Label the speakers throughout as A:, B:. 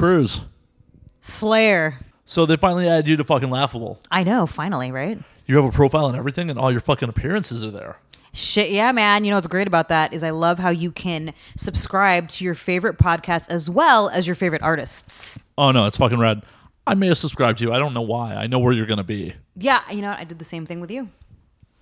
A: Cruz.
B: Slayer.
A: So they finally added you to fucking Laughable.
B: I know, finally, right?
A: You have a profile and everything, and all your fucking appearances are there.
B: Shit, yeah, man. You know what's great about that is I love how you can subscribe to your favorite podcast as well as your favorite artists.
A: Oh, no, it's fucking rad. I may have subscribed to you. I don't know why. I know where you're going to be.
B: Yeah, you know, I did the same thing with you.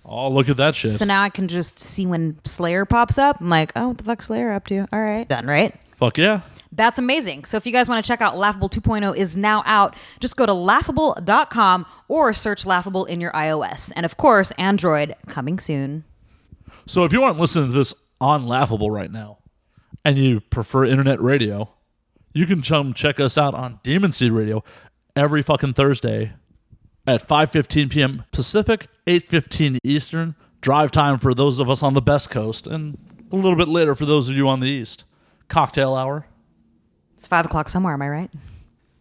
A: Oh, look at that shit.
B: So now I can just see when Slayer pops up. I'm like, oh, what the fuck's Slayer up to? All right. Done, right?
A: Fuck yeah.
B: That's amazing. So if you guys want to check out Laughable 2.0 is now out, just go to laughable.com or search Laughable in your iOS. And of course, Android coming soon.
A: So if you aren't listening to this on Laughable right now and you prefer internet radio, you can come check us out on Demon Seed Radio every fucking Thursday at 5:15 p.m. Pacific, 8:15 Eastern. Drive time for those of us on the Best Coast and a little bit later for those of you on the East. Cocktail hour.
B: It's 5 o'clock somewhere, am I right?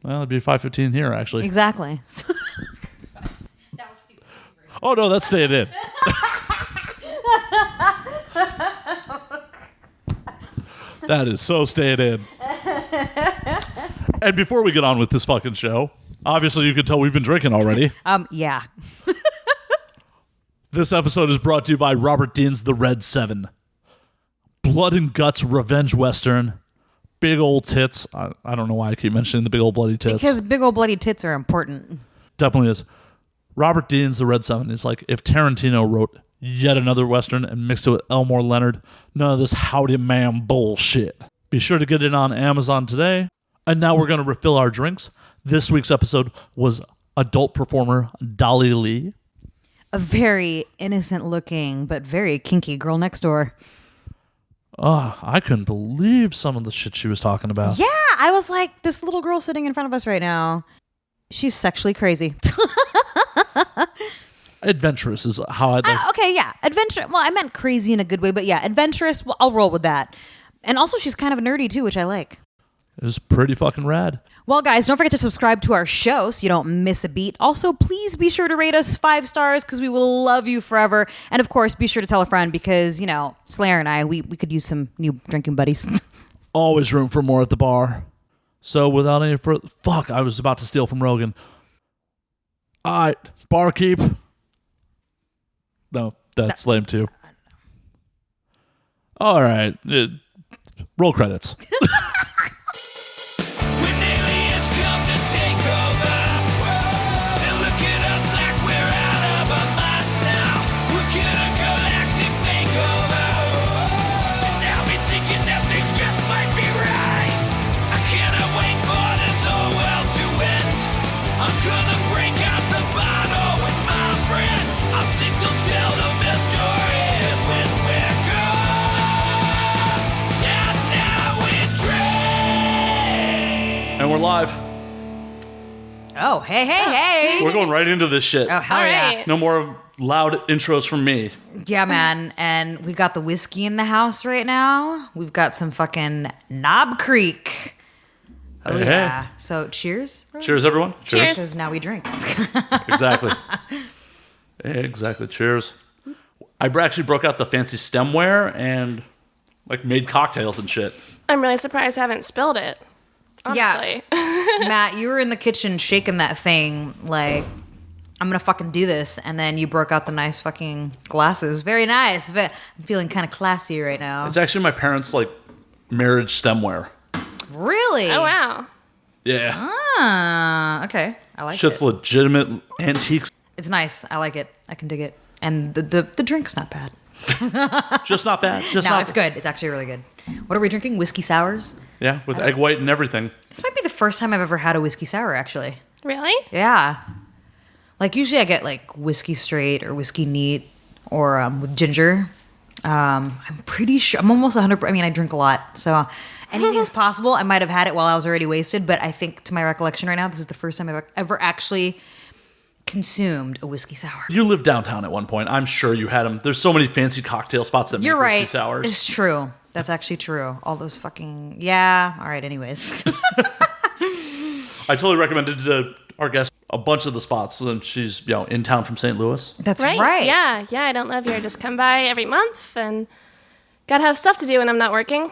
A: Well, it'd be 5:15 here, actually.
B: Exactly.
C: That was stupid.
A: Oh, no, that's staying in. That is so staying in. And before we get on with this fucking show, obviously you can tell we've been drinking already.
B: Yeah.
A: This episode is brought to you by Robert Dean's The Red 7. Blood and guts revenge western. Big old tits. I don't know why I keep mentioning the big old bloody tits.
B: Because big old bloody tits are important.
A: Definitely is. Robert Dean's The Red 7 is like if Tarantino wrote yet another western and mixed it with Elmore Leonard. None of this howdy ma'am bullshit. Be sure to get it on Amazon today. And now we're going to refill our drinks. This week's episode was adult performer Dolly Leigh.
B: A very innocent looking, but very kinky girl next door.
A: Oh, I couldn't believe some of the shit she was talking about.
B: Yeah, I was like, this little girl sitting in front of us right now, she's sexually crazy.
A: Adventurous is how I'd like.
B: Okay, yeah. Adventure. Well, I meant crazy in a good way, but yeah, adventurous, well, I'll roll with that. And also, she's kind of nerdy too, which I like.
A: It was pretty fucking rad.
B: Well, guys, don't forget to subscribe to our show so you don't miss a beat. Also, please be sure to rate us 5 stars because we will love you forever. And of course, be sure to tell a friend because, you know, Slayer and I, we could use some new drinking buddies.
A: Always room for more at the bar. So without any further... Fuck, I was about to steal from Rogan. All right, barkeep. No, that's lame too. All right, roll credits. And we're live.
B: Oh, hey.
A: We're going right into this shit.
B: Oh, hell
C: All
B: yeah.
C: right.
A: No more loud intros from me.
B: Yeah, man. And we got the whiskey in the house right now. We've got some fucking Knob Creek. Oh,
A: Hey,
B: yeah.
A: hey.
B: So, cheers.
A: Cheers, everyone.
C: Cheers.
B: Because now we drink.
A: Exactly. Exactly. Cheers. I actually broke out the fancy stemware and like made cocktails and shit.
C: I'm really surprised I haven't spilled it. Honestly.
B: Yeah. Matt, you were in the kitchen shaking that thing like, I'm going to fucking do this. And then you broke out the nice fucking glasses. Very nice. I'm feeling kind of classy right now.
A: It's actually my parents' like marriage stemware.
B: Really?
C: Oh, wow.
A: Yeah.
B: Ah, okay. I like
A: Shit's
B: it.
A: legitimate antiques.
B: It's nice. I like it. I can dig it. And the drink's not bad.
A: Just not bad. Just
B: No,
A: not
B: it's good. It's actually really good. What are we drinking? Whiskey sours?
A: Yeah, with egg white and everything.
B: This might be the first time I've ever had a whiskey sour, actually.
C: Really?
B: Yeah. Like, usually I get, like, whiskey straight or whiskey neat or with ginger. I'm pretty sure. I'm almost 100%. I mean, I drink a lot, so anything's possible. I might have had it while I was already wasted, but I think, to my recollection right now, this is the first time I've ever actually consumed a whiskey sour.
A: You lived downtown at one point. I'm sure you had them. There's so many fancy cocktail spots that
B: You're
A: make
B: right.
A: whiskey sours.
B: It's true. That's actually true. All those fucking... Yeah. All right, anyways.
A: I totally recommended to our guest a bunch of the spots, and she's in town from St. Louis.
B: That's right.
C: Yeah, I don't live here. Just come by every month and gotta have stuff to do when I'm not working.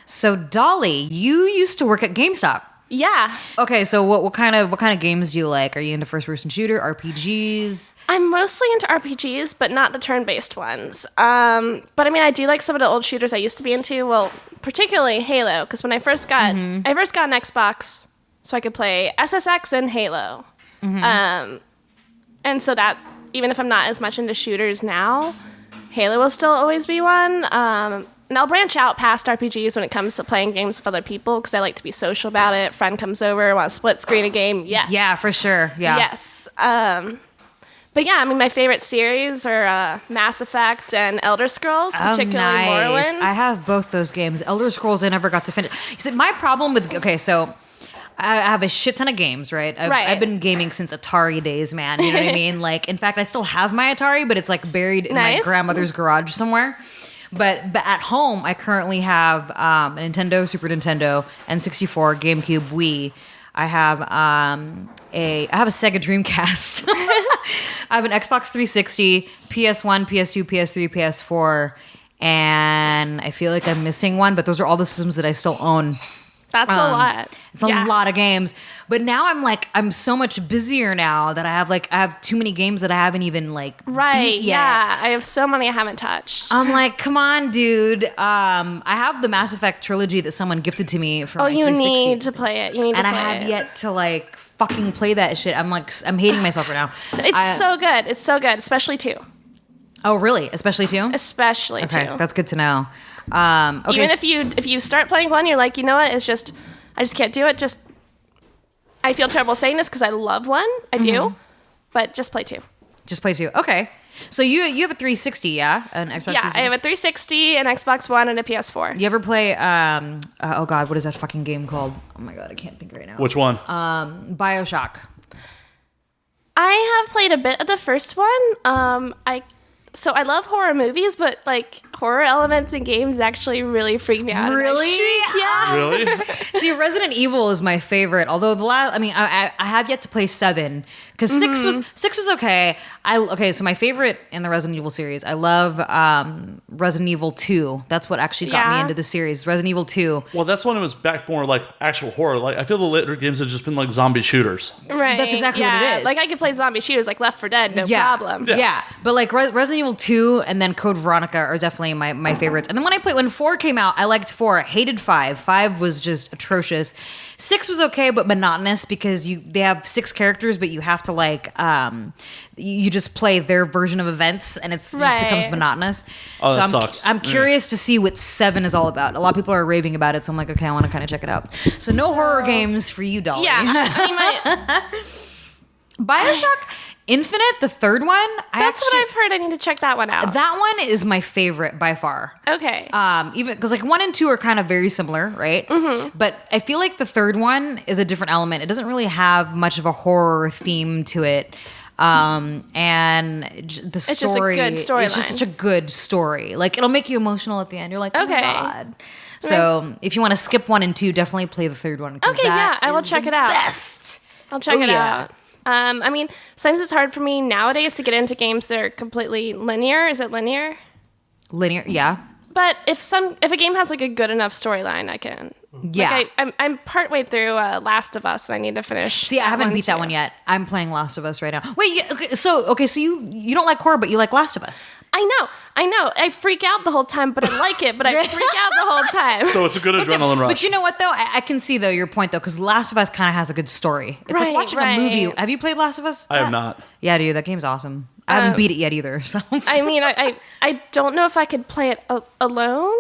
B: So, Dolly, you used to work at GameStop.
C: Yeah.
B: Okay, so what kind of games do you like? Are you into first person shooter, RPGs?
C: I'm mostly into RPGs, but not the turn-based ones. But I mean, I do like some of the old shooters I used to be into. Well, particularly Halo, because when I first got an Xbox, so I could play SSX and Halo. And so that, even if I'm not as much into shooters now, Halo will still always be one. And I'll branch out past RPGs when it comes to playing games with other people because I like to be social about it. Friend comes over, want to split screen a game. Yes.
B: Yeah, for sure. Yeah.
C: Yes. But yeah, I mean, my favorite series are Mass Effect and Elder Scrolls, particularly Morrowind.
B: I have both those games. Elder Scrolls, I never got to finish. You see, my problem with so I have a shit ton of games, right? I've been gaming since Atari days, man. You know what I mean? Like, in fact, I still have my Atari, but it's like buried in my grandmother's garage somewhere. But at home, I currently have a Nintendo, Super Nintendo, N64, GameCube, Wii. I have a Sega Dreamcast. I have an Xbox 360, PS1, PS2, PS3, PS4, and I feel like I'm missing one. But those are all the systems that I still own.
C: That's a lot.
B: It's a lot of games. But now I'm so much busier now that I have too many games that I haven't even beat yet.
C: Yeah. I have so many I haven't touched.
B: I'm like, come on, dude. I have the Mass Effect trilogy that someone gifted to me from my 360.
C: You need to play it.
B: And I have yet to fucking play that shit. I'm hating myself right now.
C: It's so good. It's so good, especially 2.
B: Oh, really? Especially 2?
C: Especially 2.
B: Okay, that's good to know. Okay.
C: Even if you start playing 1, you're like, you know what? I just can't do it. I feel terrible saying this because I love 1. I do, but just play 2.
B: Just play 2. Okay. So you have a 360, yeah? An Xbox 360?
C: Yeah, I have a 360, an Xbox One, and a PS4.
B: You ever play? Oh God, what is that fucking game called? Oh my God, I can't think right now.
A: Which one?
B: Bioshock.
C: I have played a bit of the first one. So I love horror movies, but horror elements in games actually really freak me out.
B: Really?
C: Yeah.
A: Really?
B: See, Resident Evil is my favorite. Although I have yet to play 7 because 6 was okay. So my favorite in the Resident Evil series, I love Resident Evil 2. That's what actually got me into the series. Resident Evil 2.
A: Well, that's when it was back more like actual horror. Like I feel the later games have just been like zombie shooters.
C: Right.
B: That's exactly what it is.
C: Like I could play zombie shooters like Left 4 Dead, no problem.
B: Yeah. But Resident Evil 2 and then Code Veronica are definitely my favorites. And then when 4 came out, I liked 4. I hated 5. 5 was just atrocious. 6 was okay, but monotonous because they have 6 characters, but you have to you just play their version of events, and it just becomes monotonous.
A: Oh, that sucks.
B: I'm curious to see what 7 is all about. A lot of people are raving about it, so I'm like, okay, I want to kind of check it out. So no horror games for you, Dolly.
C: Yeah.
B: Bioshock Infinite, the third one.
C: That's what I've heard. I need to check that one out.
B: That one is my favorite by far.
C: Okay.
B: Even because 1 and 2 are kind of very similar, right? Mm-hmm. But I feel like the third one is a different element. It doesn't really have much of a horror theme to it. And the story,
C: it's just a good storyline.
B: It's just such a good story. It'll make you emotional at the end. You're like, oh my God. So if you want to skip 1 and 2, definitely play the third one.
C: Okay, I will check it out.
B: Best.
C: I'll check it out. I mean, sometimes it's hard for me nowadays to get into games that are completely linear. Is it linear?
B: Linear, yeah.
C: But if a game has a good enough storyline, I can.
B: Yeah.
C: I'm partway through Last of Us, and I need to finish.
B: See, I haven't beat that one yet. I'm playing Last of Us right now. Wait, so you don't like horror, but you like Last of Us.
C: I know. I freak out the whole time, but I like it. But I freak out the whole time.
A: So it's a good adrenaline rush.
B: But you know what, though? I can see, though, your point, though, because Last of Us kind of has a good story. It's like watching a movie. Have you played Last of Us?
A: I have not.
B: Yeah, dude, that game's awesome. I haven't beat it yet either. So
C: I mean, I don't know if I could play it alone.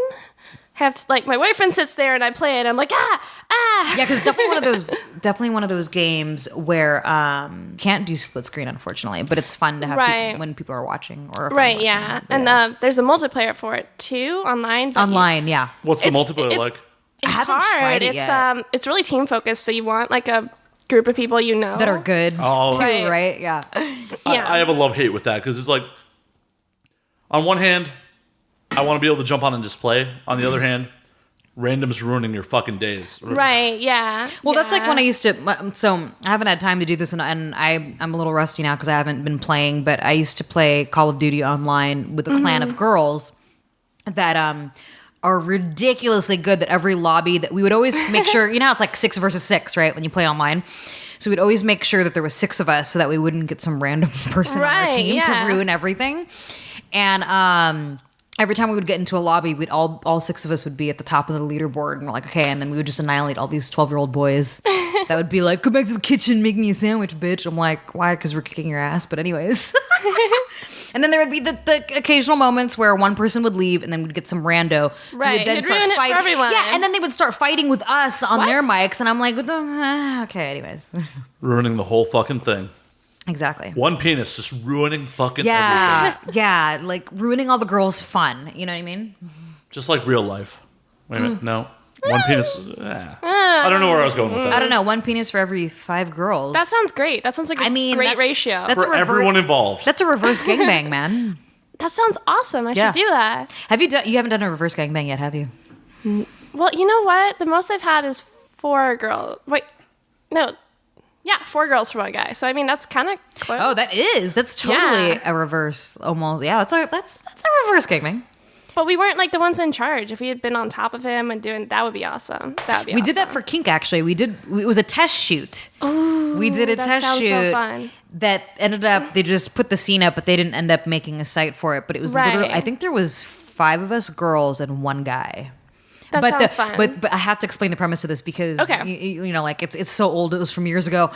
C: Have to, my boyfriend sits there and I play it. I'm like, ah.
B: Yeah, because definitely one of those games where can't do split screen, unfortunately, but it's fun to have people, when people are watching or
C: watching. And there's a multiplayer for it too online.
B: Online, yeah.
A: What's the multiplayer like?
C: It's
B: I haven't
C: hard.
B: tried it yet.
C: It's really team focused, so you want a group of people
B: that are good too, right? Yeah.
A: I have a love-hate with that because it's on one hand, I want to be able to jump on and just play. On the other hand, random's ruining your fucking days.
C: Right, yeah.
B: Well, that's when I used to... So, I haven't had time to do this, and I'm a little rusty now because I haven't been playing, but I used to play Call of Duty online with a clan of girls that... are ridiculously good that every lobby that we would always make sure, you know, it's like 6 versus 6, right? When you play online. So we'd always make sure that there was 6 of us so that we wouldn't get some random person on our team to ruin everything. And every time we would get into a lobby, we'd all 6 of us would be at the top of the leaderboard, and we're like, okay, and then we would just annihilate all these 12-year-old boys that would be like, go back to the kitchen, make me a sandwich, bitch. I'm like, why? Because we're kicking your ass. But anyways. And then there would be the occasional moments where one person would leave, and then we'd get some rando.
C: Right,
B: Would then
C: you'd
B: start
C: ruin it for
B: fighting.
C: everyone.
B: Yeah, and then they would start fighting with us on
C: What?
B: their mics, and I'm like, okay, anyways.
A: Ruining the whole fucking thing.
B: Exactly.
A: One penis just ruining fucking
B: Yeah,
A: everything.
B: yeah, like ruining all the girls' fun. You know what I mean?
A: Just like real life. Wait a minute. No. One penis. I don't know where I was going with that.
B: I don't know. One penis for every 5 girls.
C: That sounds great. That sounds like a great ratio.
B: that's
A: For everyone involved.
B: That's a reverse gangbang, man.
C: That sounds awesome. I should do that.
B: Have you done? You haven't done a reverse gangbang yet, have you?
C: Well, you know what? The most I've had is 4 girls. Wait, no. Yeah, 4 girls for one guy. So I mean, that's kind of close.
B: Oh, that's totally
C: Yeah.
B: a reverse. Almost, yeah. That's a reverse gangbang.
C: But we weren't like the ones in charge. If we had been on top of him and doing that, would be awesome. That would be.
B: We did that for kink. Actually, it was a test shoot.
C: Ooh,
B: We did a
C: that
B: test
C: sounds
B: shoot
C: so fun.
B: that ended up. They just put the scene up, but they didn't end up making a site for it. But it was literally.
C: Right.
B: I think there was 5 of us girls and 1 guy.
C: That sounds fun.
B: But I have to explain the premise of this because
C: Okay.
B: you know, like it's so old. It was from years ago.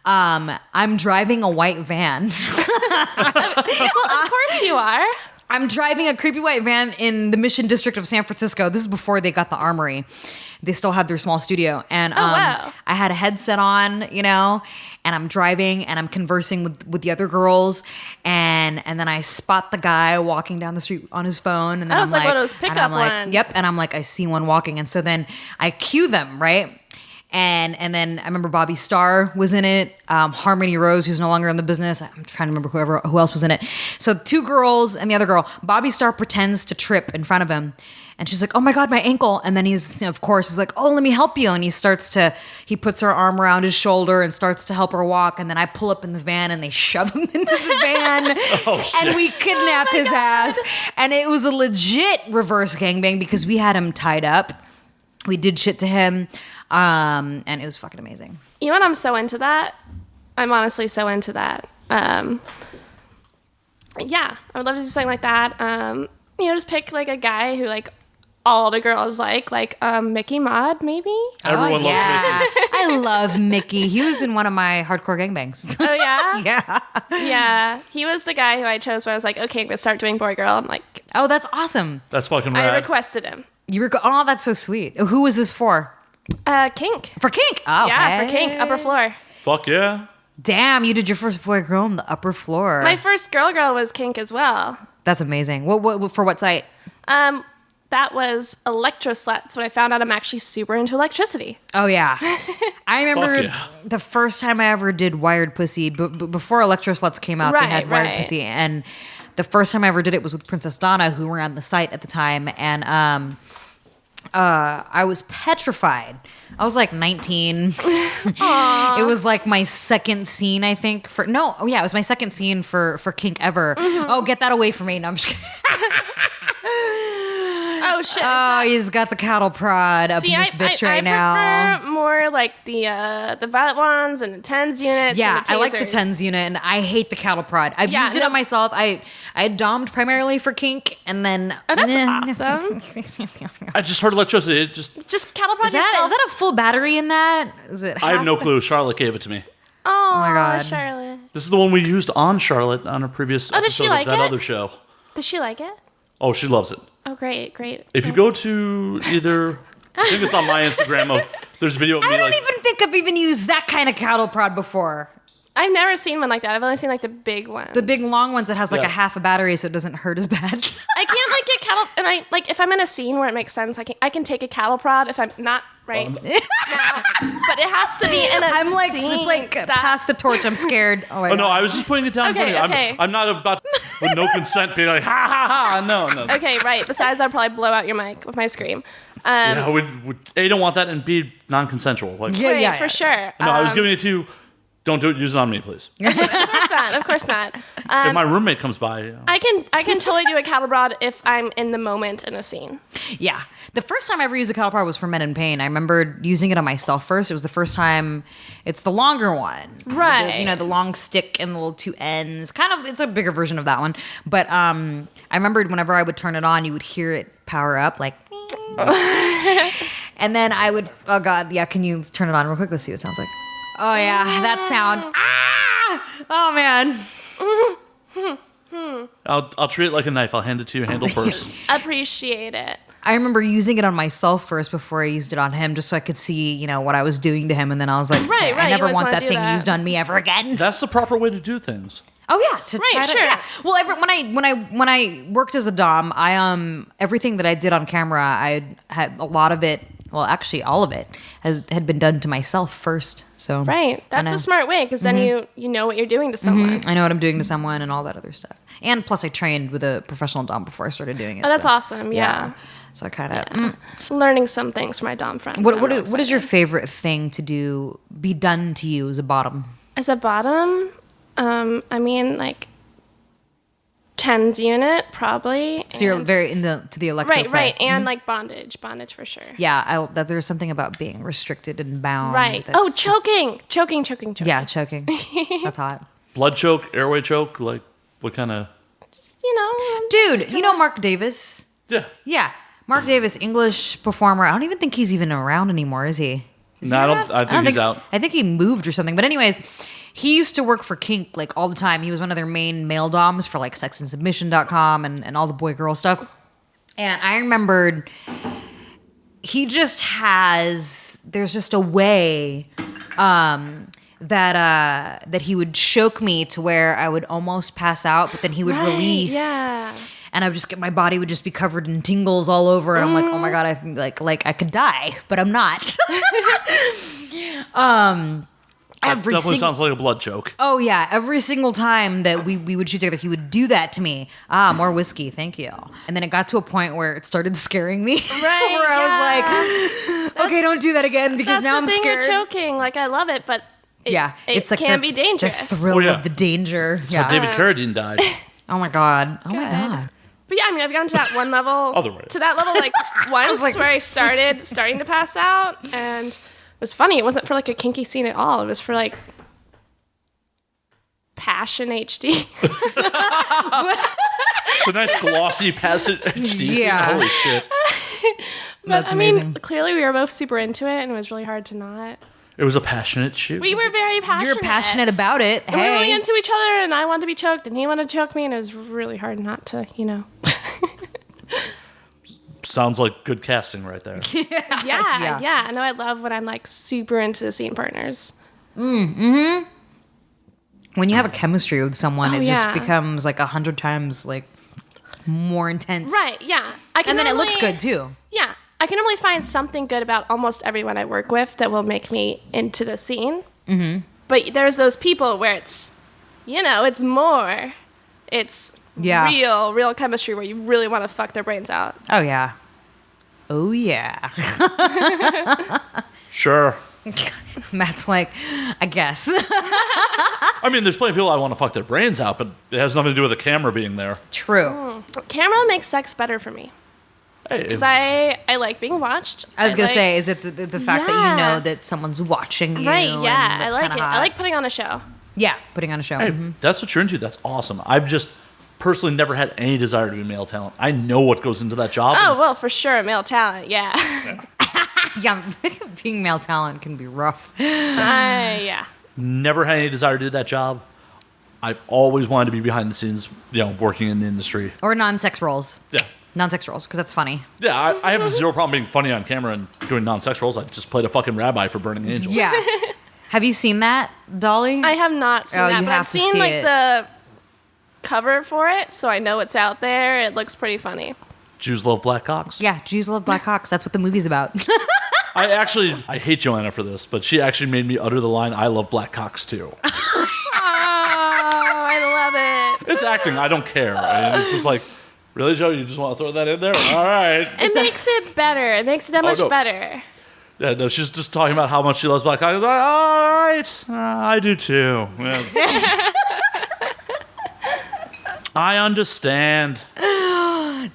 B: I'm driving a white van.
C: Well, of course you are.
B: I'm driving a creepy white van in the Mission District of San Francisco. This is before they got the Armory. They still had their small studio. And
C: wow.
B: I had a headset on, you know, and I'm driving and I'm conversing with the other girls. And then I spot the guy walking down the street on his phone. And then
C: That was
B: I'm
C: like one of those
B: and
C: pickup
B: I'm like,
C: ones.
B: Yep. And I'm like, I see one walking. And so then I cue them, right? And then I remember Bobby Starr was in it. Harmony Rose, who's no longer in the business. I'm trying to remember who else was in it. So 2 girls and the other girl. Bobby Starr pretends to trip in front of him. And she's like, oh my God, my ankle. And then he's, you know, of course, he's like, oh, let me help you. And he puts her arm around his shoulder and starts to help her walk. And then I pull up in the van and they shove him into the van.
A: Oh, shit.
B: And we kidnap his ass. And it was a legit reverse gangbang because we had him tied up. We did shit to him. And it was fucking amazing.
C: You know what? I'm so into that. I'm honestly so into that. Yeah, I would love to do something like that. You know, just pick like a guy who like all the girls like Mickey Mod, maybe.
A: Everyone loves Mickey.
B: I love Mickey. He was in one of my hardcore gangbangs.
C: Oh yeah,
B: Yeah.
C: yeah. He was the guy who I chose when I was like, okay, I'm gonna start doing boy girl. I'm like,
B: Oh, that's awesome.
A: That's fucking
C: I
A: rad.
C: requested him.
B: Oh, that's so sweet. Who was this for?
C: Kink.
B: For kink. Oh,
C: Yeah,
B: hey.
C: for kink, upper floor.
A: Fuck yeah.
B: Damn, you did your first boy girl on the upper floor.
C: My first girl was kink as well.
B: That's amazing. What for what site?
C: That was Electrosluts when I found out I'm actually super into electricity.
B: Oh yeah, I remember
A: Fuck yeah.
B: the first time I ever did wired pussy. But before Electrosluts came out, they had wired pussy, and the first time I ever did it was with Princess Donna, who ran the site at the time, and I was petrified. I was like 19. It was like my second scene, I think. It was my second scene for kink ever.
C: Mm-hmm.
B: Oh, get that away from me! No, I'm just kidding.
C: Oh shit!
B: Oh, he's got the cattle prod up in this bitch right now.
C: I prefer more like the violet ones and the tens units.
B: Yeah,
C: and the
B: I like the
C: tasers.
B: tens unit, and I hate the cattle prod. I've used it on myself. I dommed primarily for kink, and then
C: Oh, that's awesome.
A: I just heard electricity. It just.
C: Just cattle prod
B: Is that
C: yourself.
B: a full battery in that? Is it?
A: I have no clue. Charlotte gave it to me.
C: Oh
B: my God.
C: Charlotte.
A: This is the one we used on Charlotte on a previous
C: Oh, does she
A: episode
C: like
A: of that
C: it?
A: other show.
C: Does she like it?
A: Oh, she loves it.
C: Oh, great, great.
A: If you go to either, I think it's on my Instagram there's a video of me
B: I don't
A: like.
B: even think I've even used that kind of cattle prod before.
C: I've never seen one like that. I've only seen like the big ones.
B: The big long ones that has like
A: Yeah.
B: a half a battery, so it doesn't hurt as bad.
C: I can't like get cattle, and I like if I'm in a scene where it makes sense, I can take a cattle prod if I'm not right now, but it has to be in a
B: I'm like,
C: scene.
B: it's like
C: Stop.
B: pass the torch. I'm scared. Oh, my
A: Oh no,
B: God.
A: I was just putting it down.
C: Okay,
A: for you.
C: okay.
A: I'm not about with no consent being like ha ha ha. No.
C: Okay, right. Besides, I'll probably blow out your mic with my scream.
A: Yeah, we A, don't want that, and B, non-consensual. Like,
B: Yeah,
C: Right,
B: yeah,
C: for
B: yeah.
C: sure.
A: no, I was giving it to. Don't do it. Use it on me, please.
C: Of course not. Of course not.
A: If my roommate comes by,
C: I can totally do a cattle prod if I'm in the moment in a scene.
B: Yeah. The first time I ever used a cattle prod was for Men in Pain. I remember using it on myself first. It was the first time. It's the longer one.
C: Right.
B: The long stick and the little two ends. Kind of, it's a bigger version of that one. But I remembered whenever I would turn it on, you would hear it power up like. And then I would, oh God, yeah, can you turn it on real quick? Let's see what it sounds like. Oh yeah, that sound. Oh man.
A: I'll treat it like a knife. I'll hand it to you, handle first.
C: Appreciate it.
B: I remember using it on myself first before I used it on him, just so I could see, what I was doing to him. And then I was like,
C: Right,
B: I never
C: you always
B: want
C: wanna
B: that
C: do
B: thing
C: that.
B: used on me ever again.
A: That's the proper way to do things.
B: Oh yeah, to
C: Right,
B: try to,
C: sure.
B: yeah. Well, when I worked as a dom, I everything that I did on camera, I had a lot of it. Well, actually, all of it had been done to myself first. So
C: Right. That's
B: kinda-
C: a smart way because then you know what you're doing to someone.
B: I know what I'm doing to someone and all that other stuff. And plus, I trained with a professional dom before I started doing it.
C: Oh, that's
B: so,
C: awesome. Yeah.
B: So I kind of.
C: Learning some things from my dom friends.
B: What
C: I'm
B: what,
C: real
B: what is your
C: excited.
B: favorite thing to be done to you as a bottom?
C: As a bottom, I mean, like, tens unit, probably.
B: So you're
C: and-
B: very into the electro.
C: Right,
B: play.
C: right. And, like, bondage for sure.
B: Yeah, that there's something about being restricted and bound.
C: Right.
B: that's
C: Oh,
B: just-
C: choking.
B: Yeah, choking. That's hot.
A: Blood choke, airway choke, like what kind of?
C: You know.
B: Dude, you know Mark Davis?
A: Yeah.
B: Yeah. Mark Davis, English performer. I don't even think he's even around anymore, is he? Is he
A: No,
B: around?
A: I think he's
B: so.
A: out.
B: I think he moved or something. But anyways, he used to work for Kink like all the time. He was one of their main male doms for like sexandsubmission.com and all the boy girl stuff. And I remembered he just there's just a way that he would choke me to where I would almost pass out, but then he would
C: Right,
B: release.
C: yeah.
B: And I would just my body would just be covered in tingles all over, and I'm like, oh my God, I think like I could die, but I'm not. Every
A: Definitely
B: sing-
A: sounds like a blood choke.
B: Oh yeah, every single time that we would shoot together, he would do that to me. More whiskey, thank you. And then it got to a point where it started scaring me.
C: Right,
B: where I was like, okay, don't do that again because
C: That's
B: now
C: the
B: I'm
C: thing
B: scared.
C: with choking. Like, I love it, but it
B: It's like
C: can
B: the,
C: be dangerous.
B: The thrill
A: Oh, yeah.
B: of the danger.
A: How
B: Yeah.
A: David Carradine died.
B: Oh my God. Oh my
C: Good.
B: God.
C: But yeah, I mean, I've gotten to that one level.
A: Other way.
C: To that level, like, once
B: like-
C: where I starting to pass out. And it was funny. It wasn't for, like, a kinky scene at all. It was for, like, Passion HD.
A: The nice glossy passage HD.
B: Yeah.
A: Holy shit.
C: But,
B: That's
C: I mean,
B: amazing.
C: clearly we were both super into it, and it was really hard to not.
A: It was a passionate shoot.
C: We were very passionate.
B: You're passionate about it.
C: And we were really
B: Hey.
C: into each other, and I wanted to be choked, and he wanted to choke me, and it was really hard not to,
A: Sounds like good casting right there.
C: Yeah. I know I love when I'm, like, super into the scene partners.
B: When you have a chemistry with someone, it just
C: yeah.
B: becomes like 100 times like more intense.
C: Right, yeah.
B: And then it looks good too.
C: Yeah. I can normally find something good about almost everyone I work with that will make me into the scene. Mm-hmm. But there's those people where it's, it's more. It's real chemistry where you really want to fuck their brains out.
B: Oh yeah. Oh yeah.
A: Sure.
B: Matt's like, I guess.
A: I mean, there's plenty of people I want to fuck their brains out, but it has nothing to do with the camera being there.
B: True.
C: Camera makes sex better for me.
A: Hey,
C: Because I like being watched.
B: I was gonna
C: like-
B: say, is it the fact that you
C: Yeah.
B: know that someone's watching you?
C: Right,
B: and
C: yeah. I
B: that's
C: like
B: kinda
C: it.
B: hot?
C: I like putting on a show.
B: Yeah, putting on a show.
A: hey,
B: Mhm.
A: that's what you're into. That's awesome. I've just personally never had any desire to be male talent. I know what goes into that job.
C: Oh, well, for sure. Male talent, yeah.
B: Yeah, being male talent can be rough.
C: Yeah.
A: Never had any desire to do that job. I've always wanted to be behind the scenes, working in the industry.
B: Or non-sex roles.
A: Yeah.
B: Non-sex roles, because that's funny.
A: Yeah, I have zero problem being funny on camera and doing non-sex roles. I just played a fucking rabbi for Burning Angel.
B: Yeah. Have you seen that, Dolly?
C: I have not seen
B: Oh,
C: that,
B: you
C: but
B: have
C: I've
B: to
C: seen
B: see
C: like
B: it.
C: the cover for it, so I know it's out there. It looks pretty funny.
A: Jews love black cocks.
B: Yeah, Jews love black hawks. That's what the movie's about.
A: I hate Joanna for this, but she actually made me utter the line, I love black cocks too.
C: Oh, I love it.
A: It's acting. I don't care. I mean, it's just like, really, Joe? You just want to throw that in there? All right.
C: It makes it better. It makes it that much
A: no.
C: better.
A: Yeah, no, she's just talking about how much she loves black cock. Like, all right, I do too. Yeah. I understand.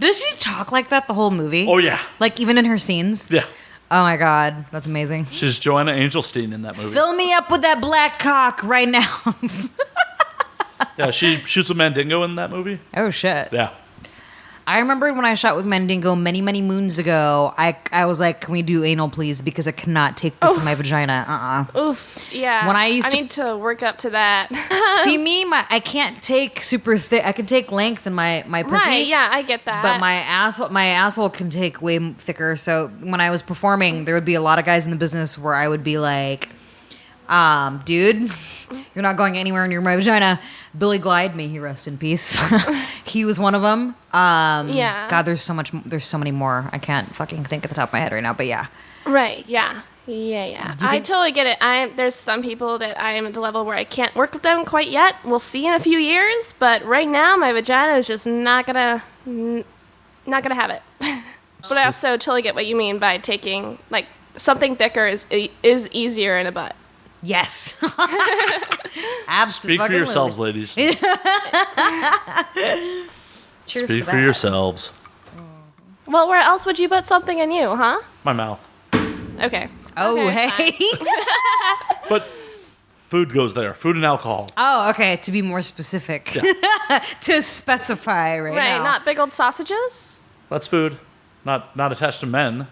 B: Does she talk like that the whole movie?
A: Oh, yeah.
B: Like even in her scenes?
A: Yeah.
B: Oh my God, that's amazing.
A: She's Joanna Angelstein in that movie.
B: Fill me up with that black cock right now.
A: Yeah, she shoots a Mandingo in that movie.
B: Oh shit.
A: Yeah.
B: I remembered when I shot with Mandingo many, many moons ago, I was like, can we do anal please? Because I cannot take this in my vagina.
C: Oof. Yeah.
B: When I used to-
C: need to work up to that.
B: See me, I can't take super thick. I can take length in my pussy.
C: Right, yeah, I get that.
B: But my asshole can take way thicker. So when I was performing, there would be a lot of guys in the business where I would be like, dude, you're not going anywhere near my vagina. Billy Glide, may he rest in peace. He was one of them.
C: Yeah.
B: God, there's so many more. I can't fucking think at the top of my head right now, but yeah.
C: Right, yeah. Yeah. I totally get it. There's some people that I am at the level where I can't work with them quite yet. We'll see in a few years, but right now my vagina is just not gonna have it. But I also totally get what you mean by taking, like, something thicker is easier in a butt.
B: Yes. Absolutely.
A: Speak for yourselves, ladies.
B: Cheers
A: Speak
B: to
A: for
B: that.
A: yourselves.
C: Well, where else would you put something in you, huh?
A: My mouth.
C: Okay.
B: Oh,
C: Okay,
B: hey.
A: But food goes there. Food and alcohol.
B: Oh, okay. To be more specific. To specify right
C: Right,
B: now.
C: not big old sausages?
A: That's food. Not attached to men.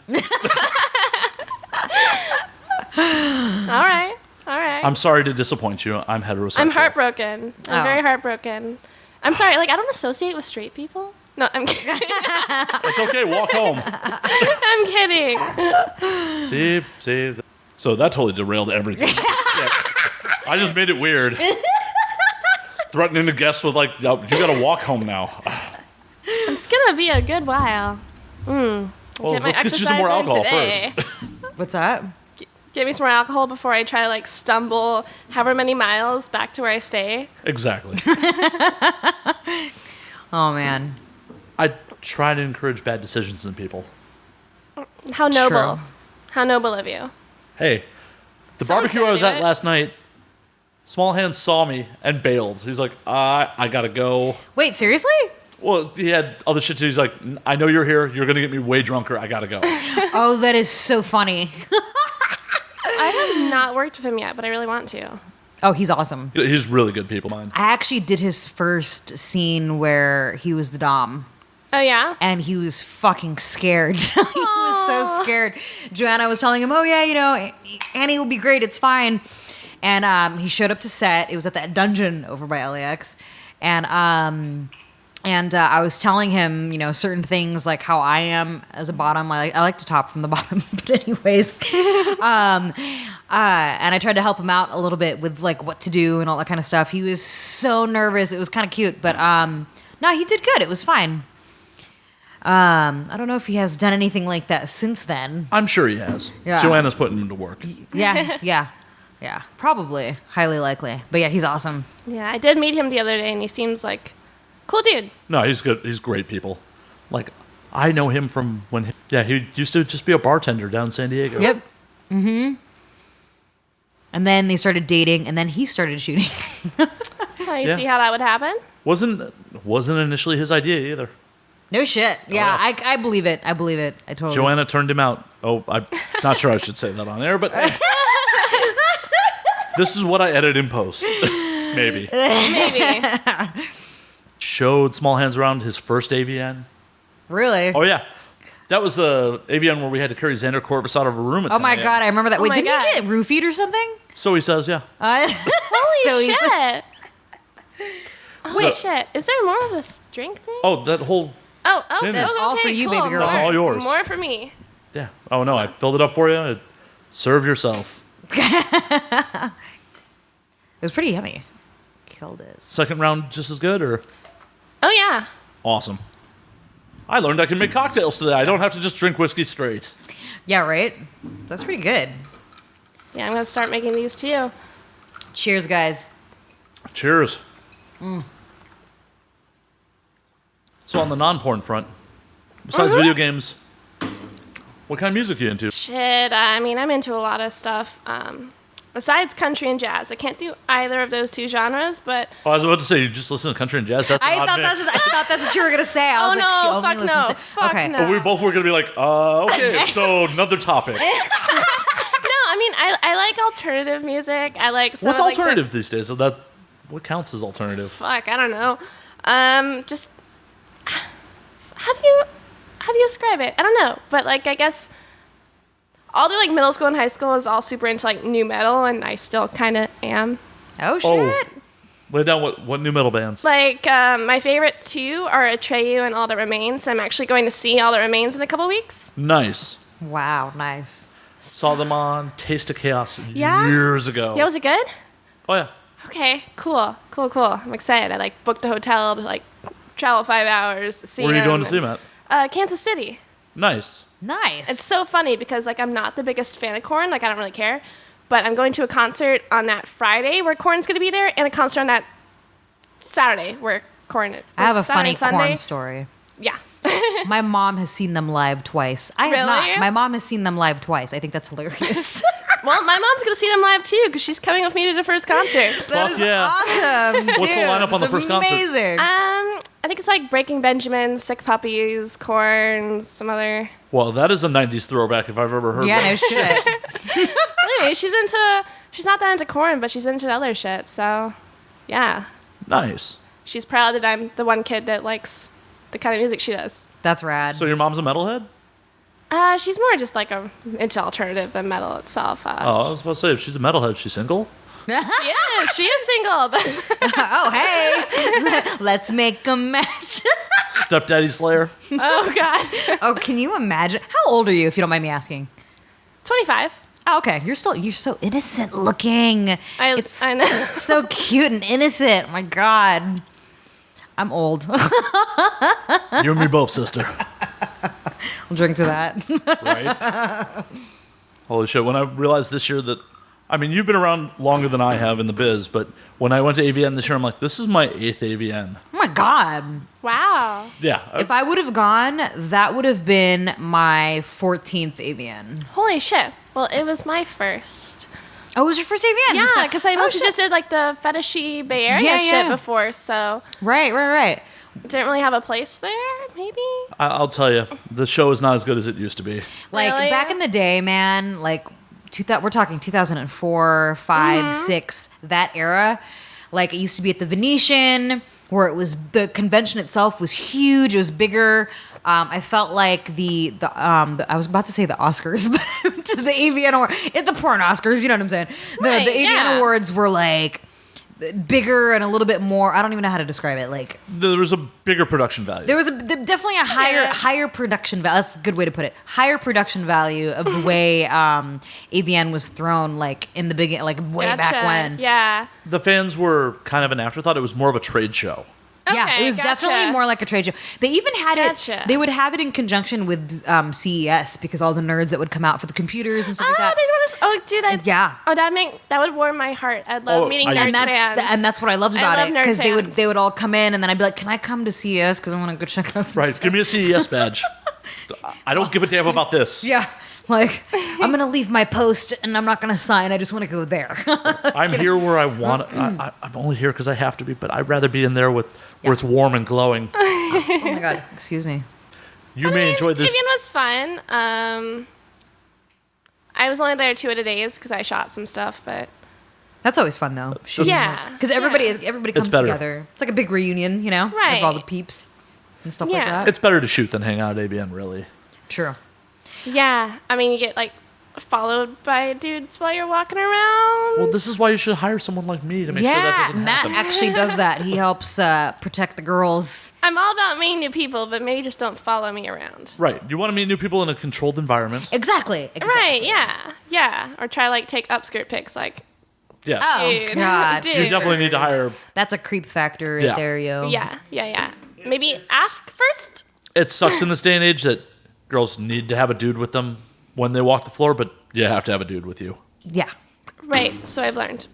C: All right.
A: I'm sorry to disappoint you. I'm heterosexual.
C: I'm heartbroken. I'm
B: Oh.
C: very heartbroken. I'm sorry, like, I don't associate with straight people. No, I'm kidding.
A: It's okay. Walk home.
C: I'm kidding.
A: See. So that totally derailed everything. Yeah. I just made it weird. Threatening the guests with, like, you gotta walk home now.
C: It's gonna be a good while.
A: Well,
C: Get my
A: let's get you some more
C: exercise in
A: alcohol
C: today.
A: first.
B: What's that?
C: Get me some more alcohol before I try to, like, stumble however many miles back to where I stay.
A: Exactly.
B: Oh, man.
A: I try to encourage bad decisions in people.
C: How noble.
B: True.
C: How noble of you.
A: Hey, the
C: Someone's
A: barbecue I
C: gotta
A: was
C: do
A: at
C: it.
A: last night, Small Hands saw me and bailed. He's like, I gotta go.
B: Wait, seriously?
A: Well, he had other shit too. He's like, I know you're here. You're gonna get me way drunker. I gotta go.
B: Oh, that is so funny.
C: I have not worked with him yet, but I really want to.
B: Oh, he's awesome.
A: He's really good people, man.
B: I actually did his first scene where he was the Dom.
C: Oh, yeah?
B: And he was fucking scared. He was so scared. Joanna was telling him, oh, yeah, you know, Annie will be great. It's fine. And he showed up to set. It was at that dungeon over by LAX. And I was telling him, you know, certain things like how I am as a bottom. I like to top from the bottom. But anyways, and I tried to help him out a little bit with like what to do and all that kind of stuff. He was so nervous. It was kind of cute. But no, he did good. It was fine. I don't know if he has done anything like that since then.
A: I'm sure he has.
B: Yeah.
A: Joanna's putting him to work.
B: Yeah. Probably. Highly likely. But yeah, he's awesome.
C: Yeah, I did meet him the other day, and he seems like cool dude.
A: No, he's good. He's great people. Like, I know him from when, he used to just be a bartender down in San Diego.
B: Yep. Mm-hmm. And then they started dating, and then he started shooting.
C: Oh, you
A: Yeah.
C: see how that would happen?
A: Wasn't initially his idea either.
B: No shit. Yeah, I believe it. I totally.
A: Joanna turned him out. Oh, I'm not sure I should say that on air, but this is what I edit in post. Maybe.
C: Maybe.
A: Showed Small Hands around his first AVN.
B: Really?
A: Oh, yeah. That was the AVN where we had to carry Xander Corvus out of a room at
B: Oh my
A: 10 a.m.
B: god, I remember that.
C: Oh
B: Wait,
C: my
B: didn't
C: God.
B: he get roofied or something?
A: So he says, yeah.
C: Holy shit. Holy
A: So-
C: shit. Is there more of this drink thing?
A: Oh, that whole...
C: Oh,
A: in
C: that's
A: there.
B: all for you, baby girl.
A: That's all yours.
C: More for me.
A: Yeah. Oh, no, I filled it up for you. Serve yourself.
B: It was pretty yummy. Killed it.
A: Second round just as good, or...
C: Oh, yeah.
A: Awesome. I learned I can make cocktails today. I don't have to just drink whiskey straight.
B: Yeah, right? That's pretty good.
C: Yeah, I'm going to start making these too.
B: Cheers, guys.
A: Cheers. So on the non-porn front, besides video games, What kind of music are you into?
C: Shit, I mean, I'm into a lot of stuff. Besides country and jazz, I can't do either of those two genres. But
A: Oh, I was about to say, you just listen to country and jazz? That's an
B: I
A: odd
B: thought
A: mix.
B: that's what you were gonna say. I was
C: oh
B: like, she
C: no,
B: only
C: fuck
B: listens
C: no,
B: to.
C: fuck
B: Okay.
C: no.
A: But we both were going to be like, okay, so another topic.
C: No, I mean, I like alternative music. I like some
A: What's
C: of, like,
A: alternative these days? So that what counts as alternative?
C: Fuck, I don't know. Just how do you describe it? I don't know, but like I guess all through like middle school and high school I was all super into like new metal, and I still kind of am.
B: Oh shit.
A: Oh, lay down what new metal bands?
C: Like my favorite two are Atreyu and All That Remains. I'm actually going to see All That Remains in a couple weeks.
A: Nice.
B: Wow. Nice.
A: Saw them on Taste of Chaos
C: Yeah?
A: years ago.
C: Yeah, was it good?
A: Oh yeah.
C: Okay, cool. I'm excited. I like booked a hotel to like travel 5 hours to see
A: Where are you
C: them,
A: going to see them at?
C: Kansas City.
A: Nice.
B: Nice.
C: It's so funny because like I'm not the biggest fan of Korn, like I don't really care, but I'm going to a concert on that Friday where Korn's going to be there, and a concert on that Saturday where Korn is.
B: I have a
C: Saturday
B: funny
C: and Sunday.
B: corn story.
C: Yeah.
B: My mom has seen them live twice. I have
C: Really?
B: not. My mom has seen them live twice. I think that's hilarious.
C: Well, my mom's going to see them live too because she's coming with me to the first concert.
A: Fuck yeah.
B: Awesome.
A: What's the lineup on the first concert?
B: Amazing.
C: I think it's like Breaking Benjamin, Sick Puppies, Korn, some other.
A: Well, that is a 90s throwback if I've ever heard
B: Yeah,
A: one.
B: no shit.
C: Anyway, she's not that into Korn, but she's into other shit. So, yeah.
A: Nice.
C: She's proud that I'm the one kid that likes the kind of music she does.
B: That's rad.
A: So your mom's a metalhead?
C: She's more just like into alternative than metal itself.
A: Oh, I was about to say, if she's a metalhead, she's single?
C: She is single.
B: Oh, hey. Let's make a match.
A: Stepdaddy Slayer?
C: Oh, God.
B: Oh, can you imagine? How old are you, if you don't mind me asking?
C: 25.
B: Oh, okay. You're so innocent looking.
C: I know.
B: It's so cute and innocent. My God. I'm old.
A: You and me both, sister.
B: I'll drink to that.
A: Right? Holy shit. When I realized this year that, I mean, you've been around longer than I have in the biz, but when I went to AVN this year, I'm like, this is my 8th AVN.
B: Oh, my God.
C: Wow.
A: Yeah.
B: If I would have gone, that would have been my 14th AVN.
C: Holy shit. Well, it was my first.
B: Oh, it was your first AVN?
C: Yeah, because I mostly
B: shit.
C: just did like the fetishy Bay Area
B: Yeah,
C: shit
B: yeah.
C: before, so
B: Right.
C: didn't really have a place there, maybe?
A: I'll tell you, the show is not as good as it used to be.
B: Like,
C: Really?
B: back in the day, man, like, we're talking 2004, 5, 6, that era. Like, it used to be at the Venetian, where it was, the convention itself was huge, it was bigger. I felt like the I was about to say the Oscars, but to the AVN Award, the porn Oscars, you know what I'm saying?
C: Right,
B: the AVN
C: yeah.
B: Awards were like bigger and a little bit more. I don't even know how to describe it. Like
A: There was a bigger production value.
B: there was definitely a higher production value. That's a good way to put it. Higher production value of the way AVN was thrown, like in the beginning, like way back
C: Gotcha.
B: when.
C: Yeah.
A: The fans were kind of an afterthought. It was more of a trade show.
B: Yeah,
C: Okay,
B: it was
C: gotcha.
B: definitely more like a trade show. They even had
C: Gotcha.
B: it. They would have it in conjunction with CES because all the nerds that would come out for the computers and stuff like that.
C: They noticed. Oh, dude,
B: Yeah.
C: Oh, that would warm my heart. I'd love
A: Oh,
C: meeting
A: I
C: nerd
A: used-
C: fans.
B: That's what I loved
C: I
B: about
C: love
B: it
C: nerd
B: because
C: fans.
B: they would all come in and then I'd be like, "Can I come to CES because I want to go check out some
A: Right.
B: stuff."
A: Give me a CES badge. I don't give a damn about this.
B: Yeah. Like, I'm going to leave my post and I'm not going to sign. I just want to go there.
A: I'm here where I want. I'm only here because I have to be, but I'd rather be in there where it's warm and glowing.
B: Oh my God. Excuse me.
A: You may enjoy this.
C: Vivian was fun. I was only there 2 of the days because I shot some stuff, but
B: That's always fun though.
C: Yeah.
B: Because everybody
C: Yeah.
B: comes
A: better.
B: together. It's like a big reunion, you know?
C: Right.
B: Of all the peeps and stuff like
C: Yeah.
B: that.
A: It's better to shoot than hang out at ABN, really.
B: True.
C: yeah. I mean, you get like followed by dudes while you're walking around.
A: Well, this is why you should hire someone like me to make sure that
B: Yeah,
A: doesn't
B: Matt
A: happen.
B: actually does that. He helps protect the girls.
C: I'm all about meeting new people, but maybe just don't follow me around.
A: Right. You want to meet new people in a controlled environment.
B: Exactly.
C: Right, yeah. Or try like take upskirt pics like
A: Yeah.
B: Oh,
C: dude.
B: God.
C: Dude.
A: You definitely need to hire.
B: That's a creep factor
A: Yeah.
B: right there, yo.
C: Yeah. Maybe ask first.
A: It sucks in this day and age that girls need to have a dude with them when they walk the floor, but you have to have a dude with you.
B: Yeah.
C: Right, so I've learned.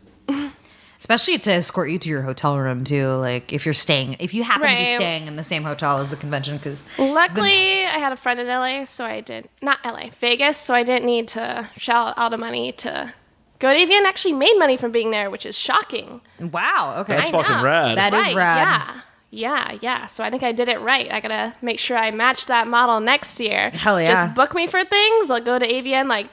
B: Especially to escort you to your hotel room too. Like if you happen to be
C: Right.
B: staying in the same hotel as the convention, because
C: Luckily, I had a friend in LA, so I did not LA, Vegas, so I didn't need to shell out the money to go to AVN. Actually, made money from being there, which is shocking.
B: wow, okay,
A: That's
C: I
A: fucking
C: know.
A: rad.
B: That is
C: Right,
B: rad.
C: Yeah. So I think I did it right. I gotta make sure I match that model next year.
B: Hell yeah.
C: Just book me for things. I'll go to AVN like.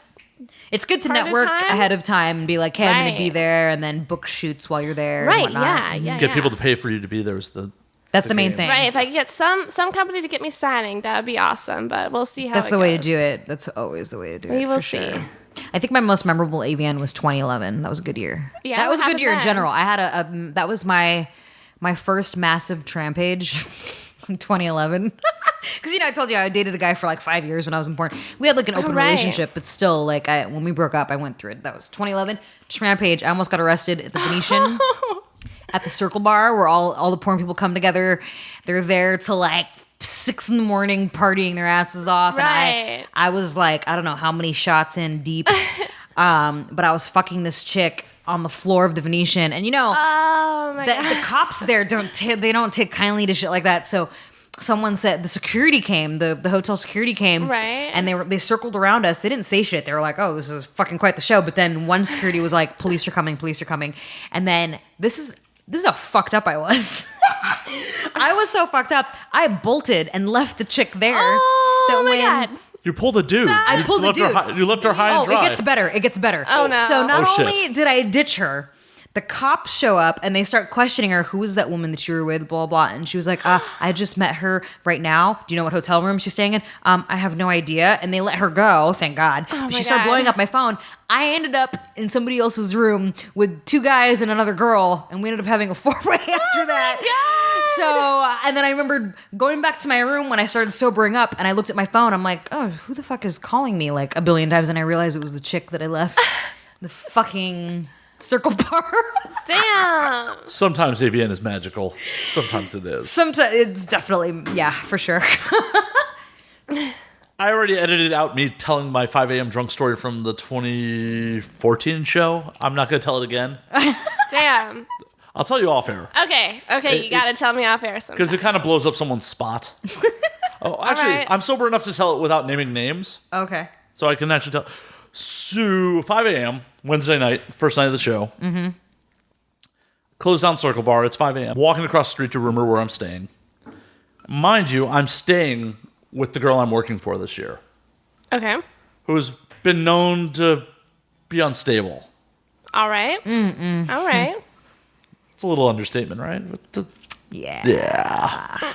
B: It's good to
C: part of the
B: network
C: time.
B: ahead of time and be like, hey, I'm going to be
C: Right.
B: there, and then book shoots while you're there. and
C: Right.
B: whatnot.
C: Yeah.
A: Get people to pay for you to be there is the
B: That's the main
A: game.
B: thing.
C: Right. If I could get some company to get me signing, that would be awesome. But we'll see how.
B: That's
C: it
B: the way to
C: goes.
B: do it. That's always the way to do it.
C: We will
B: for sure.
C: see.
B: I think my most memorable AVN was 2011. That was a good year.
C: Yeah,
B: that
C: what
B: was a good
C: happened
B: year in
C: then?
B: general. I had that was my first massive trampage in 2011. Because I told you I dated a guy for like 5 years when I was in porn. We had like an open
C: right.
B: relationship, but still, like when we broke up, I went through it. That was 2011 trampage. I almost got arrested at the Venetian. At the Circle Bar, where all the porn people come together. They're there till like 6 a.m, partying their asses off.
C: Right.
B: And I was like, I don't know how many shots in deep. But I was fucking this chick on the floor of the Venetian. And
C: Oh my god.
B: the cops there don't take kindly to shit like that. So someone said the security came, the hotel security came,
C: Right.
B: and they circled around us. They didn't say shit. They were like, "Oh, this is fucking quite the show." But then one security was like, "Police are coming, police are coming." And then this is how fucked up I was. I was so fucked up. I bolted and left the chick there.
C: Oh my god.
A: You pulled a dude.
B: I pulled a
A: left her
B: dude.
A: hi- you left her high and
B: Oh,
A: dry.
B: it gets better. It gets better.
C: Oh, no.
B: So not
A: Oh, shit.
B: only did I ditch her, the cops show up and they start questioning her. Who is that woman that you were with? Blah, blah. And she was like, I just met her right now. Do you know what hotel room she's staying in? I have no idea. And they let her go. Thank God. But
C: my
B: she started
C: God.
B: blowing up my phone. I ended up in somebody else's room with 2 guys and another girl. And we ended up having a 4-way after that. So, and then I remembered going back to my room when I started sobering up and I looked at my phone. I'm like, oh, who the fuck is calling me like a billion times? And I realized it was the chick that I left. The fucking Circle Bar.
C: Damn.
A: Sometimes AVN is magical. Sometimes it is.
B: Sometimes it's definitely, yeah, for sure.
A: I already edited out me telling my 5 a.m. drunk story from the 2014 show. I'm not going to tell it again.
C: Damn.
A: I'll tell you off air.
C: Okay. You gotta tell me off air sometime.
A: Because it kind of blows up someone's spot. Oh, actually,
C: right.
A: I'm sober enough to tell it without naming names.
B: Okay.
A: So I can actually tell. So, 5 a.m., Wednesday night, first night of the show. Mm-hmm. Closed down Circle Bar. It's 5 a.m. Walking across the street to Rumor where I'm staying. Mind you, I'm staying with the girl I'm working for this year,
C: Okay.
A: who's been known to be unstable.
C: All right. All right.
A: It's a little understatement, right?
B: Yeah.
A: Yeah.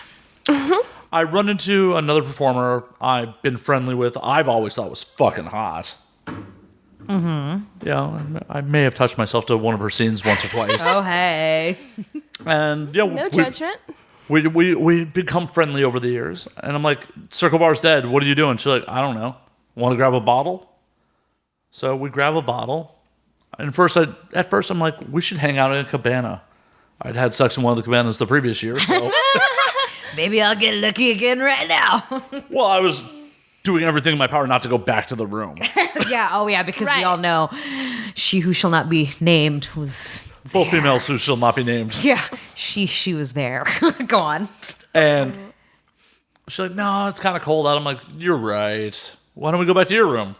A: I run into another performer I've been friendly with. I've always thought was fucking hot. Mm-hmm. Yeah, I may have touched myself to one of her scenes once or twice.
B: Oh, hey.
A: And yeah,
C: No judgment.
A: we become friendly over the years. And I'm like, Circle Bar's dead. What are you doing? She's like, I don't know. Want to grab a bottle? So we grab a bottle. And at first I'm like, we should hang out in a cabana. I'd had sex in one of the cabanas the previous year, so
B: Maybe I'll get lucky again right now.
A: well, I was doing everything in my power not to go back to the room.
B: Yeah. Oh, yeah. Because we
C: Right.
B: all know she who shall not be named was.
A: Full females who shall not be named.
B: Yeah. She was there. Go on.
A: And she's like, no, it's kind of cold out. I'm like, you're right. Why don't we go back to your room?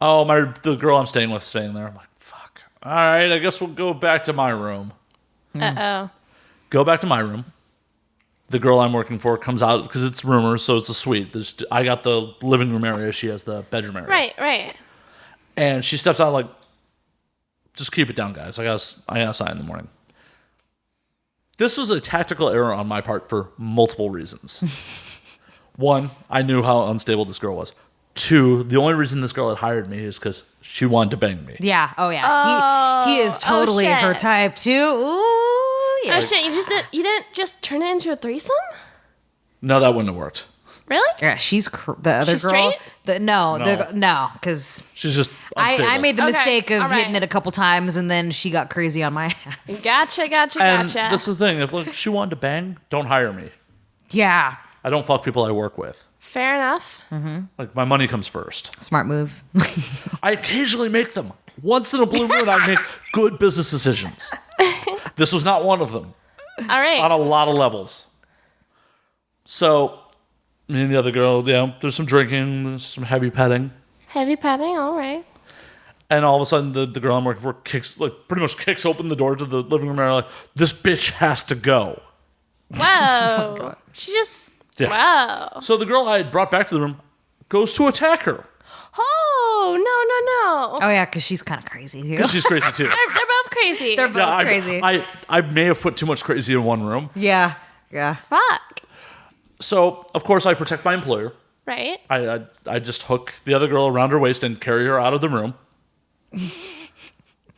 A: Oh, the girl I'm staying with is staying there. I'm like, fuck. All right, I guess we'll go back to my room.
C: Uh-oh.
A: Go back to my room. The girl I'm working for comes out because it's Rumors, so it's a suite. I got the living room area. She has the bedroom area.
C: Right.
A: And she steps out like, just keep it down, guys. I got a sign in the morning. This was a tactical error on my part for multiple reasons. One, I knew how unstable this girl was. Two, the only reason this girl had hired me is because she wanted to bang me.
B: Yeah. Oh, yeah. He is totally
C: shit.
B: her type, too. Ooh, yeah.
C: Oh shit! You didn't just turn it into a threesome?
A: No, that wouldn't have worked.
C: Really?
B: Yeah, the other
C: She's
B: girl.
C: straight?
B: No, because
A: She's just unstable.
B: I made the
C: Okay,
B: mistake of
C: all right.
B: hitting it a couple times, and then she got crazy on my ass.
C: Gotcha.
A: And this is the thing. If she wanted to bang, don't hire me.
B: Yeah,
A: I don't fuck people I work with.
C: Fair enough.
A: Like, my money comes first.
B: smart move.
A: I occasionally make them. Once in a blue moon, I make good business decisions. This was not one of them.
C: All right.
A: On a lot of levels. So, me and the other girl, there's some drinking, there's some heavy petting.
C: Heavy petting, all right.
A: And all of a sudden, the girl I'm working for pretty much kicks open the door to the living room area, like, this bitch has to go.
C: Whoa. She just, wow.
A: So the girl I had brought back to the room goes to attack her.
C: Oh, no.
B: Oh, yeah, because she's kind of crazy, too.
A: Because she's crazy, too.
C: They're both crazy.
B: They're both crazy.
A: I may have put too much crazy in one room.
B: Yeah.
C: Fuck.
A: So, of course, I protect my employer.
C: Right.
A: I just hook the other girl around her waist and carry her out of the room.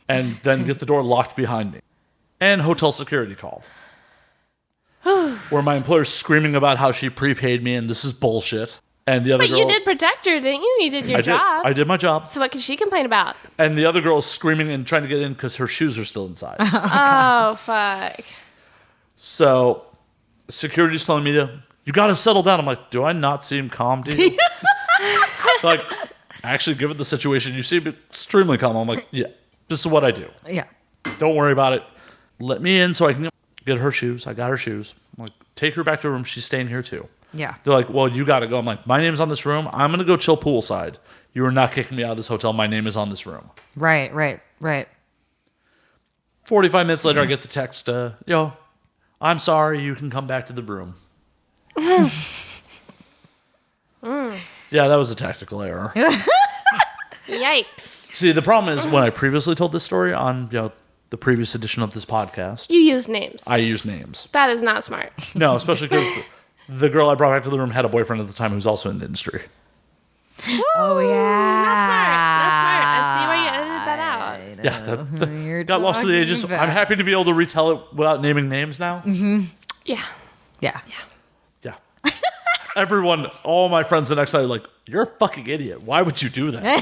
A: And then get the door locked behind me. And hotel security called. Where my employer's screaming about how she prepaid me and this is bullshit. And the other girl...
C: But you did protect her, didn't you? You did your job.
A: I did my job.
C: So what can she complain about?
A: And the other girl's screaming and trying to get in because her shoes are still inside.
C: Oh, fuck.
A: So, security's telling me you got to settle down. I'm like, do I not seem calm to you? Like, actually, given the situation, you seem extremely calm. I'm like, yeah, this is what I do.
B: Yeah.
A: Don't worry about it. Let me in so I can get her shoes. I got her shoes. I'm like, take her back to her room. She's staying here too.
B: Yeah.
A: They're like, well, you got to go. I'm like, my name's on this room. I'm going to go chill poolside. You are not kicking me out of this hotel. My name is on this room.
B: Right.
A: 45 minutes later, I get the text, yo, I'm sorry. You can come back to the room. Yeah, that was a tactical error.
C: Yikes.
A: See, the problem is when I previously told this story on the previous edition of this podcast,
C: You use names.
A: I used names.
C: That is not smart.
A: No, especially because the girl I brought back to the room had a boyfriend at the time who's also in the industry.
B: Oh, yeah.
C: Not smart. I see why you edited that out.
A: Yeah, that got lost to the ages. I'm happy to be able to retell it without naming names now.
C: Yeah.
B: Yeah.
A: Yeah. Everyone, all my friends the next night are like, you're a fucking idiot. Why would you do that?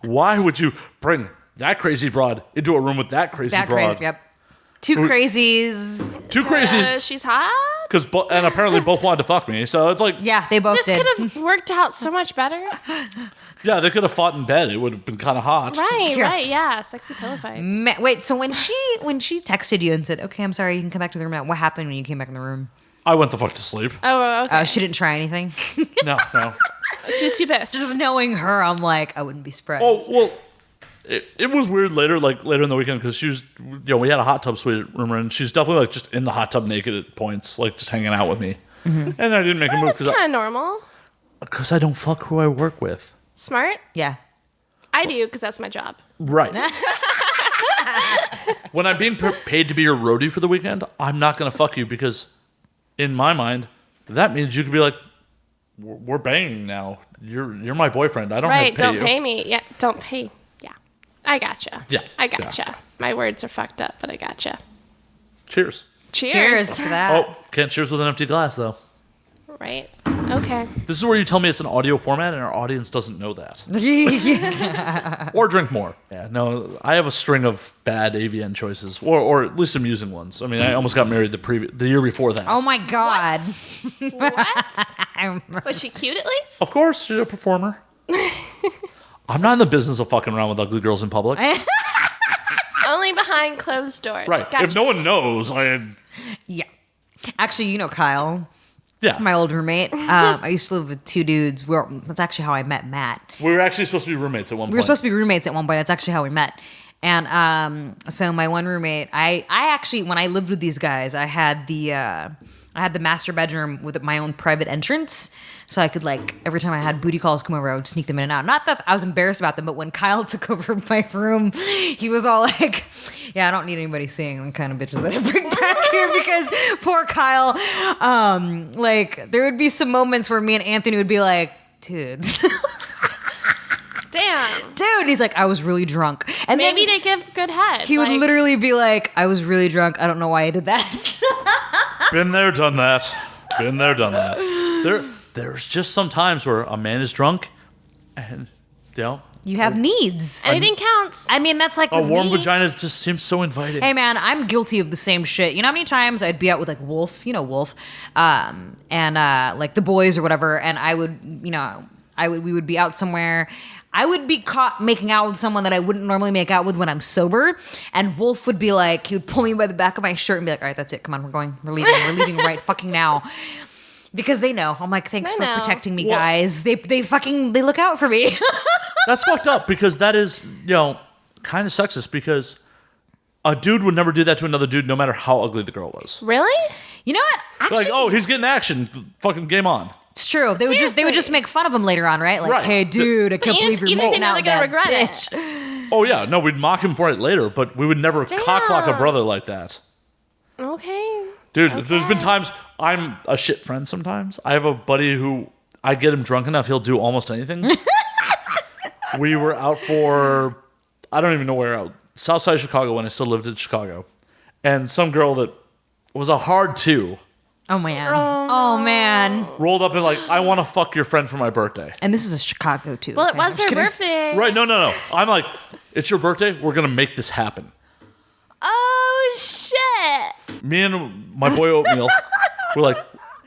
A: Why would you bring that crazy broad into a room with that crazy broad?
B: Yep. Two crazies.
A: Two crazies.
C: She's hot.
A: And apparently both wanted to fuck me. So it's like,
B: Yeah, they both
C: This
B: did.
C: could have worked out so much better.
A: yeah, they could have fought in bed. It would have been kind of hot.
C: Right, yeah. Sexy pillow fights.
B: Wait, so when she texted you and said, "Okay, I'm sorry, you can come back to the room now," what happened when you came back in the room?
A: I went the fuck to sleep.
C: Oh, okay.
B: She didn't try anything.
A: No.
C: She's too pissed.
B: Just knowing her, I'm like, I wouldn't be surprised.
A: Oh, well, it was weird later in the weekend because she was, we had a hot tub suite room and she's definitely like just in the hot tub naked at points, like just hanging out with me. Mm-hmm. And I didn't make a move
C: That's kind of normal.
A: because I don't fuck who I work with.
C: Smart.
B: Yeah.
C: I do because that's my job.
A: Right. When I'm being paid to be your roadie for the weekend, I'm not going to fuck you because in my mind, that means you could be like, we're banging now. You're my boyfriend. I don't have to pay
C: don't
A: you.
C: pay me. Yeah, don't pay. Yeah. I gotcha.
A: Yeah.
C: I gotcha. My words are fucked up, but I gotcha.
A: Cheers.
C: Cheers.
B: to that.
A: Oh, can't cheers with an empty glass, though.
C: Right. Okay.
A: This is where you tell me it's an audio format and our audience doesn't know that.
B: Yeah.
A: Or drink more. Yeah, no, I have a string of bad AVN choices, or at least amusing ones. I mean, I almost got married the year before that.
B: Oh my God.
C: What? Was she cute at least?
A: Of course, she's a performer. I'm not in the business of fucking around with ugly girls in public.
C: Only behind closed doors.
A: Right.
C: Gotcha.
A: If no one knows,
B: Yeah. Actually, you know Kyle,
A: yeah.
B: my old roommate. I used to live with two dudes. Well, that's actually how I met Matt.
A: We were actually supposed to be roommates at one point.
B: We were supposed to be roommates at one point. That's actually how we met. And so my one roommate, I actually, when I lived with these guys, I had the master bedroom with my own private entrance. So I could, like, every time I had booty calls come over, I would sneak them in and out. Not that I was embarrassed about them, but when Kyle took over my room, he was all like, yeah, I don't need anybody seeing the kind of bitches that I bring back here, because poor Kyle, like, there would be some moments where me and Anthony would be like, dude.
C: Damn.
B: Dude, he's like, I was really drunk. And
C: Maybe
B: then
C: they give good head.
B: he would literally be like, I was really drunk. I don't know why I did that.
A: Been there, done that. Been there, done that. There's just some times where a man is drunk and,
B: You have needs.
C: Anything counts.
B: I mean, that's like
A: a
B: with
A: warm
B: me.
A: vagina just seems so inviting.
B: Hey man, I'm guilty of the same shit. You know how many times I'd be out with like Wolf, Wolf, and like the boys or whatever, and I would, we would be out somewhere. I would be caught making out with someone that I wouldn't normally make out with when I'm sober, and Wolf would be like, he would pull me by the back of my shirt and be like, all right, that's it. Come on, we're leaving right fucking now. Because they know. I'm like, thanks for protecting me, guys. They look out for me.
A: That's fucked up because that is, kind of sexist because a dude would never do that to another dude no matter how ugly the girl was.
C: Really?
B: You know what? Actually,
A: Like, he's getting action. Fucking game on.
B: it's true. They would just make fun of him later on, right? Like,
A: Right.
B: hey, dude, I can't believe you're making out with that
C: regret
B: bitch.
C: it.
A: Oh, yeah. No, we'd mock him for it later, but we would never cockblock a brother like that.
C: Okay.
A: Dude, there's been times I'm a shit friend sometimes. I have a buddy who I get him drunk enough, he'll do almost anything. We were out for, I don't even know where out, south side of Chicago when I still lived in Chicago. And some girl that was a hard 2
B: Oh, man. Oh, man.
A: rolled up and like, I want to fuck your friend for my birthday.
B: And this is a Chicago, too.
C: Well,
B: okay?
C: it was her birthday.
A: Right, no. I'm like, it's your birthday. We're going to make this happen.
C: Oh, shit.
A: Me and my boy Oatmeal were like,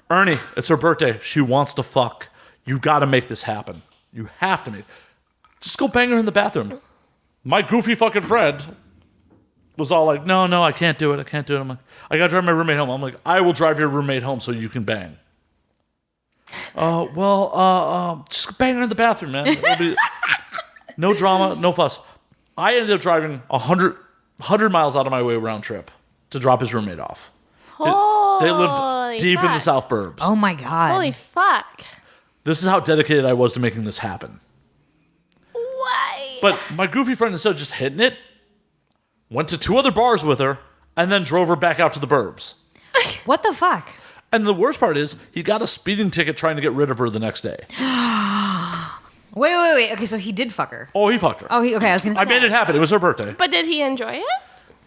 A: Ernie, it's her birthday. She wants to fuck. You got to make this happen. You have to make. Just go bang her in the bathroom. My goofy fucking friend was all like, no, I can't do it. I'm like, I got to drive my roommate home. I'm like, I will drive your roommate home so you can bang. Just bang her in the bathroom, man. It'll be, no drama, no fuss. I ended up driving 100 miles out of my way round trip to drop his roommate off. They lived deep in the South Burbs.
B: Oh, my God.
C: Holy fuck.
A: This is how dedicated I was to making this happen.
C: Why?
A: But my goofy friend, instead of just hitting it, went to 2 other bars with her and then drove her back out to the burbs.
B: What the fuck?
A: And the worst part is, he got a speeding ticket trying to get rid of her the next day.
B: Wait. Okay, so he did fuck her.
A: Oh, he fucked her.
B: Oh, okay, I was going to say.
A: I made it happen. It was her birthday.
C: But did he enjoy it?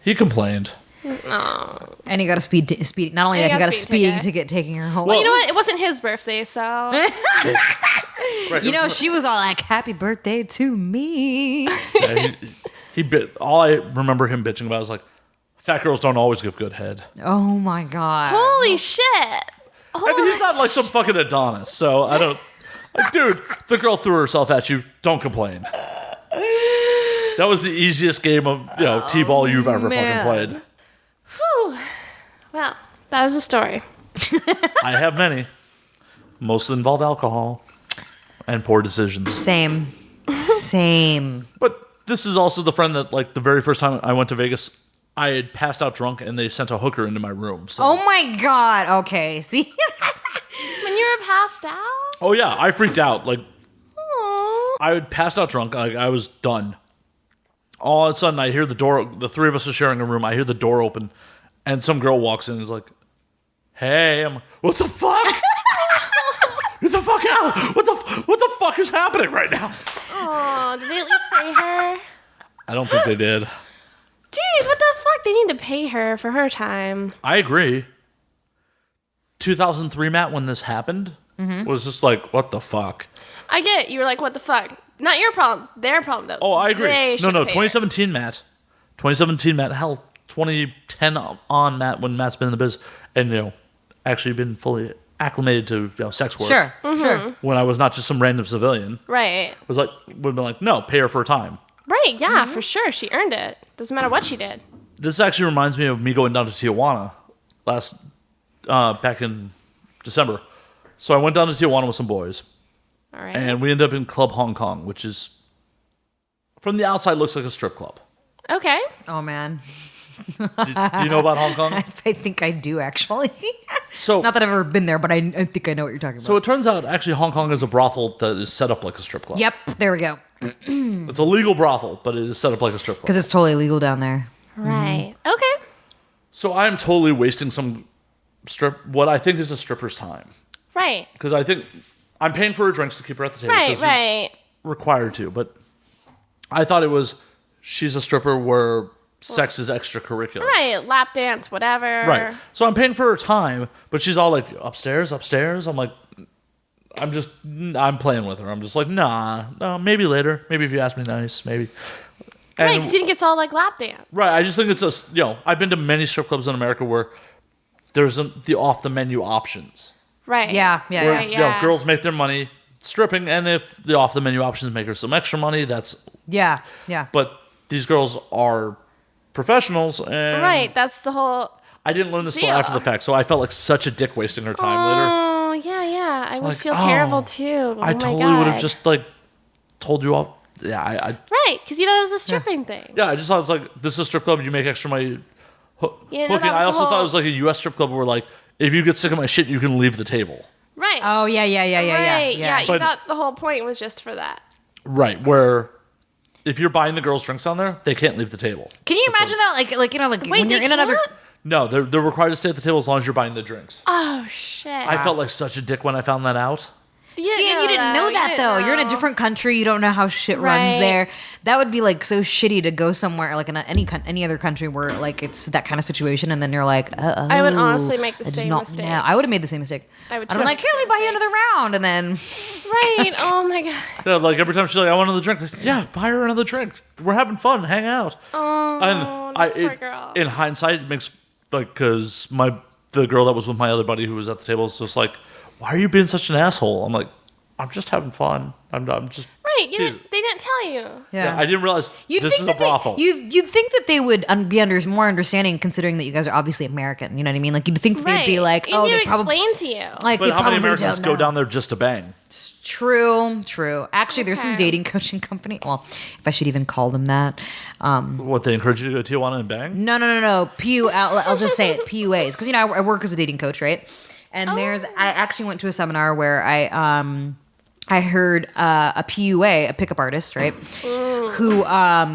A: He complained.
B: And he got a speed. Not only
C: And
B: that, he got a
C: speeding
B: speeding ticket taking her home.
C: Well, you know what? It wasn't his birthday, so.
A: Right,
B: You know, she was all like, happy birthday to me.
A: yeah, he bit. All I remember him bitching about was like, fat girls don't always give good head.
B: Oh, my God.
C: Holy shit.
A: I mean, he's not like some fucking Adonis, so I don't. Like, dude, the girl threw herself at you. Don't complain. That was the easiest game of t-ball you've ever fucking played.
C: Whew. Well, that was the story.
A: I have many. Most involve alcohol and poor decisions.
B: Same.
A: But this is also the friend that, like, the very first time I went to Vegas, I had passed out drunk and they sent a hooker into my room. So.
B: Oh, my God. Okay, see?
C: When you were passed out?
A: Oh, yeah. I freaked out. Like,
C: Aww.
A: I had passed out drunk. Like, I was done. All of a sudden, I hear the door. The 3 of us are sharing a room. I hear the door open, and some girl walks in and is like, hey. I'm like, what the fuck? Get the fuck out. What the fuck is happening right now?
C: Oh, did they at least pay her?
A: I don't think they did.
C: Dude, what the fuck? They need to pay her for her time.
A: I agree. 2003, Matt, when this happened, was just like, what the fuck?
C: I get it. You were like, what the fuck? Not your problem. Their problem, though.
A: Oh, I agree.
C: They should
A: No,
C: pay
A: 2017, Matt. 2017, Matt. Hell, 2010 on Matt, when Matt's been in the biz and, actually been fully acclimated to, sex work.
B: Sure, sure.
A: When I was not just some random civilian.
C: her. Right.
A: Was like, would have been like, no, pay her for her time.
C: Right, yeah, for sure. She earned it. Doesn't matter what she did.
A: This actually reminds me of me going down to Tijuana back in December. So I went down to Tijuana with some boys.
C: All right.
A: And we ended up in Club Hong Kong, which is, from the outside, looks like a strip club.
C: Okay.
B: Oh, man.
A: Do you know about Hong Kong?
B: I think I do, actually.
A: So,
B: Not that I've ever been there, but I think I know what you're talking about.
A: so it turns out, actually, Hong Kong is a brothel that is set up like a strip club.
B: Yep, there we go.
A: It's a legal brothel, but it is set up like a strip club.
B: Because it's totally legal down there.
C: Right. Okay.
A: So I am totally wasting what I think is a stripper's time.
C: Right.
A: Because I think I'm paying for her drinks to keep her at the table.
C: Right,
A: 'cause you're
C: right.
A: required to, but I thought it was, she's a stripper where sex is extracurricular.
C: Right. Lap dance, whatever.
A: Right. So I'm paying for her time, but she's all like, upstairs. I'm like, I'm playing with her. I'm just like, no, maybe later. Maybe if you ask me nice, maybe.
C: Right,
A: And,
C: because you think it's all like lap dance.
A: right. I just think it's I've been to many strip clubs in America where there's the off the menu options.
C: Right.
B: Yeah.
A: Where,
C: Right, yeah.
A: girls make their money, stripping, and if the off the menu options make her some extra money, that's
B: Yeah.
A: But these girls are professionals, and
C: Right, that's the whole.
A: I didn't learn this till
C: deal.
A: after the fact, so I felt like such a dick wasting her time later.
C: Oh yeah, I would
A: Like,
C: feel terrible too. Oh
A: I
C: my
A: totally
C: God.
A: would have just like told you all. Yeah, I
C: Right, because you thought it was a stripping thing.
A: yeah, I just thought it was like, this is a strip club, you make extra money
C: You know,
A: hooking.
C: that was
A: I
C: the
A: also thought
C: whole-
A: it was like a U.S. strip club where like, if you get sick of my shit, you can leave the table.
C: Right.
B: Oh yeah.
C: Right. Yeah. You
A: But-
C: thought the whole point was just for that.
A: Right, where if you're buying the girls drinks on there, they can't leave the table.
B: Can you imagine that? Like you know, like
C: Wait,
B: when you're
C: they
B: in another.
C: can't?
A: No, they're required to stay at the table as long as you're buying the drinks.
C: Oh shit.
A: I felt like such a dick when I found that out.
C: You
B: See, and you didn't know that though. You're in a different country. You don't know how shit runs
C: Right.
B: there. That would be like so shitty to go somewhere like in any other country where like it's that kind of situation, and then you're like,
C: I would honestly make the
B: I did
C: same
B: not
C: mistake.
B: know. I would have made the same mistake.
C: I would
B: I'd be like,
C: totally
B: here, let me
C: make
B: buy
C: the
B: you
C: same
B: another round, and then
C: Right. Oh my god.
A: Yeah, like every time she's like, I want another drink. Like, yeah, buy her another drink. We're having fun, hang out.
C: Oh, this poor girl.
A: In hindsight, it makes like because the girl that was with my other buddy who was at the table was just like, why are you being such an asshole? I'm like, I'm just having fun. I'm just
C: Right.
A: Jesus.
C: They didn't tell you.
A: Yeah, I didn't realize
B: You'd
A: this
B: think
A: is a
B: that
A: brothel.
B: You'd think that they would be more understanding, considering that you guys are obviously American. You know what I mean? Like you'd think that
C: Right.
B: they'd be like,
C: And
B: oh,
C: you'd
B: they probably
C: explain to you.
B: like
A: but
B: they
A: how many
B: probably
A: Americans
B: don't
A: go
B: know.
A: down there just to bang?
B: True. Actually, there's some
C: Okay.
B: dating coaching company. Well, if I should even call them that.
A: What, they encourage you to go to Tijuana and bang?
B: No. I'll just say it. PUAs, because I work as a dating coach, right? And I actually went to a seminar where I heard a PUA, a pickup artist, right? Who,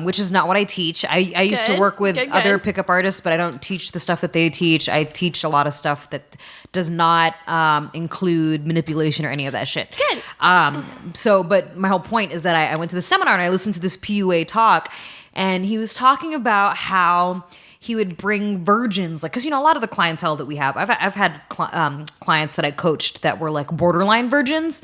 B: which is not what I teach. I used to
C: Good.
B: work with
C: Good.
B: other pickup artists, but I don't teach the stuff that they teach. I teach a lot of stuff that does not include manipulation or any of that shit.
C: Good.
B: But my whole point is that I went to the seminar and I listened to this PUA talk, and he was talking about how he would bring virgins, like, because a lot of the clientele that we have, I've had clients that I coached that were like borderline virgins.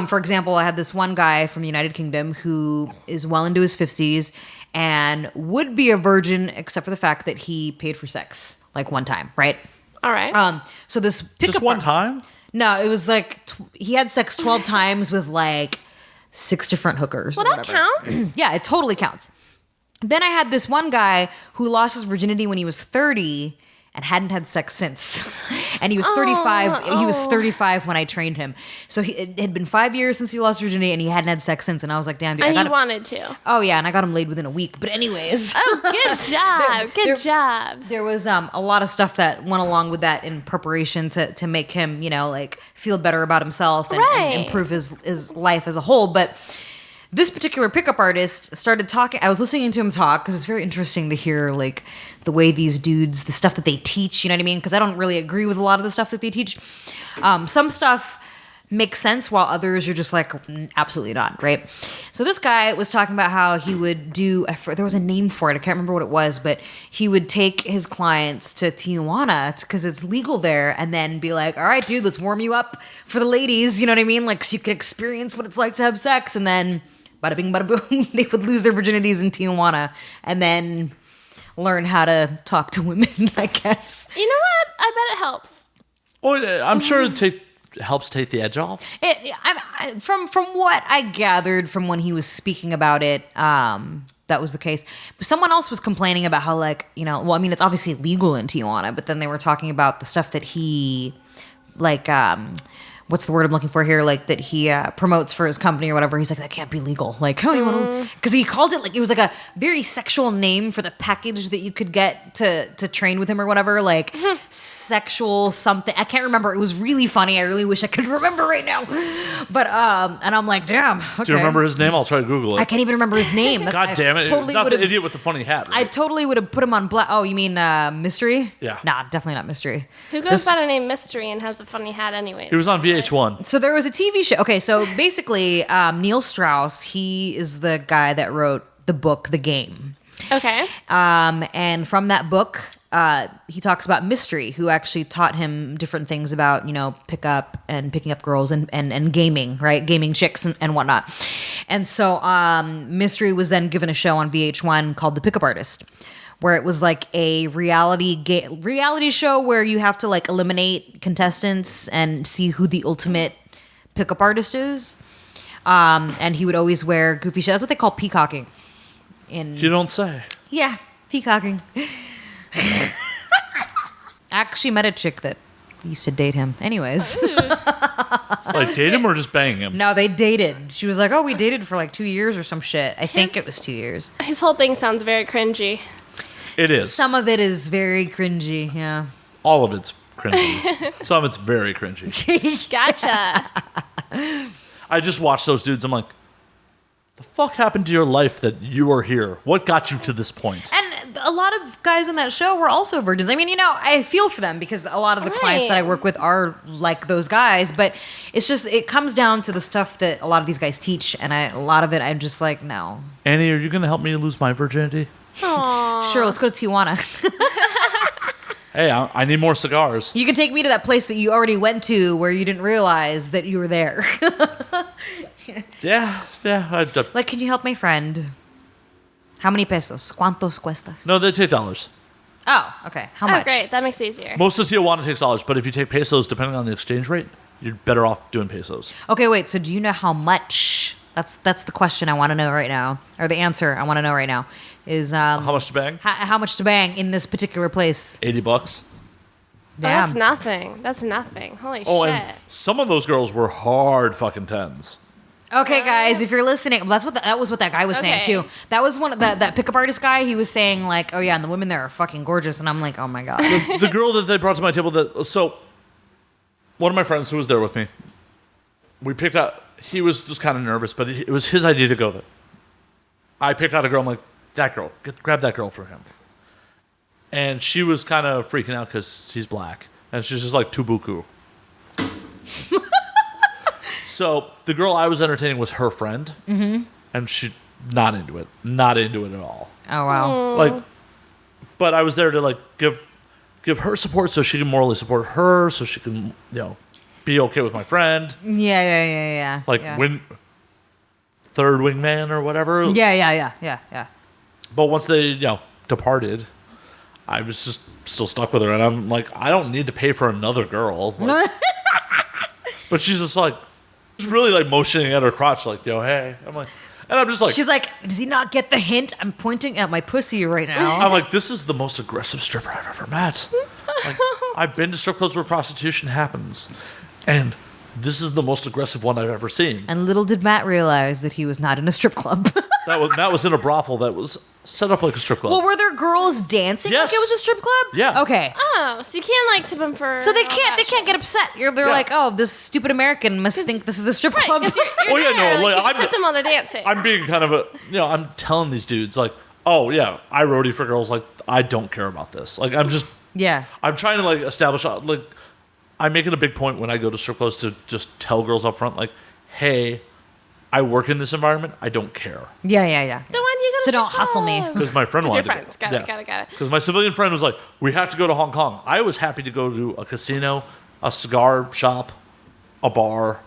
B: For example, I had this one guy from the United Kingdom who is well into his 50s and would be a virgin except for the fact that he paid for sex like one time, right?
C: All right.
B: So this pickup
A: Just one time?
B: No, it was like he had sex 12 times with like 6 different hookers.
C: Well,
B: or
C: that
B: whatever.
C: counts.
B: Yeah, it totally counts. Then I had this one guy who lost his virginity when he was 30 and hadn't had sex since. And he was 35. He was 35 when I trained him. So it had been 5 years since he lost virginity and he hadn't had sex since. And I was like, damn, dude,
C: And
B: I
C: you
B: got
C: wanted to.
B: Oh yeah, and I got him laid within a week. But anyways.
C: Oh, good job. Good job.
B: There was a lot of stuff that went along with that in preparation to make him, like feel better about himself and
C: Right.
B: improve his life as a whole. But this particular pickup artist started talking. I was listening to him talk because it's very interesting to hear like the way these dudes, the stuff that they teach. You know what I mean? Because I don't really agree with a lot of the stuff that they teach. Some stuff makes sense while others are just like absolutely not, right? So this guy was talking about how he would do, there was a name for it, I can't remember what it was, but he would take his clients to Tijuana because it's legal there and then be like, all right, dude, let's warm you up for the ladies, you know what I mean? Like so you can experience what it's like to have sex, and then bada bing, bada boom, they would lose their virginities in Tijuana and then learn how to talk to women, I guess.
C: You know what? I bet it helps.
A: Well, I'm sure it helps take the edge off.
B: From what I gathered from when he was speaking about it, that was the case. But someone else was complaining about how, like, it's obviously legal in Tijuana, but then they were talking about the stuff that he, like, what's the word I'm looking for here? Like that he promotes for his company or whatever. He's like, that can't be legal. Like, oh, you want to? Because he called it like it was like a very sexual name for the package that you could get to train with him or whatever. Like sexual something. I can't remember. It was really funny. I really wish I could remember right now. But and I'm like, damn. Okay.
A: Do you remember his name? I'll try to Google it.
B: I can't even remember his name.
A: God damn it!
B: Totally
A: Not the
B: would've-
A: idiot with the funny hat.
B: I
A: Right?
B: totally would have put him on black. Oh, you mean Mystery?
A: Yeah.
B: Nah, definitely not Mystery.
C: Who goes by the name Mystery and has a funny hat anyway?
A: He was on VH1.
B: So there was a TV show. Okay, so basically, Neil Strauss, he is the guy that wrote the book, The Game.
C: Okay.
B: And from that book, he talks about Mystery, who actually taught him different things about, pickup and picking up girls and gaming, right? Gaming chicks and whatnot. And so Mystery was then given a show on VH1 called The Pickup Artist, where it was like a reality show where you have to like eliminate contestants and see who the ultimate pickup artist is. And he would always wear goofy shit. That's what they call peacocking.
A: You don't say.
B: Yeah, peacocking. I actually met a chick that used to date him. Anyways.
A: Like date him or just bang him?
B: No, they dated. She was like, oh, we dated for like 2 years or some shit. I think it was 2 years.
C: His whole thing sounds very cringy.
A: It is.
B: Some of it is very cringy, yeah.
A: All of it's cringy. Some of it's very cringy.
C: Gotcha.
A: I just watched those dudes. I'm like, the fuck happened to your life that you are here? What got you to this point?
B: And a lot of guys on that show were also virgins. I mean, I feel for them because a lot of the clients that I work with are like those guys, but it's just, it comes down to the stuff that a lot of these guys teach, and a lot of it, I'm just like, no.
A: Annie, are you going to help me lose my virginity?
C: Aww.
B: Sure, let's go to Tijuana.
A: Hey, I need more cigars.
B: You can take me to that place that you already went to where you didn't realize that you were there.
A: Yeah.
B: Like, can you help my friend? How many pesos? ¿Cuántos cuestas?
A: No, they take dollars.
B: Oh, okay. How much?
C: Oh, great. That makes it easier.
A: Most of Tijuana takes dollars, but if you take pesos, depending on the exchange rate, you're better off doing pesos.
B: Okay, wait. So do you know how much? That's the question I want to know right now, or the answer I want to know right now is
A: How much to bang?
B: how much to bang in this particular place.
A: $80.
C: Oh, that's nothing. That's nothing. Holy
A: Oh,
C: shit.
A: and some of those girls were hard fucking tens.
B: Okay, guys, if you're listening, that was what that guy was saying
C: Okay.
B: too. That was that pickup artist guy. He was saying like, oh yeah, and the women there are fucking gorgeous, and I'm like, oh my god.
A: The girl that they brought to my table, so one of my friends who was there with me, we picked out. He was just kind of nervous, but it was his idea to go there. I picked out a girl. I'm like, that girl, grab that girl for him. And she was kind of freaking out because he's black, and she's just like tubuku. So the girl I was entertaining was her friend, and she not into it at all.
B: Oh wow.
A: Like, but I was there to like give her support so she can morally support her, so she can be okay with my friend.
B: Yeah.
A: Like win third wingman or whatever.
B: Yeah.
A: But once they departed, I was just still stuck with her, and I'm like, I don't need to pay for another girl. Like, but she's just like, really like motioning at her crotch, like, yo, hey. I'm like, and I'm just like,
B: She's like, does he not get the hint? I'm pointing at my pussy right now.
A: I'm like, this is the most aggressive stripper I've ever met. Like, I've been to strip clubs where prostitution happens, and this is the most aggressive one I've ever seen.
B: And little did Matt realize that he was not in a strip club.
A: Matt was in a brothel that was set up like a strip club.
B: Well, were there girls dancing
A: Yes.
B: like it was a strip club?
A: Yeah.
B: Okay.
C: Oh, so you can't like tip them for.
B: So they
C: all
B: can't
C: that
B: get upset. They're
A: Yeah.
B: like, oh, this stupid American must think this is a strip
C: Right,
B: club.
C: 'cause you're
A: Oh, yeah,
C: there,
A: no,
C: like,
A: like,
C: you can tip them while they're dancing.
A: I'm being kind of I'm telling these dudes, like, oh, yeah, I roadie for girls. Like, I don't care about this. Like, I'm trying to, like, establish, like, I make it a big point when I go to strip clubs to just tell girls up front, like, hey, I work in this environment. I don't care.
B: Yeah.
C: Then why do you go to
B: So don't
C: strip
B: hustle me.
C: clubs?
A: Because my friend
C: Because
A: wanted
C: your
A: to
C: friends.
A: go.
C: Got it.
A: Because my civilian friend was like, we have to go to Hong Kong. I was happy to go to a casino, a cigar shop, a bar,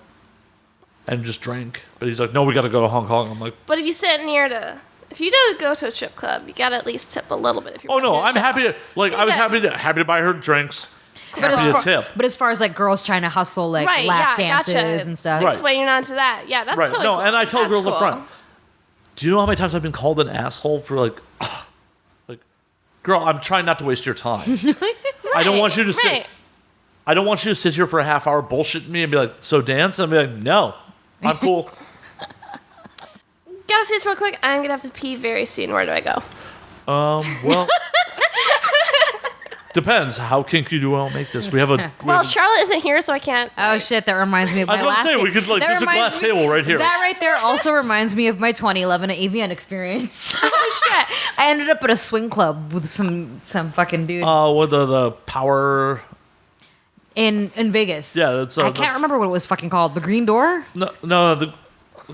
A: and just drink. But he's like, no, we got to go to Hong Kong. I'm like,
C: But if you sit near if you do go to a strip club, you gotta at least tip a little bit if you're
A: oh, no,
C: watching a
A: I'm
C: show.
A: happy to, like, I was happy to buy her drinks.
B: But as far as like girls trying to hustle like
C: Right,
B: lap
C: yeah,
B: dances
C: gotcha.
B: and stuff.
A: Right.
C: Explain you're not into that. Yeah, that's
A: Right.
C: totally
A: No,
C: cool.
A: and I tell
C: That's
A: girls
C: cool.
A: up front, do you know how many times I've been called an asshole for like, girl, I'm trying not to waste your time. I don't want you to sit.
C: Right.
A: I don't want you to sit here for a half hour bullshitting me and be like, so dance? And I'll be like, no, I'm cool.
C: Gotta say this real quick. I'm gonna have to pee very soon. Where do I go?
A: Well, depends. How kinky do I make this? We have a.
C: Well, Charlotte isn't here, so I can't.
B: Oh shit, that reminds me of my
A: I was
B: last
A: about to say, we could, like,
B: that
A: there's a
B: reminds
A: glass table right here.
B: That right there also reminds me of my 2011 AVN experience.
C: Oh shit!
B: I ended up at a swing club with some fucking dude
A: with the power.
B: in Vegas.
A: Yeah, that's.
B: I can't remember what it was fucking called. The Green Door?
A: No, the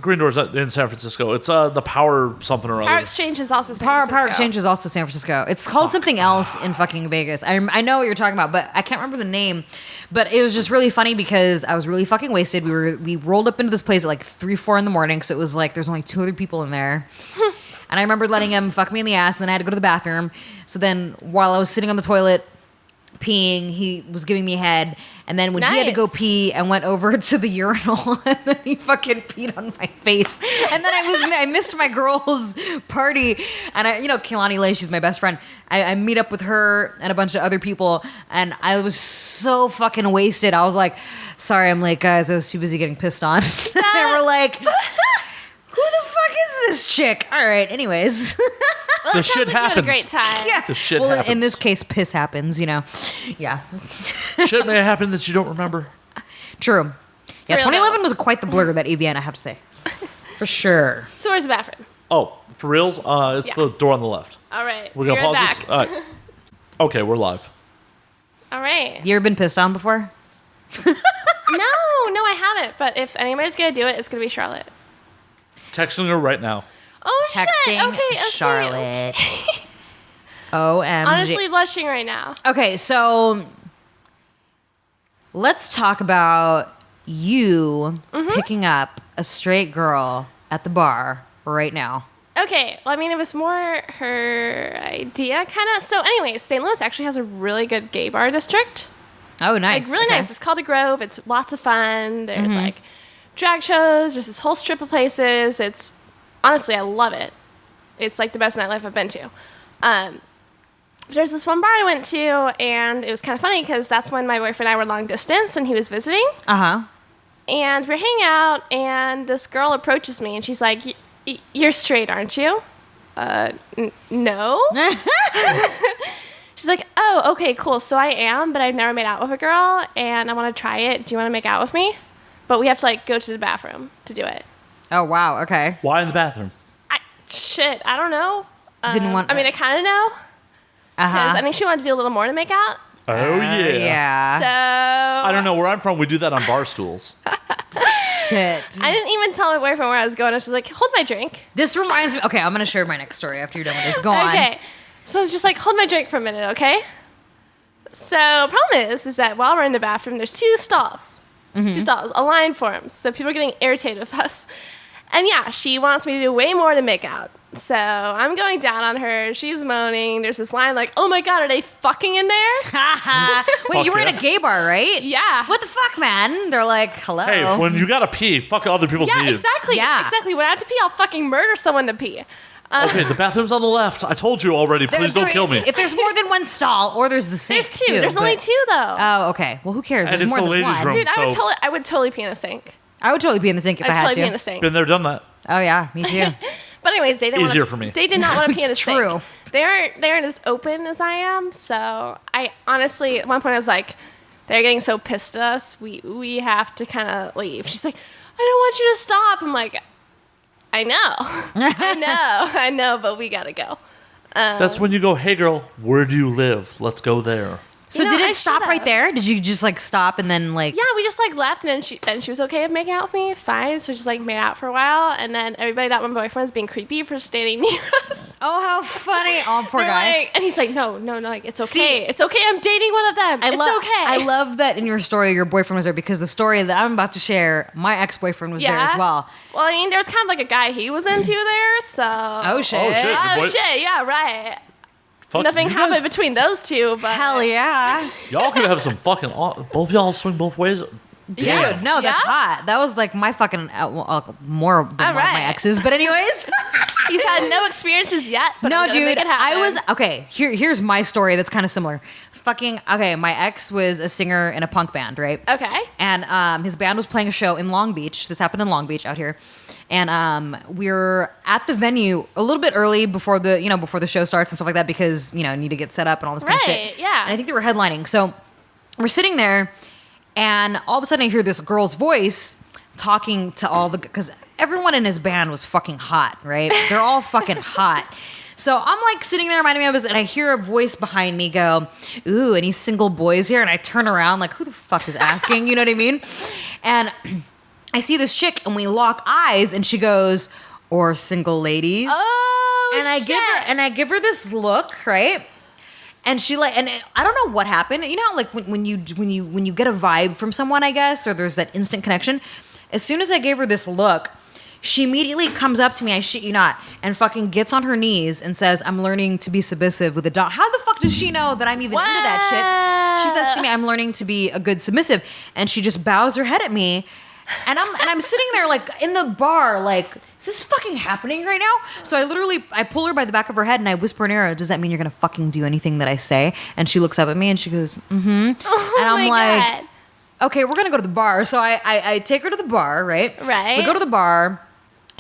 A: Green Door's in San Francisco. It's the power something or other.
C: Power Exchange is also San
B: Power
C: Francisco.
B: Exchange is also San Francisco. It's called something else in fucking Vegas. I know what you're talking about, but I can't remember the name. But it was just really funny because I was really fucking wasted. We rolled up into this place at like 3-4 in the morning, so it was like there's only 2 other people in there. And I remember letting him fuck me in the ass, and then I had to go to the bathroom. So then while I was sitting on the toilet, peeing. He was giving me head. And then when he had to go pee, I went over to the urinal and then he fucking peed on my face. And then I missed my girl's party. And Dolly Leigh, she's my best friend. I meet up with her and a bunch of other people. And I was so fucking wasted. I was like, sorry, I'm late, guys. I was too busy getting pissed on. And they were like, who the fuck is this chick? All right, anyways.
C: Well,
A: the shit happens.
C: You had a great time.
B: Yeah.
A: The shit
B: well,
A: happens.
B: in this case, piss happens, Yeah.
A: Shit may happen that you don't remember.
B: True. Yeah,
C: Real
B: 2011 was quite the blur, that AVN, I have to say. For sure.
C: So where's the bathroom?
A: Oh, for reals? It's the door on the left.
C: All right.
A: We're going to
C: You're
A: pause
C: back.
A: this? All right. Okay, we're live.
C: All right.
B: You ever been pissed on before?
C: No, I haven't. But if anybody's going to do it, it's going to be Charlotte.
A: Texting her right now.
C: Oh,
B: Texting
C: shit. Okay.
B: Charlotte. OMG.
C: Honestly blushing right now.
B: Okay, so let's talk about you picking up a straight girl at the bar right now.
C: Okay, well, I mean, it was more her idea, kind of. So anyways, St. Louis actually has a really good gay bar district.
B: Oh, nice.
C: Like, really nice. It's called The Grove. It's lots of fun. There's, like, drag shows. There's this whole strip of places. It's, honestly, I love it. It's, like, the best nightlife I've been to. There's this one bar I went to, and it was kind of funny because that's when my boyfriend and I were long distance, and he was visiting.
B: Uh-huh. And
C: we're hanging out, and this girl approaches me, and she's like, "You're straight, aren't you?" No. She's like, "Oh, okay, cool. So I am, but I've never made out with a girl, and I want to try it. Do you want to make out with me? But we have to, like, go to the bathroom to do it."
B: Oh, wow. Okay.
A: Why in the bathroom?
C: I don't know.
B: Didn't want...
C: I mean, I kind of know. Because I think she wanted to do a little more to make out.
A: Oh, yeah.
B: Yeah.
C: So...
A: I don't know. Where I'm from, we do that on bar stools.
B: Shit.
C: I didn't even tell my boyfriend where I was going. I was just like, hold my drink.
B: This reminds me... Okay, I'm going to share my next story after you're done with this. Go on.
C: Okay. So I was just like, hold my drink for a minute, okay? So problem is that while we're in the bathroom, there's two stalls. Two stalls. A line forms. So people are getting irritated with us. And yeah, she wants me to do way more to make out. So I'm going down on her. She's moaning. There's this line like, "Oh my God, are they fucking in there?"
B: Wait, you were in a gay bar, right?
C: Yeah.
B: What the fuck, man? They're like, hello.
A: Hey, when you gotta pee, fuck other people's
C: Yeah,
A: needs.
C: exactly.
B: Yeah.
C: Exactly. When I have to pee, I'll fucking murder someone to pee.
A: Okay, the bathroom's on the left. I told you already. Please don't kill me.
B: If there's more than one stall, or there's the sink,
C: There's two.
B: too,
C: There's only two, though.
B: Oh, okay. Well, who cares?
A: And
B: There's
A: it's
B: more
A: the
B: than
A: ladies'
B: one.
A: room.
C: Dude,
A: So-
C: I would totally pee in a sink.
B: I would totally be in the sink if I
C: I'd
B: had
C: totally
B: to.
C: pee in a sink.
A: Been there, done that.
B: Oh yeah, me too.
C: But anyways, they didn't
A: Easier
C: wanna,
A: for me.
C: They did not want to pee in a sink.
B: True.
C: They aren't as open as I am. So I honestly, at one point, I was like, they're getting so pissed at us. We have to kind of leave. She's like, "I don't want you to stop." I'm like, I know, I know, but we gotta go.
A: That's when you go, "Hey, girl, where do you live? Let's go there."
B: So
C: You know,
B: did
C: I
B: it stop right
C: should've.
B: there? Did you just like stop and then like?
C: Yeah, we just like left, and then she was okay with making out with me. Fine, so we just like made out for a while, and then everybody thought my boyfriend was being creepy for standing near us.
B: Oh, how funny! Oh, poor
C: They're
B: guy.
C: like, and he's like, no, like it's okay,
B: See-
C: it's okay. I'm dating one of them. It's okay.
B: I love that in your story, your boyfriend was there because the story that I'm about to share, my ex-boyfriend was there as well.
C: Well, I mean, there was kind of like a guy he was into there, so.
B: Oh shit!
A: Oh, shit. Your
C: Oh
A: boy-
C: shit! Yeah, right.
A: Fuck,
C: Nothing
A: you
C: happened
A: guys-
C: between those two, but
B: Hell yeah,
A: Y'all could have some fucking. Both y'all swing both ways.
B: dude!
A: Damn.
B: No, that's
C: Yeah?
B: hot. That was like my fucking more than one of my
C: right.
B: exes. But anyways.
C: he's had no experiences yet. But
B: No,
C: I'm gonna
B: dude,
C: make it happen.
B: I was okay. Here's my story that's kind of similar. My ex was a singer in a punk band, right?
C: Okay.
B: And his band was playing a show in Long Beach. This happened in Long Beach out here, and we're at the venue a little bit early before the show starts and stuff like that because need to get set up and all this kind of shit.
C: Right, yeah.
B: And I think they were headlining, so we're sitting there, and all of a sudden I hear this girl's voice talking to because everyone in his band was fucking hot, right? They're all fucking hot. So I'm like sitting there minding my business, and I hear a voice behind me go, "Ooh, any single boys here?" And I turn around like, who the fuck is asking? You know what I mean? And I see this chick, and we lock eyes, and she goes, "Or single ladies?"
C: Oh,
B: and I give her this look, right? And she and I don't know what happened. You know how like when you get a vibe from someone, I guess, or there's that instant connection. As soon as I gave her this look, She immediately comes up to me, I shit you not, and fucking gets on her knees and says, I'm learning to be submissive with a dog. How the fuck does she know that I'm even into that shit? She says to me, I'm learning to be a good submissive. And she just bows her head at me. And I'm sitting there like in the bar, like, is this fucking happening right now? So I pull her by the back of her head and I whisper in her ear, does that mean you're gonna fucking do anything that I say? And she looks up at me and she goes, mm-hmm.
C: Oh
B: and I'm
C: my
B: like,
C: God.
B: okay, we're gonna go to the bar. So I take her to the bar, right?
C: Right.
B: We go to the bar.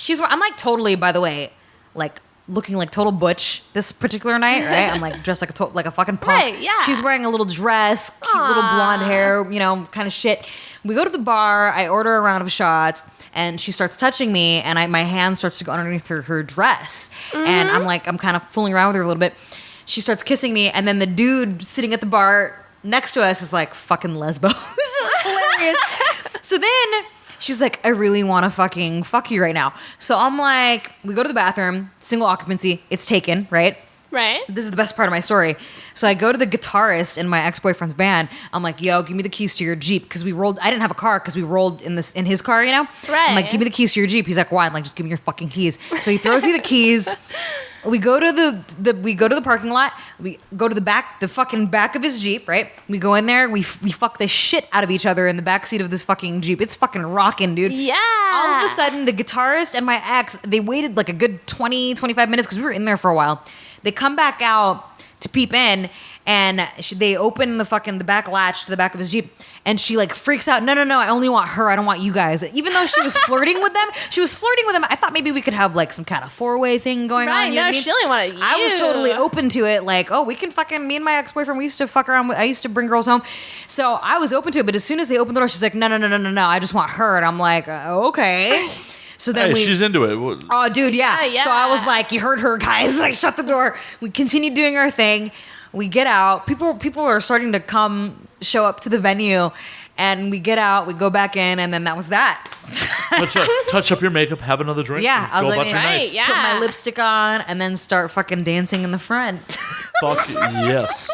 B: I'm like totally, by the way, like looking like total butch this particular night, right? I'm like dressed like a fucking punk.
C: Right, yeah.
B: She's wearing a little dress, cute little blonde hair, kind of shit. We go to the bar. I order a round of shots, and she starts touching me, and my hand starts to go underneath her dress, and I'm kind of fooling around with her a little bit. She starts kissing me, and then the dude sitting at the bar next to us is like fucking lesbos. It was hilarious. So then she's like, I really want to fucking fuck you right now. So I'm like, we go to the bathroom, single occupancy, it's taken, right?
C: Right.
B: This is the best part of my story. So I go to the guitarist in my ex-boyfriend's band. I'm like, yo, give me the keys to your Jeep. Because I didn't have a car because we rolled in his car,
C: Right.
B: I'm like, give me the keys to your Jeep. He's like, why? I'm like, just give me your fucking keys. So he throws me the keys. We go to the parking lot. We go to the fucking back of his Jeep, right? We go in there. We fuck the shit out of each other in the backseat of this fucking Jeep. It's fucking rocking, dude.
C: Yeah.
B: All of a sudden, the guitarist and my ex, they waited like a good 20, 25 minutes because we were in there for a while. They come back out to peep in, and they open the back latch to the back of his Jeep, and she like freaks out. No, I only want her. I don't want you guys. Even though she was flirting with them, I thought maybe we could have like some kind of 4-way thing going on. You know what I mean?
C: She only wanted you.
B: I was totally open to it. Like, oh, we can fucking, me and my ex-boyfriend, we used to fuck around. I used to bring girls home. So I was open to it. But as soon as they opened the door, she's like, no. I just want her. And I'm like, okay. So then
A: she's into it.
B: Oh, dude, yeah.
C: Yeah.
B: So I was like, you heard her, guys. I shut the door. We continued doing our thing. We get out. People are starting to show up to the venue. And we get out. We go back in. And then that was that.
A: touch up your makeup, have another drink.
B: Yeah. I was
A: go
B: like,
A: about your night.
C: Right, yeah.
B: put my lipstick on and then start fucking dancing in the front.
A: Fuck yes.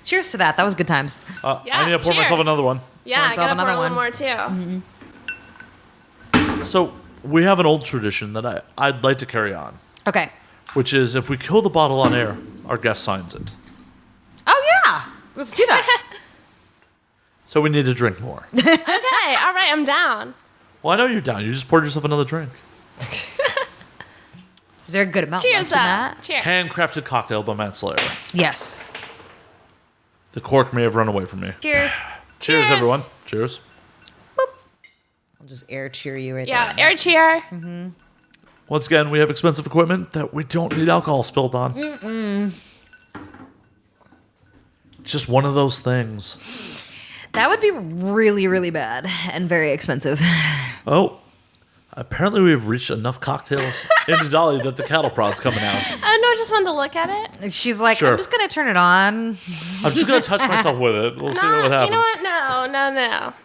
B: Cheers to that. That was good times.
A: I need to pour
C: cheers.
A: myself another one.
C: Yeah, I
B: myself
C: gotta pour
B: another
C: a little
B: one.
C: more too.
B: Mm-hmm.
A: So we have an old tradition that I'd like to carry on,
B: Okay.
A: which is if we kill the bottle on air, our guest signs it.
B: Oh, yeah. Let's do that.
A: So we need to drink more.
C: Okay, all right, I'm down.
A: Well, I know you're down. You just poured yourself another drink.
B: Is there a good amount
C: Cheers,
B: left in
C: though.
B: that?
C: Cheers.
A: Handcrafted cocktail by Matt Slayer.
B: Yes.
A: The cork may have run away from me.
B: Cheers.
A: Cheers,
C: Cheers.
A: everyone. Cheers.
B: I'll just air cheer you right
C: Yeah,
B: there.
C: air cheer.
A: Once again, we have expensive equipment that we don't need alcohol spilled on. Just one of those things.
B: That would be really, really bad and very expensive.
A: Oh, apparently we have reached enough cocktails into Dolly that the cattle prod's coming out.
C: Oh no, I just wanted to look at it.
B: She's like,
A: Sure.
B: I'm just going to turn it on.
A: I'm just going to touch myself with it. We'll see what happens.
C: You know what?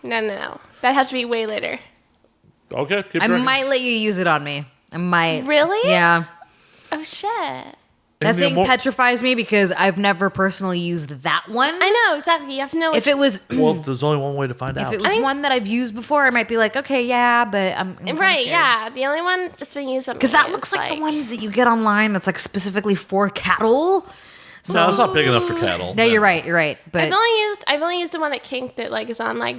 C: No. That has to be way later.
A: Okay, keep
B: I
A: drinking.
B: might let you use it on me. I might.
C: Really?
B: Yeah.
C: Oh shit.
B: That
A: In the
B: thing
A: emo-
B: petrifies me because I've never personally used that one.
C: I know exactly. You have to know.
B: If it was
A: Well, there's only one way to find out.
B: if it was one that I've used before, I might be like, okay, yeah, but I'm
C: right, yeah. The only one that's being used on me
B: Because that
C: is,
B: looks like the ones that you get online that's like specifically for cattle.
A: No, it's not big enough for cattle.
B: No, you're right. You're right. But
C: I've only used the one at Kink that like is on like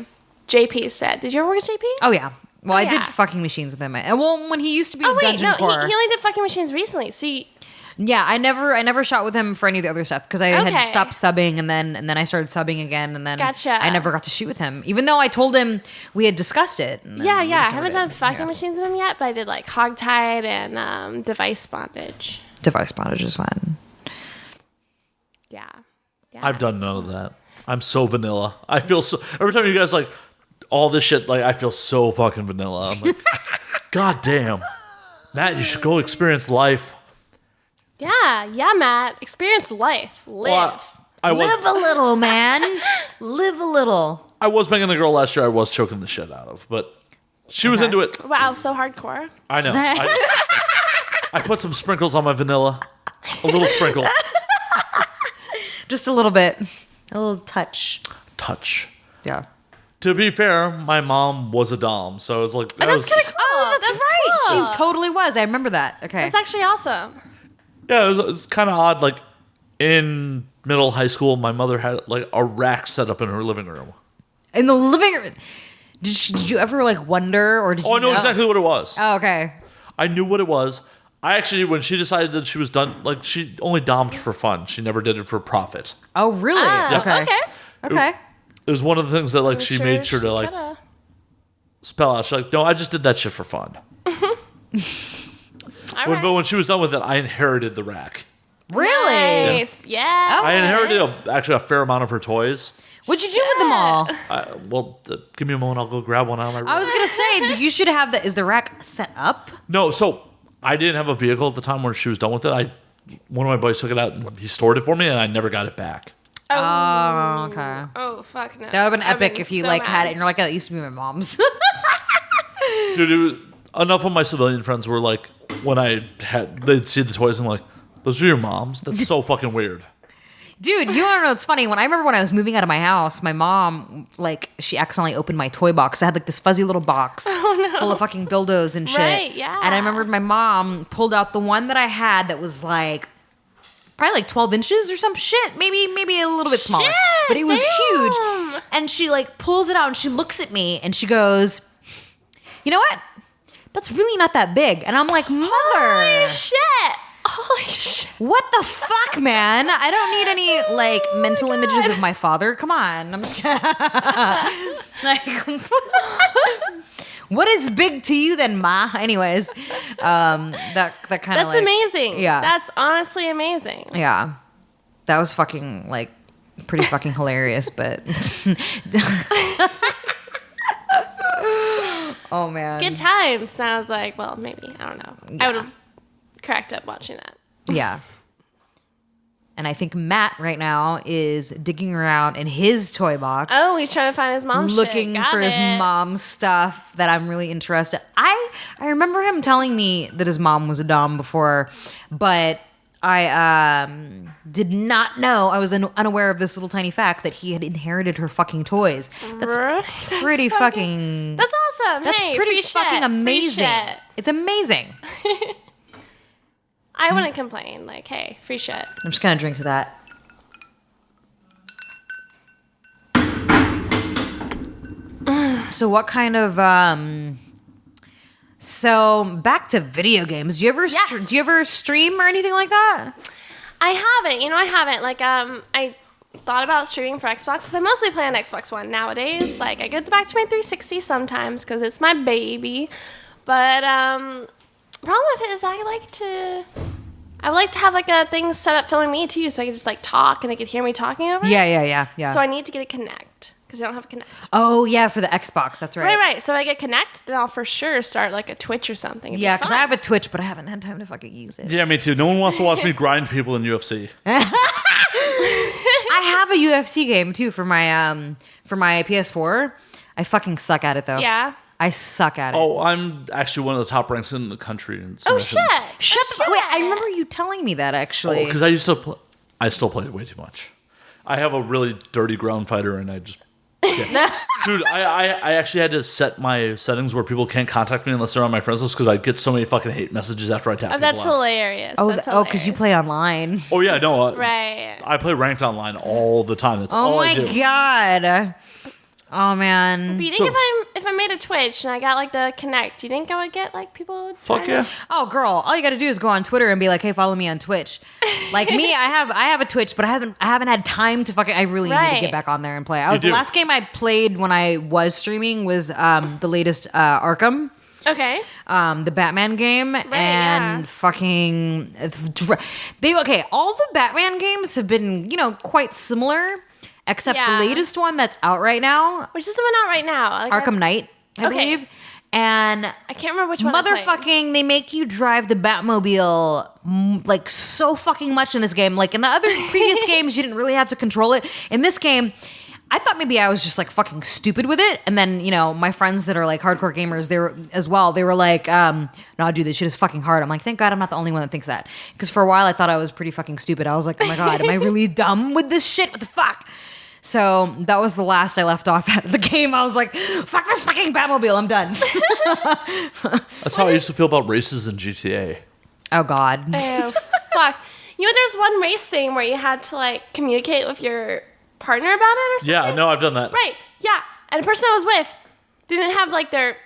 C: JP's set. Did you ever work at JP?
B: oh yeah. Well, I did
C: yeah.
B: fucking machines with him. Well, when he used to be
C: Oh
B: in
C: wait,
B: Dungeon
C: no,
B: Core.
C: he only did fucking machines recently. See,
B: Yeah, I never shot with him for any of the other stuff because I had
C: Okay.
B: stopped subbing and then I started subbing again and then
C: Gotcha.
B: I never got to shoot with him, even though I told him we had discussed it. And then
C: yeah.
B: we
C: I
B: just
C: haven't
B: never
C: done
B: did.
C: fucking
B: Yeah.
C: machines with him yet, but I did like hogtied and device bondage.
B: Device bondage is fun.
C: Yeah.
A: I've done none of that. I'm so vanilla. I feel so. Every time you guys like all this shit, like I feel so fucking vanilla. I'm like, God damn, Matt, you should go experience life.
C: Yeah, Matt. Experience life. Live.
A: Well, I was
B: Live a little, man. Live a little.
A: I was banging the girl last year. I was choking the shit out of, but she was
B: Okay.
A: into it.
C: Wow, so hardcore.
A: I know. I put some sprinkles on my vanilla, a little sprinkle,
B: Just a little bit. A little touch.
A: touch.
B: Yeah.
A: To be fair, my mom was a dom, so it's like
C: That's kind of cool.
B: Oh, that's right.
C: cool.
B: She totally was. I remember that. Okay.
C: That's actually awesome.
A: yeah, it's kind of odd. Like in middle high school, my mother had like a rack set up in her living room.
B: In the living room. Did you ever like wonder or did you
A: Oh, I know exactly what it was.
B: Oh, okay.
A: I knew what it was. I actually, when she decided that she was done, like she only dommed for fun. She never did it for profit.
B: Oh, really?
C: Okay.
B: Okay.
A: It was one of the things that like she made sure to like
C: coulda.
A: spell out. She's like, no, I just did that shit for fun.
C: All right.
A: But when she was done with it, I inherited the rack.
B: Really?
C: Nice. Yeah.
B: Oh,
A: I inherited actually a fair amount of her toys.
B: What'd you do with them all?
A: Give me a moment. I'll go grab one out of my room.
B: I was gonna say, you should have the. Is the rack set up?
A: No, so I didn't have a vehicle at the time when she was done with it. One of my boys took it out and he stored it for me, and I never got it back.
B: Oh, okay.
C: Oh, fuck no.
B: That would have been
C: I've
B: epic if you
C: so
B: like
C: mad.
B: had it and you're like, oh, it used to be my mom's.
A: Dude, enough of my civilian friends were like, when they'd see the toys and like, those are your mom's? That's so fucking weird.
B: Dude, you wanna know what's funny? When I was moving out of my house, my mom, like, she accidentally opened my toy box. I had like this fuzzy little box full of fucking dildos and shit.
C: Right, yeah.
B: And I remember my mom pulled out the one that I had that was like probably like 12 inches or some shit. Maybe a little bit smaller.
C: Shit,
B: But it was huge.
C: damn.
B: And she like pulls it out and she looks at me and she goes, you know what? That's really not that big. And I'm like, mother.
C: Holy shit. Holy shit.
B: What the fuck, man? I don't need any like mental images of my father. Come on, I'm just kidding. Like, what is big to you then, ma? Anyways, that kind of
C: That's amazing.
B: Yeah,
C: That's honestly amazing.
B: yeah, that was fucking like pretty fucking hilarious. But oh man,
C: Good times. Sounds like, well, maybe. I don't know. I would have cracked up watching that.
B: yeah. And I think Matt right now is digging around in his toy box.
C: Oh, he's trying to find his mom's
B: looking
C: shit. Got
B: for his
C: it.
B: mom's stuff that I'm really interested. I remember him telling me that his mom was a dom before, but I did not know. I was unaware of this little tiny fact that he had inherited her fucking toys. That's
C: Right?
B: pretty fucking.
C: That's awesome.
B: That's
C: hey,
B: pretty
C: free
B: fucking
C: shit.
B: amazing.
C: Free shit.
B: It's amazing.
C: I wouldn't complain. Like, hey, free shit.
B: I'm just gonna drink to that. So what kind of so back to video games. Do you ever
C: Yes.
B: do you ever stream or anything like that?
C: I haven't. I haven't. Like, I thought about streaming for Xbox because I mostly play on Xbox One nowadays. Like, I get back to my 360 sometimes because it's my baby. But problem with it is I would like to have like a thing set up filming me too, so I could just like talk and they could hear me talking over it.
B: Yeah.
C: So I need to get a Connect because I don't have a Connect.
B: Oh yeah, for the Xbox. That's right.
C: Right. So if I get Connect, then I'll for sure start like a Twitch or something. It'd be
B: Yeah, because I
C: fun.
B: have a Twitch, but I haven't had time to fucking use it.
A: Yeah, me too. No one wants to watch me grind people in UFC.
B: I have a UFC game too for my PS4. I fucking suck at it though.
C: Yeah.
B: I suck at it.
A: Oh, I'm actually one of the top ranks in the country. In
C: Oh
A: submissions.
C: shit!
B: Shut the fuck. Wait, I remember you telling me that actually.
A: Because I still play it way too much. I have a really dirty ground fighter, and I just. Yeah. Dude, I actually had to set my settings where people can't contact me unless they're on my friends list because I get so many fucking hate messages after I tap people
C: That's
A: out.
C: hilarious.
B: Oh,
C: That's
B: because you play online.
A: Oh yeah, no.
C: Right.
A: I play ranked online all the time. That's
B: Oh
A: all
B: my
A: I do.
B: god. Oh man.
C: But you
A: So-
C: think if I made a Twitch and I got like the Connect, do you think I would get like people? Would
A: Fuck
C: sign
A: yeah.
C: up?
B: Oh girl, all you got to do is go on Twitter and be like, "Hey, follow me on Twitch." Like me, I have a Twitch, but I haven't had time to fucking. I really need to
C: Right.
B: get back on there and play. The
A: do.
B: last game I played when I was streaming was the latest Arkham.
C: Okay.
B: The Batman game and
C: yeah.
B: fucking all the Batman games have been, quite similar, except
C: Yeah.
B: the latest one that's out right now,
C: Which is the one out right now? Like,
B: Arkham Knight, I
C: Okay.
B: believe. And
C: I can't remember which one. I played.
B: motherfucking, they make you drive the Batmobile like so fucking much in this game. Like in the other previous games, you didn't really have to control it. In this game, I thought maybe I was just like fucking stupid with it. And then, my friends that are like hardcore gamers, they were like, no, dude, this shit is fucking hard. I'm like, thank God I'm not the only one that thinks that. Because for a while I thought I was pretty fucking stupid. I was like, oh my God, am I really dumb with this shit? What the fuck? So that was the last I left off at the game. I was like, fuck this fucking Batmobile, I'm done.
A: That's how I used to feel about races in GTA.
B: Oh, God.
C: Oh, fuck. You know, there's one race thing where you had to, like, communicate with your partner about it or something?
A: Yeah, no, I've done that.
C: Right, yeah. And the person I was with didn't have, like, their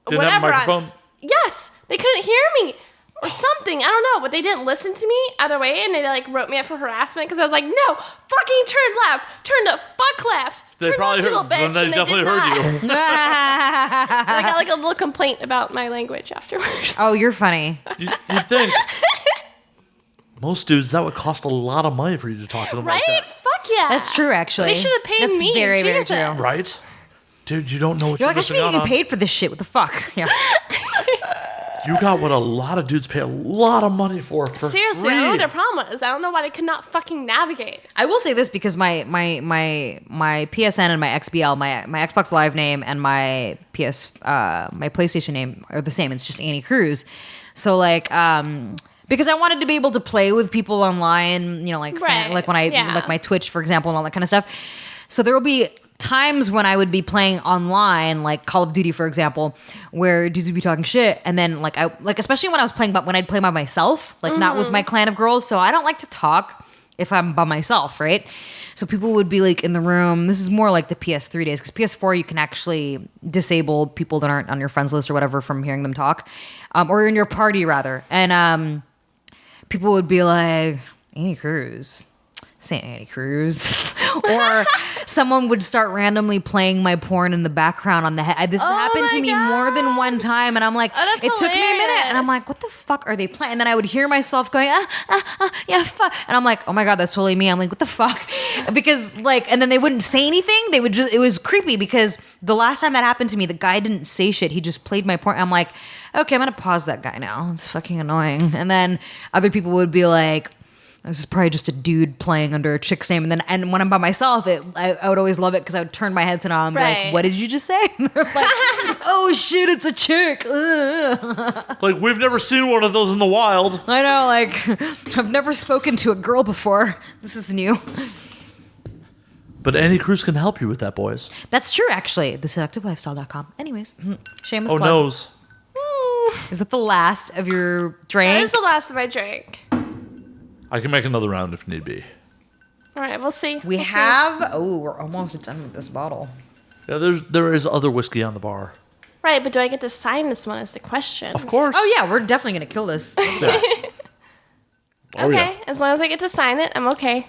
A: Didn't have a
C: whatever
A: microphone?
C: on. Yes, they couldn't hear me or something. I don't know, but they didn't listen to me either way, and they, like, wrote me up for harassment because I was like, no, fucking turn left, turn the fuck left,
A: They
C: turn
A: probably
C: left, you
A: heard,
C: little bitch,
A: they
C: and they
A: definitely
C: did
A: heard
C: not.
A: you.
C: And I got, like, a little complaint about my language afterwards.
B: Oh, you're funny.
A: You'd think. Most dudes, that would cost a lot of money for you to talk to them
C: Right?
A: like that.
C: Fuck yeah.
B: That's true, actually.
C: They should have paid
B: That's
C: me.
B: very, very
C: Jesus.
B: true.
A: Right? Dude, you don't know what
B: You're
A: you're
B: like, I should
A: missing
B: be
A: out
B: getting
A: on.
B: paid for this shit. What the fuck? Yeah.
A: You got what a lot of dudes pay a lot of money for
C: Seriously,
A: free.
C: I don't know what their problem was. I don't know why they could not fucking navigate.
B: I will say this because my PSN and my XBL, my Xbox Live name and my my PlayStation name are the same. It's just Annie Cruz. So like because I wanted to be able to play with people online, you know, like
C: Right,
B: like when I
C: yeah.
B: like my Twitch, for example, and all that kind of stuff. So there will be times when I would be playing online, like Call of Duty, for example, where dudes would be talking shit, and then like especially when I was playing, but when I'd play by myself, like not with my clan of girls. So I don't like to talk if I'm by myself, right? So people would be like in the room. This is more like the PS3 days, because PS4 you can actually disable people that aren't on your friends list or whatever from hearing them talk, or in your party rather, and people would be like, Annie Cruz. St. Annie Cruz. Or someone would start randomly playing my porn in the background on the head. This has happened to me more than one time, and I'm like,
C: that's
B: it took me a minute, and I'm
C: hilarious.
B: like, what the fuck are they playing? And then I would hear myself going, yeah, fuck. And I'm like, oh my God, that's totally me. I'm like, what the fuck? Because like, and then they wouldn't say anything. They would just, it was creepy because the last time that happened to me, the guy didn't say shit. He just played my porn. I'm like, okay, I'm going to pause that guy now. It's fucking annoying. And then other people would be like, this is probably just a dude playing under a chick's name. And when I'm by myself, I would always love it because I would turn my head to them and be
C: Right.
B: like, what did you just say? And they're like, oh shit, it's a chick. Ugh.
A: Like, we've never seen one of those in the wild.
B: I know, like, I've never spoken to a girl before. This is new.
A: But Annie Cruz can help you with that, boys.
B: That's true, actually. TheSeductiveLifestyle.com. Anyways, shameless
A: Oh,
B: plug.
A: noes.
B: Is that the last of your
C: That
B: drink?
C: is the last of my drink.
A: I can make another round if need be.
C: All right, we'll see.
B: We
C: We'll see.
B: have... Oh, we're almost done with this bottle.
A: Yeah, there is other whiskey on the bar.
C: Right, but do I get to sign this one is the question.
A: Of course.
B: Oh, yeah, we're definitely going to kill this.
A: Yeah. Oh,
C: Okay,
A: yeah.
C: as long as I get to sign it, I'm okay.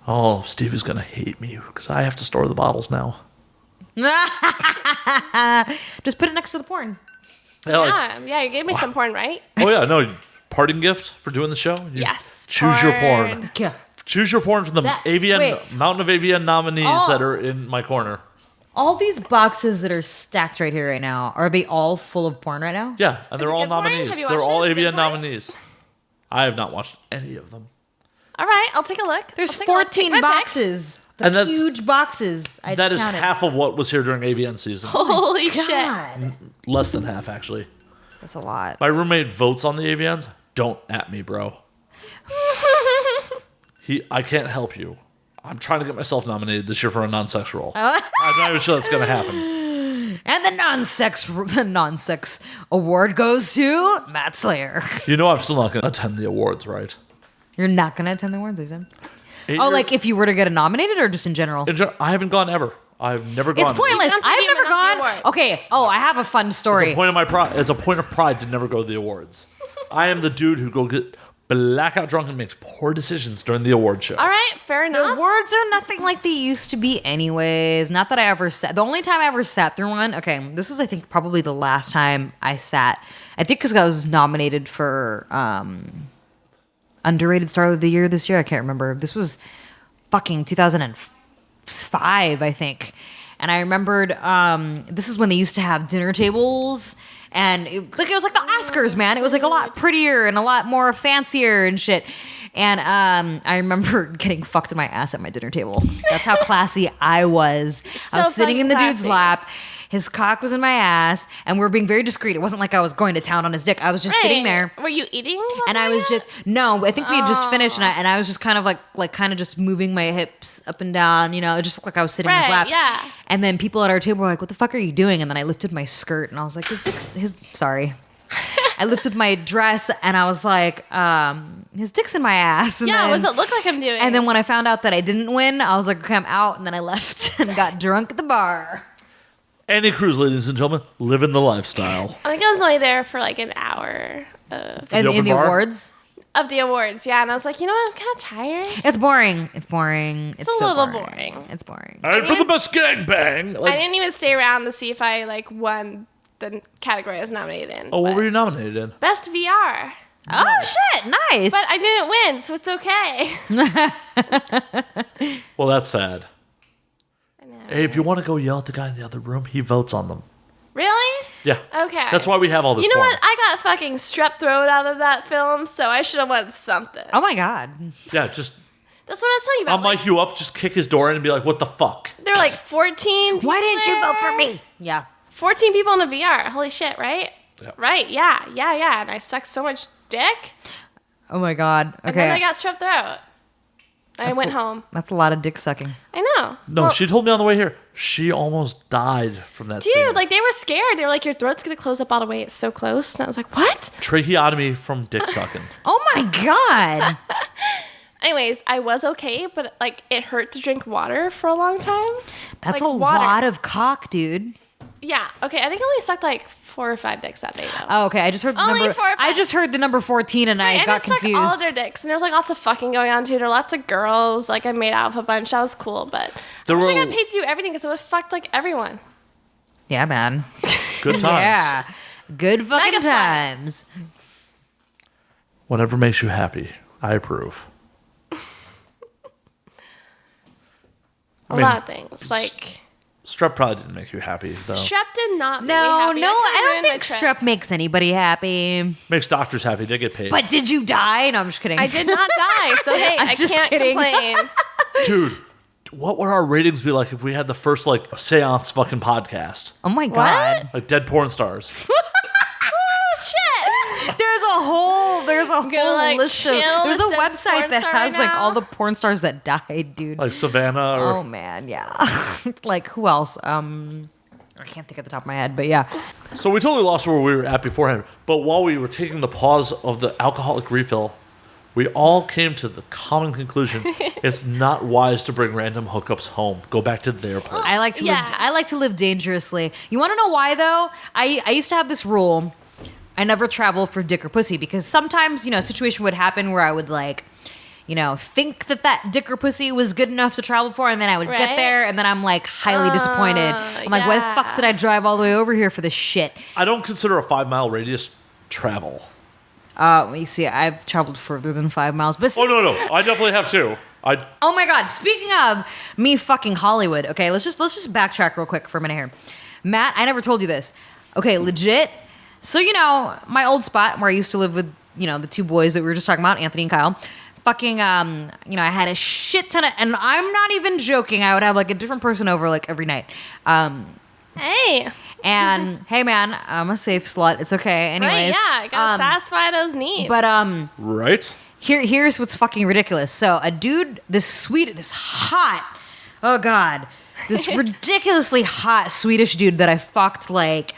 A: Oh, Steve is going to hate me because I have to store the bottles now.
B: Just put it next to the porn.
A: Yeah, like,
C: Yeah, you gave me some porn, right?
A: oh, yeah, no. Parting gift for doing the show? You
C: Yes.
A: Choose your porn.
B: Yeah.
A: Choose your porn from the
B: That-
A: AVN
B: wait.
A: Mountain of AVN nominees
B: Oh.
A: that are in my corner.
B: All these boxes that are stacked right here right now, are they all full of porn right now?
A: Yeah, and
C: Is
A: they're
C: it
A: all
C: good porn?
A: nominees.
C: Have you
A: They're
C: watched
A: all
C: it? Is it good
A: AVN
C: porn?
A: nominees. I have not watched any of them.
C: All right, I'll take a look.
B: There's
C: I'll take a look. Take
B: 14
C: my pick.
B: boxes. They're
A: And that's-
B: huge boxes. I
A: That
B: just
A: is
B: counted.
A: half of what was here during AVN season.
C: Holy shit.
B: God.
A: Less than half, actually.
B: That's a lot.
A: My roommate votes on the AVNs. Don't at me, bro. I can't help you. I'm trying to get myself nominated this year for a non-sex role. I'm not even sure that's going to happen.
B: And the non-sex award goes to Matt Slayer.
A: You know I'm still not going to attend the awards, right?
B: You're not going to attend the awards, you said?
A: Eight
B: Oh,
A: year-
B: like if you were to get nominated or just in general?
A: I haven't gone ever. I've never gone.
B: It's pointless.
C: Sounds like
B: I've
C: you
B: never
C: went to the
B: gone.
C: awards.
B: Okay. Oh, I have a fun story.
A: It's a point of my pride. It's a point of pride to never go to the awards. I am the dude who go get blackout drunk and makes poor decisions during the award show.
C: All right, fair
B: The
C: enough.
B: awards are nothing like they used to be, anyways. Not that I ever sat. The only time I ever sat through one. Okay, this is I think probably the last time I sat. I think because I was nominated for underrated star of the year this year. I can't remember. This was fucking 2005, I think. And I remembered this is when they used to have dinner tables, and it was like the Oscars, man. It was like a lot prettier and a lot more fancier and shit. And I remember getting fucked in my ass at my dinner table. That's how classy I was. I was sitting
C: fucking
B: in the dude's
C: classy.
B: lap. His cock was in my ass, and we were being very discreet. It wasn't like I was going to town on his dick. I was just sitting there.
C: Were you eating?
B: And I was just, no, I think we had just finished, and I was just kind of like kind of just moving my hips up and down, you know, it just looked like I was sitting in his lap.
C: Yeah.
B: And then people at our table were like, what the fuck are you doing? And then I lifted my skirt, and I was like, sorry. I lifted my dress, and I was like, his dick's in my ass. And
C: Yeah,
B: then,
C: what does it look like I'm doing?
B: and then when I found out that I didn't win, I was like, okay, I'm out, and then I left and got drunk at the bar.
A: Andy Cruz, ladies and gentlemen, living the lifestyle.
C: I think I was only there for like an hour of
B: And
A: open
B: in the
A: bar?
B: awards.
C: of the awards, yeah. And I was like, you know what? I'm kind of tired.
B: It's boring. It's boring. It's
C: a
B: so
C: little
B: boring.
C: boring.
B: It's boring.
A: And for the best gangbang.
C: I
A: Like,
C: didn't even stay around to see if I like won the category I was nominated in.
A: oh, what
C: but
A: were you nominated in?
C: Best VR.
B: Oh shit! Nice.
C: But I didn't win, so it's okay.
A: Well, that's sad.
C: I know.
A: Hey, if you want to go yell at the guy in the other room, he votes on them.
C: Really?
A: Yeah.
C: Okay.
A: That's why we have all this
C: You know
A: porn.
C: what? I got fucking strep throat out of that film, so I should have won something.
B: Oh my god.
A: Yeah, just,
C: That's what I was telling you
A: I'll
C: about.
A: mic you up, just kick his door in and be like, what the fuck?
C: There were like 14 people
B: Why didn't you vote for
C: there.
B: me? Yeah.
C: 14 people in a VR. Holy shit, right?
A: Yeah.
C: Right, yeah. And I sucked so much dick.
B: Oh my god.
C: And then I
B: Okay.
C: got strep throat. I went home.
B: That's a lot of dick sucking.
C: I know.
A: No,
C: Well,
A: she told me on the way here, she almost died from that scene.
C: dude, like they were scared. They were like, your throat's going to close up all the way. It's so close. And I was like, what?
A: Tracheotomy from dick sucking.
B: Oh my god.
C: Anyways, I was okay, but like it hurt to drink water for a long time.
B: That's
C: Like,
B: a
C: water.
B: lot of cock, dude.
C: Yeah. Okay. I think I only sucked like 4 or 5 dicks that day though.
B: Oh, okay. I just heard the
C: Only
B: number.
C: 4 or 5.
B: I just heard the number 14 and I
C: and
B: got
C: it's like all
B: confused.
C: their dicks, and there was like lots of fucking going on too. There were lots of girls. Like I made out with a bunch. That was cool, but
A: There
C: I wish I
A: were-
C: got paid to do everything because I would have fucked like everyone.
B: Yeah, man.
A: Good times.
B: Yeah. Good fucking
C: Mega slut.
B: times.
A: Whatever makes you happy, I approve.
C: A
A: mean,
C: lot of things like
A: Strep probably didn't make you happy, though.
C: strep did not make
B: No,
C: me happy.
B: no,
C: That
B: I
C: kinda
B: don't
C: ruined my
B: think
C: trip.
B: strep makes anybody happy.
A: Makes doctors happy. They get paid.
B: But did you die? No, I'm just kidding.
C: I did not die, so hey,
B: I'm
C: I
B: just
C: can't
B: kidding.
C: complain.
A: Dude, what would our ratings be like if we had the first, like, seance fucking podcast?
B: Oh my god.
A: Like, dead porn stars.
C: Oh shit!
B: There's a whole
C: like,
B: list of.
C: kill
B: There's a
C: this
B: website
C: porn
B: that
C: star
B: has like
C: now?
B: all the porn stars that died, dude.
A: Like Savannah or...
B: Oh man, yeah. Like who else? I can't think at the top of my head, but yeah.
A: So we totally lost where we were at beforehand. But while we were taking the pause of the alcoholic refill, we all came to the common conclusion: it's not wise to bring random hookups home. Go back to their place.
B: I like to
C: Yeah.
B: live. I like to live dangerously. You want to know why though? I used to have this rule. I never travel for dick or pussy because sometimes a situation would happen where I would like, think that dick or pussy was good enough to travel for, and then I would get
C: Right.
B: there, and then I'm like highly disappointed. I'm like, why the fuck
C: yeah.
B: did I drive all the way over here for this shit?
A: I don't consider a 5-mile radius travel.
B: You see, I've traveled further than 5 miles, but
A: Oh, no. I definitely have too.
B: oh my god! Speaking of me fucking Hollywood, okay, let's just backtrack real quick for a minute here. Matt, I never told you this. Okay, legit. So my old spot where I used to live with the two boys that we were just talking about, Anthony and Kyle. Fucking I had a shit ton of, and I'm not even joking. I would have like a different person over like every night.
C: Hey,
B: And hey man, I'm a safe slut. It's okay. Anyways,
C: right? Yeah, I gotta satisfy those needs.
B: but
A: Right?
B: Here's what's fucking ridiculous. So a dude, this hot, oh god, this ridiculously hot Swedish dude that I fucked like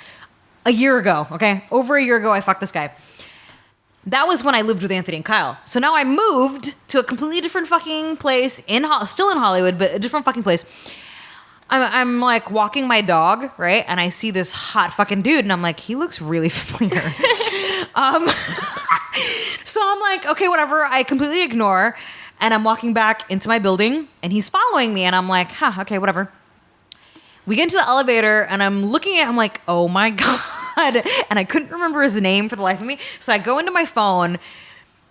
B: a year ago. Okay, over a year ago, I fucked this guy. That was when I lived with Anthony and Kyle. So now I moved to a completely different fucking place still in Hollywood, but a different fucking place. I'm like walking my dog, right? And I see this hot fucking dude, and I'm like, he looks really familiar. So I'm like, okay, whatever. I completely ignore, and I'm walking back into my building, and he's following me, and I'm like, okay, whatever. We get into the elevator, and I'm looking at him like, oh my god, and I couldn't remember his name for the life of me. So I go into my phone,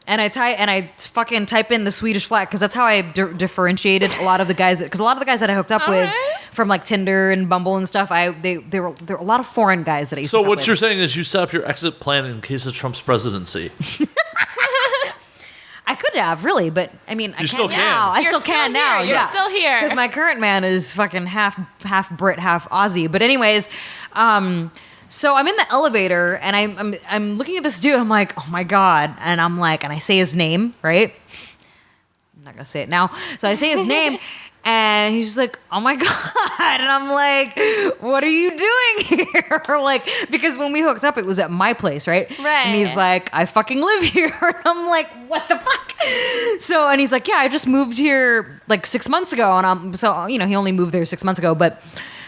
B: and I fucking type in the Swedish flag because that's how I differentiated a lot of the guys. Because a lot of the guys that I hooked up with
C: Alright.
B: from like Tinder and Bumble and stuff, there were a lot of foreign guys that I used to
A: So
B: hook up
A: what
B: with.
A: you're saying is you set up your exit plan in case of Trump's presidency.
B: I could should have really, but I mean, I can't
A: still can.
B: now. I
C: You're
B: still can
C: still
B: now.
C: here. You're
B: yeah,
C: still here.
B: because my current man is fucking half Brit, half Aussie. But anyways, so I'm in the elevator and I'm looking at this dude. I'm like, oh my god, and I'm like, and I say his name, right? I'm not gonna say it now. So I say his name. And he's just like, oh my God. And I'm like, what are you doing here? Like, because when we hooked up, it was at my place, right?
C: Right.
B: And he's like, I fucking live here. And I'm like, what the fuck? So, and he's like, yeah, I just moved here like 6 months ago. And he only moved there 6 months ago. But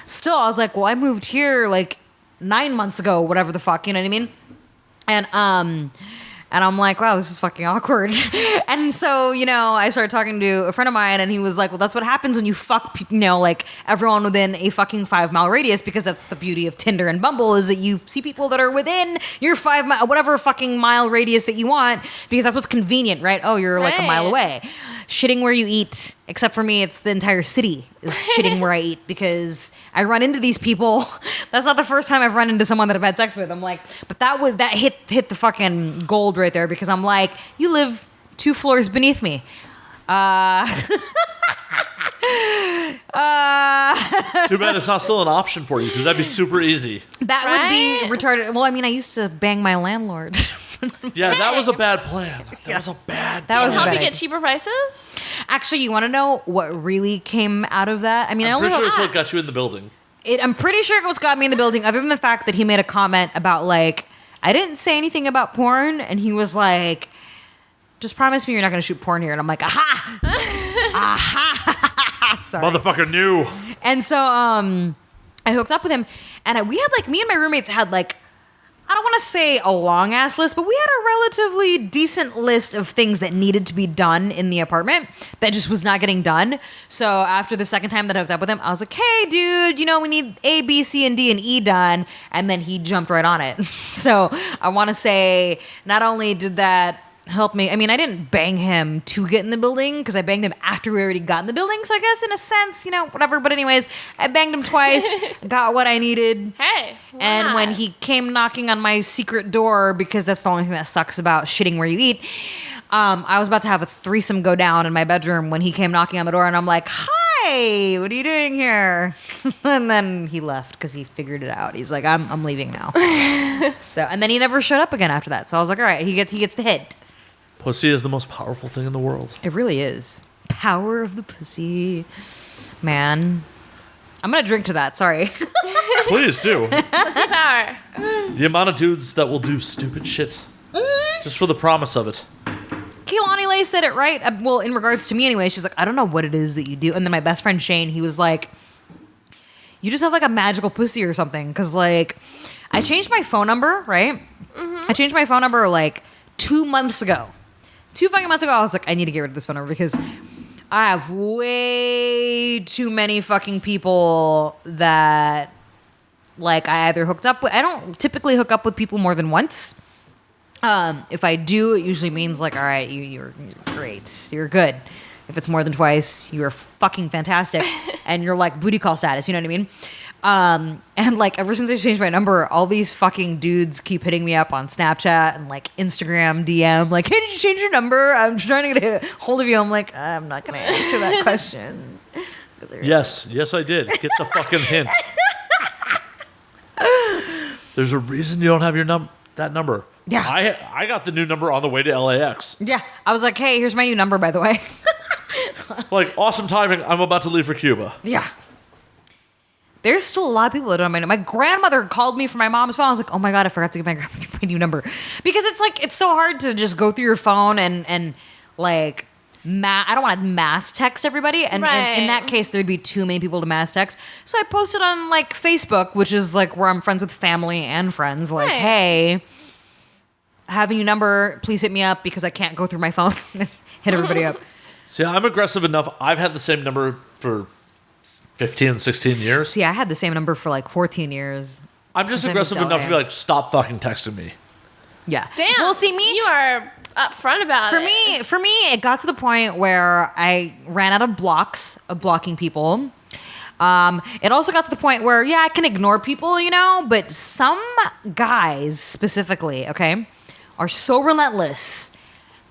B: still, I was like, well, I moved here like 9 months ago, whatever the fuck, you know what I mean? And I'm like, wow, this is fucking awkward. And so, I started talking to a friend of mine and he was like, well, that's what happens when you fuck, like everyone within a fucking 5-mile radius, because that's the beauty of Tinder and Bumble is that you see people that are within your whatever fucking mile radius that you want, because that's what's convenient, right? Oh, you're like a mile away. Shitting where you eat, except for me, it's the entire city is shitting where I eat, because I run into these people. That's not the first time I've run into someone that I've had sex with. I'm like, but that hit the fucking gold right there, because I'm like, you live 2 floors beneath me.
A: Too bad it's not still an option for you, because that'd be super easy.
B: That would be retarded. Well, I mean, I used to bang my landlord.
A: Yeah, that was a bad plan. That was a bad
B: That was
C: Help
B: a
C: you
B: bad
C: get cheaper prices?
B: Actually, you want to know what really came out of that? I mean,
A: I'm pretty sure it's what got you in the building.
B: I'm pretty sure it was got me in the building, other than the fact that he made a comment about, like, I didn't say anything about porn, and he was like, just promise me you're not going to shoot porn here. And I'm like, aha! Aha! Sorry.
A: Motherfucker knew.
B: And so I hooked up with him, and me and my roommates had, like, I don't want to say a long ass list, but we had a relatively decent list of things that needed to be done in the apartment that just was not getting done. So after the second time that I hooked up with him, I was like, hey, dude, we need A, B, C, and D, and E done. And then he jumped right on it. So I want to say not only did that help me, I mean, I didn't bang him to get in the building, because I banged him after we already got in the building. So I guess in a sense, whatever. But anyways, I banged him twice, got what I needed.
C: Hey.
B: And when he came knocking on my secret door, because that's the only thing that sucks about shitting where you eat, I was about to have a threesome go down in my bedroom when he came knocking on the door, and I'm like, hi, what are you doing here? And then he left because he figured it out. He's like, I'm leaving now. And then he never showed up again after that. So I was like, all right, he gets the hit.
A: Pussy is the most powerful thing in the world.
B: It really is. Power of the pussy. Man. I'm going to drink to that. Sorry.
A: Please do.
C: Pussy power.
A: The amount of dudes that will do stupid shit just for the promise of it.
B: Kehlani Leigh said it right. Well, in regards to me anyway, she's like, I don't know what it is that you do. And then my best friend Shane, he was like, you just have like a magical pussy or something. Because like, I changed my phone number, right? Mm-hmm. I changed my phone number like 2 months ago. 2 fucking months ago, I was like, I need to get rid of this phone number, because I have way too many fucking people that, like, I either hooked up with. I don't typically hook up with people more than once. If I do, it usually means, like, all right, you're great. You're good. If it's more than twice, you're fucking fantastic. And you're, like, booty call status, you know what I mean? And like ever since I changed my number, all these fucking dudes keep hitting me up on Snapchat and like Instagram DM, like, hey, did you change your number? I'm trying to get a hold of you. I'm like, I'm not going to answer that question.
A: Yes, I did. Get the fucking hint. There's a reason you don't have that number.
B: Yeah.
A: I got the new number on the way to LAX.
B: Yeah. I was like, hey, here's my new number, by the way.
A: Like, awesome timing. I'm about to leave for Cuba.
B: Yeah. There's still a lot of people that don't know my number. My grandmother called me from my mom's phone. I was like, oh my God, I forgot to give my grandmother my new number. Because it's like, it's so hard to just go through your phone and like, I don't want to mass text everybody. And in that case, there'd be too many people to mass text. So I posted on like Facebook, which is like where I'm friends with family and friends. Like, hey, I have a new number. Please hit me up, because I can't go through my phone and hit everybody up.
A: See, I'm aggressive enough. I've had the same number for 15, 16 years.
B: See, I had the same number for like 14 years.
A: I'm just aggressive enough to be like, stop fucking texting me.
B: Yeah.
C: Damn.
B: Well, see,
C: you are upfront about it.
B: For me, it got to the point where I ran out of blocking people. It also got to the point where, yeah, I can ignore people, but some guys specifically, okay, are so relentless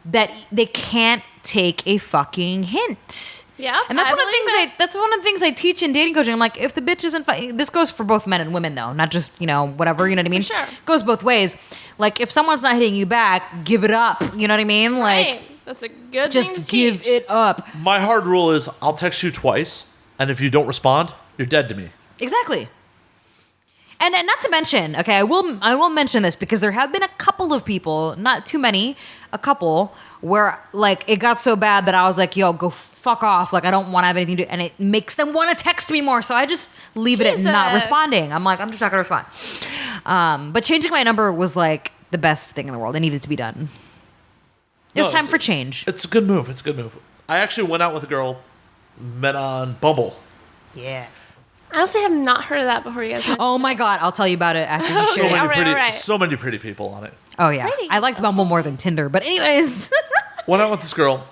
B: that they can't take a fucking hint.
C: Yeah,
B: and that's one of the things that's one of the things I teach in dating coaching. I'm like, if the bitch isn't this goes for both men and women though, not just, whatever, you know what I mean?
C: Sure.
B: It goes both ways. Like, if someone's not hitting you back, give it up. You know what I mean? Like,
C: right. That's a good
B: just
C: thing to
B: give
C: teach.
B: it up.
A: My hard rule is I'll text you twice, and if you don't respond, you're dead to me.
B: Exactly. And not to mention, okay, I will mention this because there have been a couple of people, not too many, a couple, where like it got so bad that I was like, yo, go fuck off. Like, I don't want to have anything to do. And it makes them want to text me more. So I just leave it at not responding. I'm like, I'm just not going to respond. But changing my number was like the best thing in the world. It needed to be done. It was time for change.
A: It's a good move. It's a good move. I actually went out with a girl, met on Bumble.
B: Yeah.
C: I honestly have not heard of that before, you guys.
B: Oh my God. I'll tell you about it after you share it.
A: So many pretty people on it.
B: Oh yeah. I liked Bumble more than Tinder. But anyways.
A: Went out with this girl.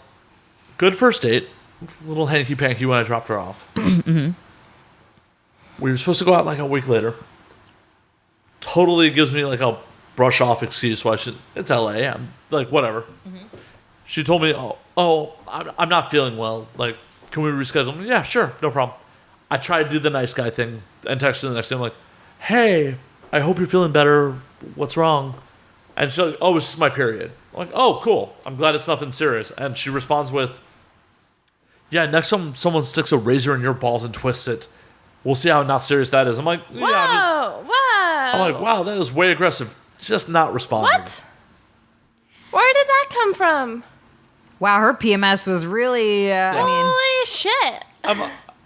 A: Good first date. A little hanky-panky when I dropped her off.
B: Mm-hmm.
A: We were supposed to go out like a week later. Totally gives me like a brush off excuse why it's LA. I'm like, whatever. Mm-hmm. She told me, I'm not feeling well. Like, can we reschedule? I'm like, yeah, sure, no problem. I tried to do the nice guy thing and text her the next day. I'm like, hey, I hope you're feeling better. What's wrong? And she's like, oh, it's just my period. I'm like, oh, cool. I'm glad it's nothing serious. And she responds with, yeah, next time someone sticks a razor in your balls and twists it, we'll see how not serious that is. I'm like,
C: Whoa,
A: yeah. I'm like, wow, that is way aggressive. Just not responding.
C: What? Where did that come from?
B: Wow, her PMS was really,
C: Holy shit.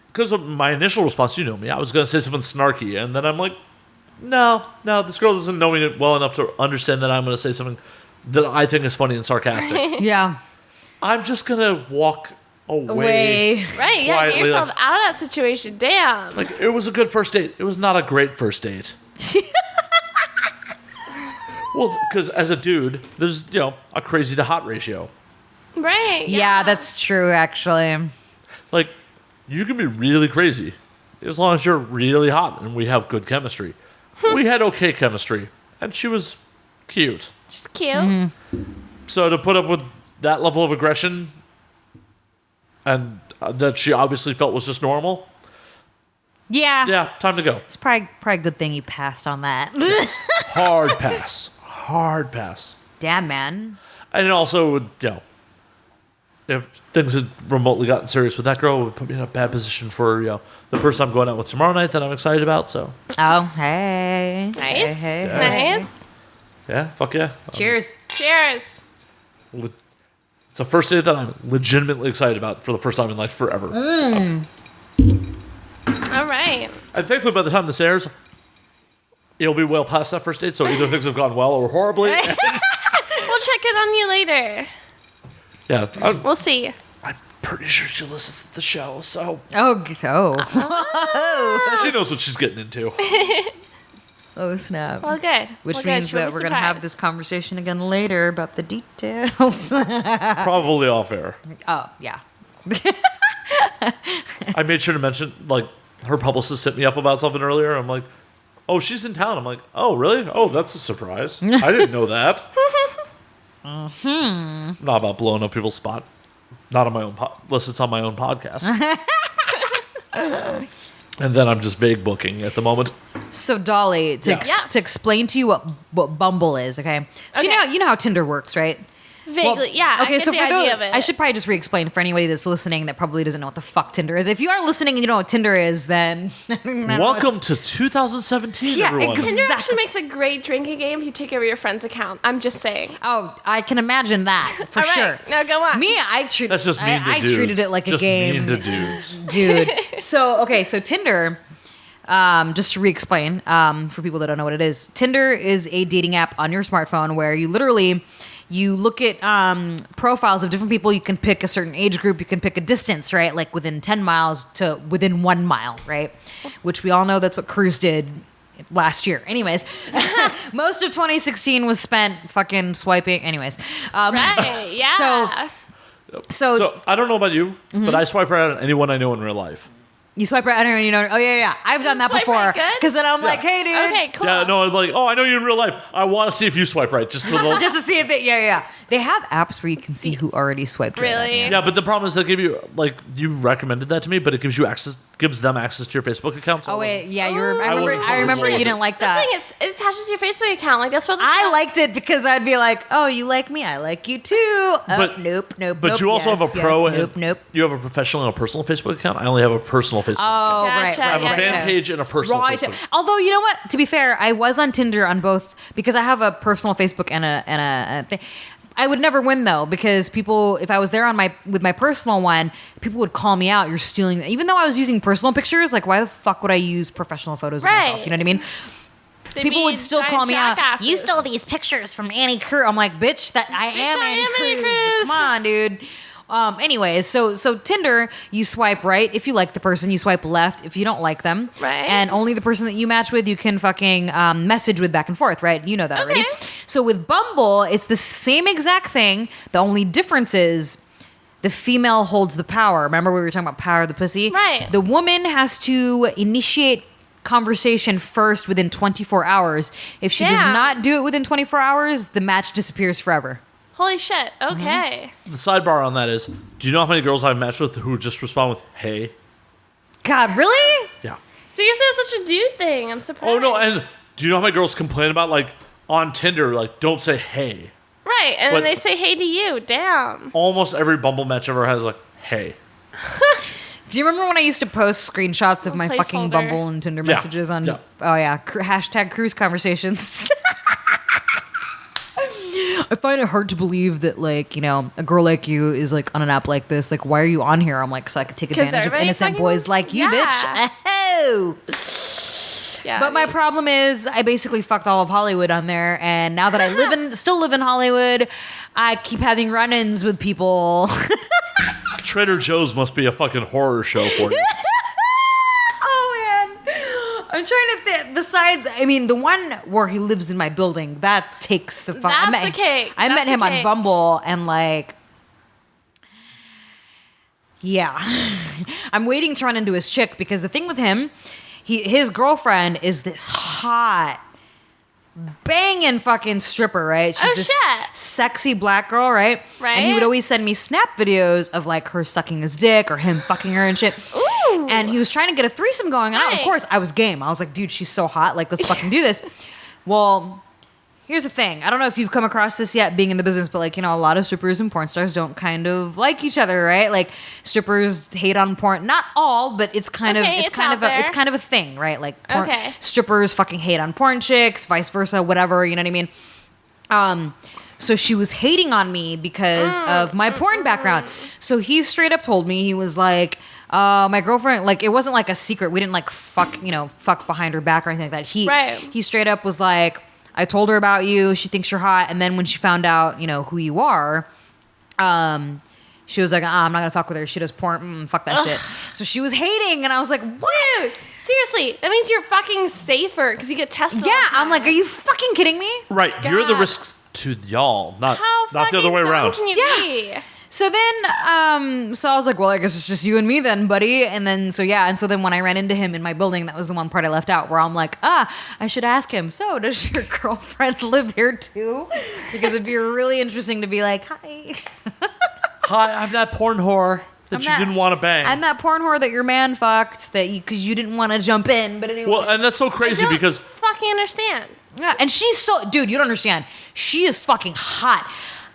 A: Because of my initial response, you know me, I was going to say something snarky, and then I'm like, no, this girl doesn't know me well enough to understand that I'm going to say something that I think is funny and sarcastic.
B: Yeah.
A: I'm just going to walk away.
C: Right, yeah,
A: quietly,
C: get yourself out of that situation. Damn.
A: Like, it was a good first date. It was not a great first date. Well, because as a dude, there's, a crazy to hot ratio.
C: Right.
B: Yeah, that's true, actually.
A: Like, you can be really crazy as long as you're really hot and we have good chemistry. We had okay chemistry, and she was cute.
C: She's cute.
B: Mm-hmm.
A: So to put up with that level of aggression and that she obviously felt was just normal. Yeah, time to go.
B: It's probably a good thing you passed on that.
A: Hard pass.
B: Damn, man.
A: And it also would, if things had remotely gotten serious with that girl, it would put me in a bad position for, the person I'm going out with tomorrow night that I'm excited about, so.
B: Oh, hey.
C: Nice.
B: Hey.
C: Nice.
A: Yeah, fuck yeah.
B: Cheers.
C: Cheers.
A: It's a first date that I'm legitimately excited about for the first time in like forever.
C: All right.
A: And thankfully, by the time this airs, it'll be well past that first date, so either things have gone well or horribly.
C: We'll check in on you later.
A: Yeah.
C: We'll see.
A: I'm pretty sure she listens to the show, so.
B: Oh.
A: She knows what she's getting into.
B: Oh, snap.
C: Well, good.
B: Which means that we're going to have this conversation again later about the details.
A: Probably off air.
B: Oh, yeah.
A: I made sure to mention, like, her publicist hit me up about something earlier. I'm like, oh, she's in town. I'm like, oh, really? Oh, that's a surprise. I didn't know that. Not about blowing up people's spot. Not on my own unless it's on my own podcast. And then I'm just vague booking at the moment.
B: So, Dolly, to explain to you what Bumble is, okay? So you know how Tinder works, right?
C: Vaguely, yeah.
B: Okay,
C: I get
B: so
C: the
B: for
C: idea of it.
B: I should probably just re-explain for anybody that's listening that probably doesn't know what the fuck Tinder is. If you are listening and you know what Tinder is, then
A: welcome to 2017, everyone.
B: Exactly.
C: Tinder actually makes a great drinking game if you take over your friend's account. I'm just saying.
B: Oh, I can imagine that for
C: All right,
B: sure.
C: now go on.
B: Me,
A: That's just mean to dudes.
B: I treated it like
A: just
B: a game.
A: Mean to dudes.
B: Dude. So Tinder, just to re-explain, for people that don't know what it is, Tinder is a dating app on your smartphone where you literally, you look at profiles of different people. You can pick a certain age group. You can pick a distance, right? Like within 10 miles to within 1 mile, right? Which we all know that's what Cruz did last year. Anyways, most of 2016 was spent fucking swiping. Anyways.
C: Right, yeah.
B: So
A: I don't know about you, but I swipe right on anyone I know in real life.
B: you swipe right under and you know, oh yeah. I've done that
C: Swipe
B: before.
C: right good?
B: Because then I'm like, hey dude.
C: Okay, cool.
A: Yeah, no, it's like, oh, I know you in real life. I want to see if you swipe right, just for the.
B: Just to see if it, yeah. They have apps where you can see who already swiped right on
C: Really?
B: you.
A: Yeah, but the problem is they give you like you recommended that to me, but it gives them access to your Facebook account. So
B: Oh wait, yeah,
A: wasn't
B: I remember you didn't like that.
C: The thing, it attaches to your Facebook account. Like that's what
B: I liked it because I'd be like, "Oh, you like me? I like you too."
A: But-
B: Nope.
A: But you also have a pro and
B: nope.
A: you have a professional and a personal Facebook account. I only have a personal Facebook account.
B: Oh,
C: Gotcha,
B: right.
A: I have a fan
C: yeah.
A: page and a personal
B: Right.
A: Facebook.
B: Although you know what? To be fair, I was on Tinder on both because I have a personal Facebook and a thing. I would never win though because people, if I was there on with my personal one, people would call me out. You're stealing. Even though I was using personal pictures, like why the fuck would I use professional photos of myself?
C: Right.
B: You know what I mean?
C: They'd
B: People
C: be
B: would still
C: giant
B: call me out.
C: jackasses.
B: You stole these pictures from Annie Cruz. I'm like, bitch, that I am
C: I
B: Annie
C: am Annie
B: Cruz.
C: Cruz.
B: Come on, dude. Anyways, so Tinder, you swipe right if you like the person, you swipe left if you don't like them.
C: Right.
B: And only the person that you match with, you can fucking message with back and forth, right? You know that already.
C: Okay.
B: So with Bumble, it's the same exact thing. The only difference is the female holds the power. Remember we were talking about power of the pussy?
C: Right.
B: The woman has to initiate conversation first within 24 hours. If she does
C: Damn.
B: not do it within 24 hours, the match disappears forever.
C: Holy shit. Okay.
B: Mm-hmm.
A: The sidebar on that is, do you know how many girls I've matched with who just respond with "Hey"?
B: God, really?
A: Yeah.
C: Seriously, that's such a dude thing. I'm surprised.
A: Oh no, and do you know how many girls complain about like on Tinder, like don't say "Hey"?
C: Right, and
A: But-
C: then they say hey to you. Damn.
A: Almost every Bumble match I've ever had is like "Hey."
B: Do you remember when I used to post screenshots of my fucking
C: Placeholder.
B: Bumble and Tinder
A: Yeah,
B: messages on?
A: yeah.
B: Oh yeah, hashtag Cruz conversations. I find it hard to believe that like a girl like you is like on an app like this. Like, why are you on here? I'm like, so I could take
C: 'Cause
B: advantage of
C: everybody's
B: innocent
C: talking
B: boys
C: about-
B: like you,
C: Yeah.
B: bitch. Oh.
C: Yeah.
B: But my problem is, I basically fucked all of Hollywood on there, and now that I still live in Hollywood, I keep having run-ins with people.
A: Trader Joe's must be a fucking horror show for you.
B: Oh man, I'm trying to think. Besides, I mean, the one where he lives in my building, that takes the fun.
C: That's the cake.
B: I met
C: That's
B: him
C: the
B: on
C: cake.
B: Bumble, and like, yeah, I'm waiting to run into his chick because the thing with him, his girlfriend is this hot, banging fucking stripper, right? She's
C: Oh,
B: this
C: shit.
B: sexy black girl, right?
C: Right.
B: And he would always send me snap videos of like her sucking his dick or him fucking her and shit.
C: Ooh.
B: And he was trying to get a threesome going on. Of
C: Right.
B: course, I was game. I was like, dude, she's so hot. Like, let's fucking do this. Well, here's the thing. I don't know if you've come across this yet being in the business, but like, a lot of strippers and porn stars don't kind of like each other, right? Like strippers hate on porn. Not all, but it's kind
C: Okay,
B: of
C: it's out
B: it's
C: there.
B: kind of a thing, right? Like
C: Okay.
B: strippers fucking hate on porn chicks, vice versa, whatever, you know what I mean? So she was hating on me because of my porn background. So he straight up told me, he was like, my girlfriend, like, it wasn't like a secret. We didn't like fuck behind her back or anything like that.
C: Right.
B: He straight up was like, I told her about you. She thinks you're hot. And then when she found out, who you are, she was like, I'm not gonna fuck with her. She does porn. Fuck that shit. So she was hating, and I was like, what?
C: Dude, seriously, that means you're fucking safer because you get tested. all
B: Yeah,
C: the time.
B: I'm like, are you fucking kidding me?
A: Right, you're the
C: God.
A: risk to y'all, not
C: How
A: not the other
C: fucking
A: way
C: dumb
A: around.
C: Can you
B: Yeah.
C: be?
B: So then, so I was like, well, I guess it's just you and me then, buddy. And then, so then when I ran into him in my building, that was the one part I left out where I'm like, I should ask him, so does your girlfriend live here too? Because it'd be really interesting to be like, hi.
A: Hi, I'm that porn whore that
B: I'm
A: you
B: that-
A: didn't want to bang.
B: I'm that porn whore that your man fucked because you didn't want to jump in. But anyway.
A: Well, and that's so
C: I
A: crazy
C: don't
A: because
C: fucking understand.
B: Yeah, and she's dude, you don't understand. She is fucking hot.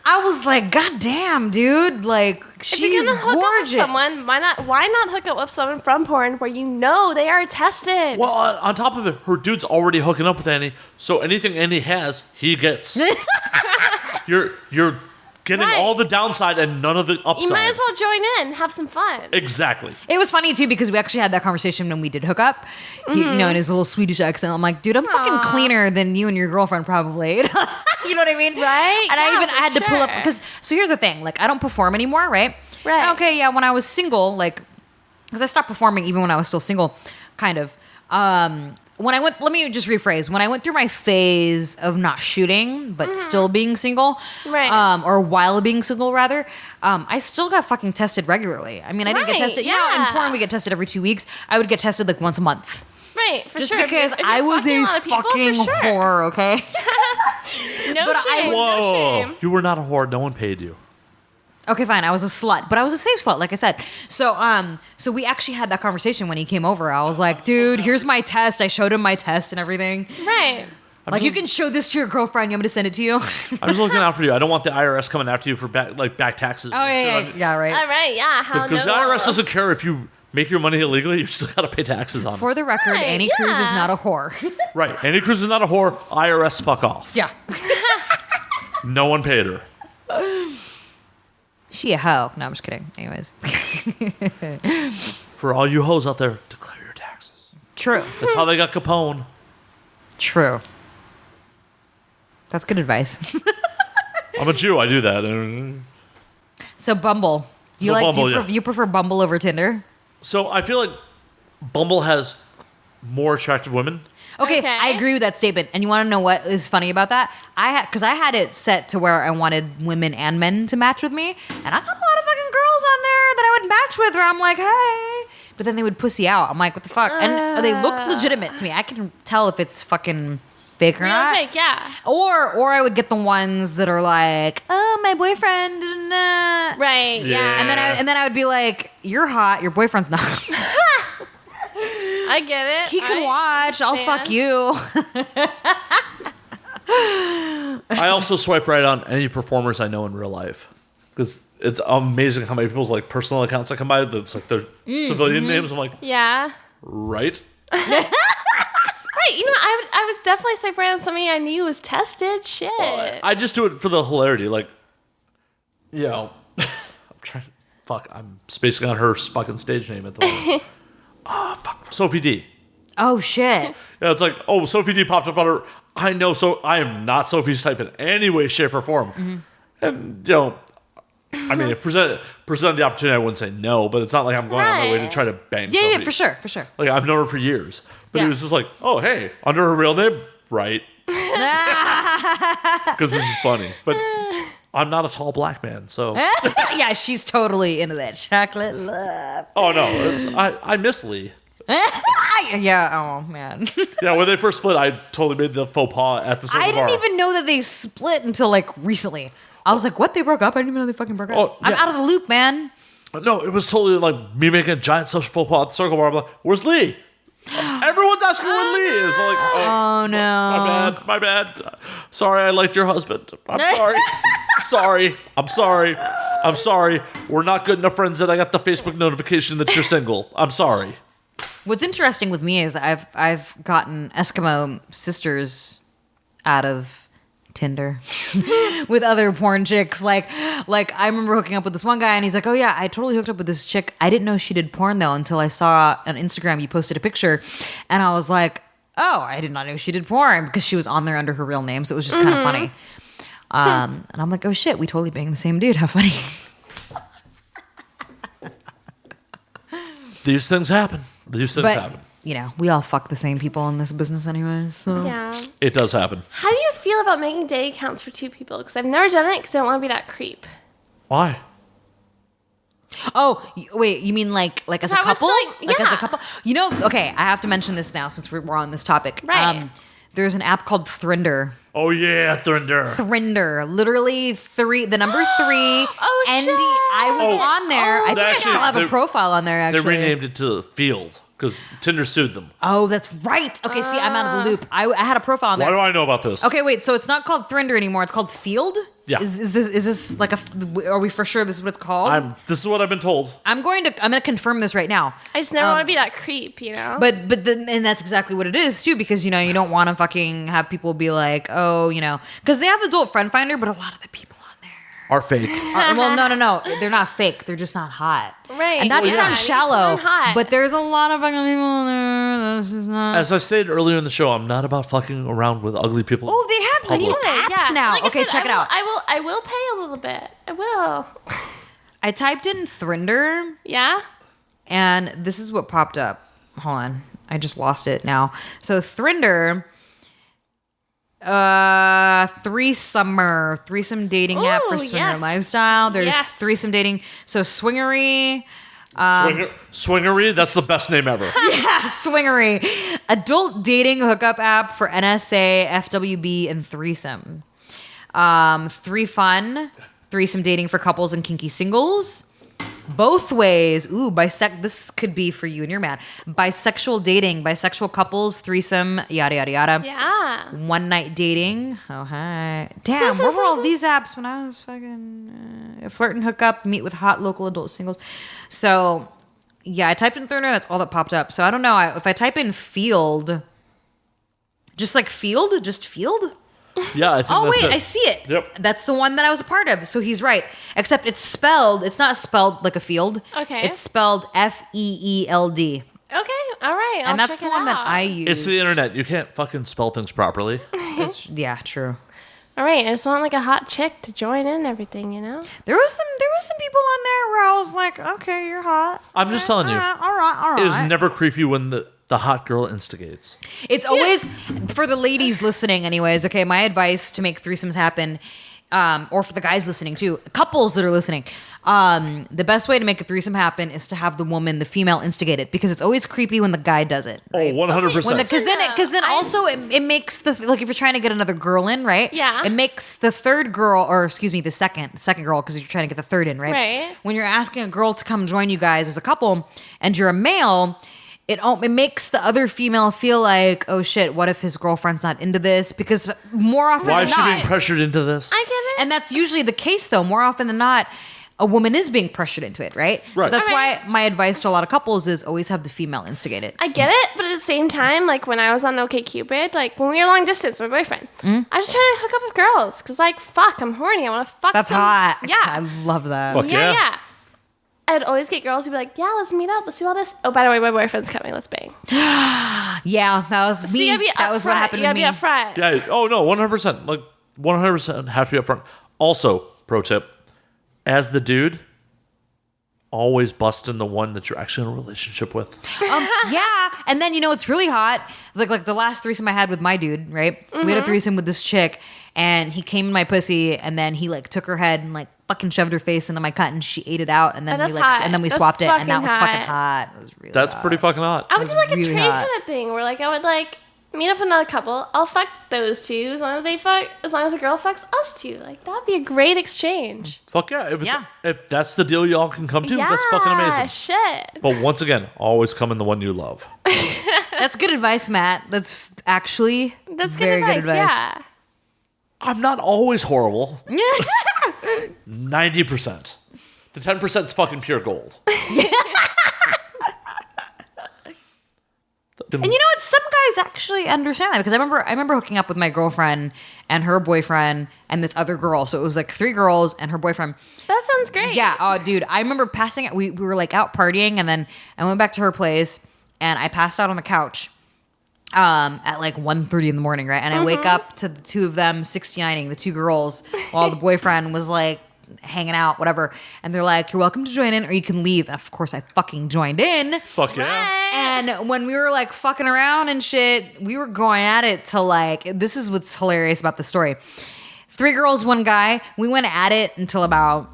B: I was like, God damn, dude. Like,
C: If
B: she's
C: you're gonna hook
B: gorgeous.
C: up with someone, why not hook up with someone from porn where you know they are tested?
A: well, on top of it, her dude's already hooking up with Annie, so anything Annie has, he gets. You're getting
C: Right.
A: all the downside and none of the upside.
C: You might as well join in, have some fun.
A: Exactly.
B: It was funny too because we actually had that conversation when we did hook up. He, in his little Swedish accent. I'm like, dude, I'm fucking
C: Aw.
B: cleaner than you and your girlfriend probably. You know what I mean?
C: Right?
B: And
C: Yeah,
B: I
C: for
B: had to pull up
C: sure.
B: because so here's the thing. Like, I don't perform anymore, right?
C: Right.
B: Okay, yeah. When I was single, like, because I stopped performing even when I was still single, kind of. When I went, let me just rephrase. When I went through my phase of not shooting but still being single,
C: Right.
B: or while being single rather, I still got fucking tested regularly. I mean, I didn't get
C: Right,
B: tested. You know, in
C: yeah.
B: porn we get tested every 2 weeks. I would get tested like once a month.
C: Right. right, for
B: Just
C: sure.
B: because
C: If you're
B: I was
C: fucking
B: a
C: lot of people, for
B: fucking
C: sure.
B: whore, okay?
C: No
B: But
C: shame. No
A: Whoa.
C: shame.
A: You were not a whore. No one paid you.
B: Okay, fine. I was a slut, but I was a safe slut, like I said. So we actually had that conversation when he came over. I was like, dude, here's my test. I showed him my test and everything.
C: Right.
B: Like, you can show this to your girlfriend. You want me to send it to you?
A: I'm just looking out for you. I don't want the IRS coming after you for back taxes.
B: Oh, yeah, right.
C: All right. Yeah. How
A: Because the
C: no.
A: IRS doesn't care if you make your money illegally. You still got to pay taxes on
B: For
A: it.
B: the record,
C: Right,
B: Annie Cruz is
C: yeah.
B: not a whore.
A: Right. Annie Cruz is not a whore. IRS, fuck off.
B: Yeah.
A: No one paid her.
B: She a hoe. No, I'm just kidding. Anyways.
A: For all you hoes out there, declare your taxes.
B: True.
A: That's how they got Capone.
B: True. That's good advice.
A: I'm a Jew. I do that.
B: So Bumble. Do you
A: So
B: like
A: Bumble,
B: do you,
A: yeah.
B: you prefer Bumble over Tinder?
A: So I feel like Bumble has more attractive women.
B: Okay,
C: Okay.
B: I agree with that statement. And you want to know what is funny about that? Because I had it set to where I wanted women and men to match with me, and I got a lot of fucking girls on there that I would match with, where I'm like, hey, but then they would pussy out. I'm like, what the fuck? And they look legitimate to me. I can tell if it's fucking fake or
C: Real
B: not.
C: fake, yeah.
B: Or I would get the ones that are like, oh, my boyfriend.
C: Right, yeah.
A: Yeah.
B: And then I would be like, you're hot. Your boyfriend's not.
C: I get it.
B: He can
C: I
B: watch. I'll fuck
C: understand.
B: you.
A: I also swipe right on any performers I know in real life. Because it's amazing how many people's like personal accounts I come by that's like their civilian names. I'm like,
C: Yeah.
A: right?
C: Right, I would definitely swipe right on somebody I knew was tested. Shit.
A: I just do it for the hilarity. Like, you know, I'm trying to, I'm spacing on her fucking stage name at the moment. Sophie D.
B: Oh, shit.
A: Yeah, it's like, oh, Sophie D popped up on her. I know, so I am not Sophie's type in any way, shape, or form. And, you know, I mean, if presented the opportunity, I wouldn't say no, but it's not like I'm going out of my way to try to bang
B: Yeah,
A: Sophie.
B: for sure, for sure.
A: Like, I've known her for years. But
B: Yeah.
A: he was just like, oh, hey, under her real name? Right. Because this is funny. But I'm not a tall black man, so.
B: Yeah, she's totally into that chocolate love.
A: Oh, no. I miss Lee.
B: Yeah, oh, man.
A: Yeah, when they first split, I totally made the faux pas at the circle
B: I
A: bar.
B: didn't even know that they split until, like, recently. I was like, what? They broke up? I didn't even know they fucking broke up.
A: Oh,
B: I'm
A: yeah.
B: out of the loop, man.
A: No, it was totally like me making a giant social faux pas at the circle bar. I'm like, where's Lee? Everyone's asking where Lee is. I'm like,
B: Oh, no.
A: my bad. Sorry, I liked your husband. I'm sorry. I'm sorry. We're not good enough friends that I got the Facebook notification that you're single. I'm sorry.
B: What's interesting with me is I've gotten Eskimo sisters out of Tinder with other porn chicks. Like I remember hooking up with this one guy, and he's like, "Oh yeah, I totally hooked up with this chick. I didn't know she did porn though until I saw on Instagram you posted a picture, and I was like, oh, I did not know she did porn because she was on there under her real name, so it was just kind of funny. And I'm like, oh shit, we totally banged the same dude. How funny."
A: These things happen.
B: But you know, we all fuck the same people in this business anyways. So.
C: Yeah.
A: It does happen.
C: How do you feel about making date accounts for two people? Because I've never done it because I don't want to be that creep.
A: Why?
B: Oh, wait, you mean like as a
C: I was
B: couple?
C: like,
B: as a
C: yeah.
B: couple? You know, okay, I have to mention this now since we're on this topic.
C: Right.
B: There's an app called Thrinder.
A: Oh yeah, Thunder.
B: Thrinder, literally the number 3.
C: Oh,
B: ND.
C: shit.
B: I was
A: Oh.
B: on there. I think I
A: Actually,
B: still have a
A: they-
B: profile on there.
A: They
B: Actually,
A: renamed it to Field because Tinder sued them.
B: Oh, that's right. Okay, see, I'm out of the loop. I had a profile on
A: Why
B: there.
A: do I know about this?
B: Okay, wait. So it's not called Thrinder anymore. It's called Field.
A: Yeah.
B: Is this like are we for sure this is what it's called?
A: This is what I've been told.
B: I'm gonna confirm this right now.
C: I just never want to be that creep, you know?
B: But then, and that's exactly what it is too, because you know you don't want to fucking have people be like, oh, you know, because they have adult friend finder, but a lot of the people on there
A: Are fake.
B: are, well, no, they're not fake, they're just not hot,
C: Right.
B: And not
C: Well,
B: to
C: yeah,
B: sound
C: you get
B: shallow,
C: someone hot.
B: but there's a lot of fucking people on there that's just not.
A: As I stated earlier in the show, I'm not about fucking around with ugly people.
B: Oh, they have new
A: Public.
B: apps now.
C: Like I
B: Okay,
C: said,
B: check it out.
C: I will pay a little bit. I will.
B: I typed in Thrinder,
C: Yeah?
B: and this is what popped up. Hold on, I just lost it now. So Thrinder. Threesome dating app for
C: Ooh,
B: swinger
C: yes.
B: lifestyle. There's
C: Yes.
B: threesome dating. So swingery,
A: Swingery, that's the best name ever.
B: Swingery. Adult dating hookup app for NSA, FWB, and threesome. Threesome dating for couples and kinky singles. Both ways. Ooh, this could be for you and your man. Bisexual dating, bisexual couples, threesome, yada, yada, yada.
C: Yeah.
B: One night dating. Oh, hi. Damn, where were all these apps when I was fucking flirt and hook up, meet with hot local adult singles? So, yeah, I typed in Thurner. That's all that popped up. So I don't know. If I type in field, just field?
A: Yeah, I think
B: Oh,
A: that's
B: wait,
A: it.
B: I see it.
A: Yep.
B: That's the one that I was a part of. So he's right. Except it's not spelled like a field.
C: Okay.
B: It's spelled FEELD.
C: Okay, all right.
B: And that's the one that I use.
A: It's the internet. You can't fucking spell things properly.
B: Yeah, true.
C: All right, I just want like a hot chick to join in and everything, you know?
B: There was some people on there where I was like, okay, you're hot.
A: I'm just telling you.
B: All right.
A: It is never creepy when the hot girl instigates.
B: It's always, for the ladies listening anyways, okay, my advice to make threesomes happen, or for the guys listening too, couples that are listening, the best way to make a threesome happen is to have the female instigate it, because it's always creepy when the guy does it. Right?
A: Oh, 100%.
B: Because then also it makes if you're trying to get another girl in, right?
C: Yeah.
B: It makes the third girl, or excuse me, the second girl, because you're trying to get the third in, right?
C: Right.
B: When you're asking a girl to come join you guys as a couple, and you're a male, it makes the other female feel like, oh shit, what if his girlfriend's not into this? Because more often
A: Why
B: than
A: is she
B: not,
A: being pressured into this?
C: I get it.
B: and that's usually the case though. More often than not, a woman is being pressured into it, right?
A: Right.
B: So that's
C: Alright.
B: why my advice to a lot of couples is always have the female instigate it.
C: I get it, but at the same time, like when I was on OkCupid, like when we were long distance with my boyfriend, I was trying to hook up with girls because, like, fuck, I'm horny. I want to fuck.
B: That's
C: some-
B: hot.
C: Yeah,
B: I love that.
A: Fuck
C: yeah,
A: yeah.
C: yeah. I'd always get girls who'd be like, "Yeah, let's meet up. Let's do all this." Oh, by the way, my boyfriend's coming. Let's bang.
B: Yeah, that was
C: So
B: me.
C: you gotta be
B: That was what
C: upfront.
B: happened
C: You
B: to
C: gotta
B: me.
C: be upfront.
A: Yeah. Oh no, 100%. Like 100% have to be upfront. Also, pro tip: as the dude, always bust in the one that you're actually in a relationship with.
B: Yeah, and then it's really hot. Like the last threesome I had with my dude, right? We had a threesome with this chick, and he came in my pussy, and then he like took her head and like fucking shoved her face into my cunt, and she ate it out, and then
C: That's
B: we
C: hot.
B: and then we
C: That's
B: swapped it, and that
C: fucking
B: was fucking
C: hot.
B: hot. It was really
A: That's
B: hot.
A: pretty fucking hot.
C: I would do like a
B: really
C: trade
B: hot.
C: kind of thing where like I would like meet up another couple. I'll fuck those two as long as they fuck. As long as a girl fucks us two, like that'd be a great exchange.
A: Fuck yeah.
B: Yeah.
A: If that's the deal y'all can come to, that's fucking amazing.
C: Shit.
A: But once again, always come in the one you love.
B: That's good advice, Matt. That's actually
C: That's
B: very
C: good advice. Yeah.
A: I'm not always horrible. 90%. The 10% is fucking pure gold.
B: And you know what? Some guys actually understand that, because I remember hooking up with my girlfriend and her boyfriend and this other girl. So it was like 3 girls and her boyfriend.
C: That sounds great.
B: Yeah. Oh, dude. I remember passing out. We were like out partying, and then I went back to her place and I passed out on the couch at like 1:30 in the morning, right? And I wake up to the two of them 69ing, the 2 girls, while the boyfriend was like hanging out, whatever. And they're like, "You're welcome to join in, or you can leave." And of course, I fucking joined in.
A: Fuck yeah.
B: And when we were like fucking around and shit, we were going at it to like, this is what's hilarious about the story. 3 girls, 1 guy. We went at it until about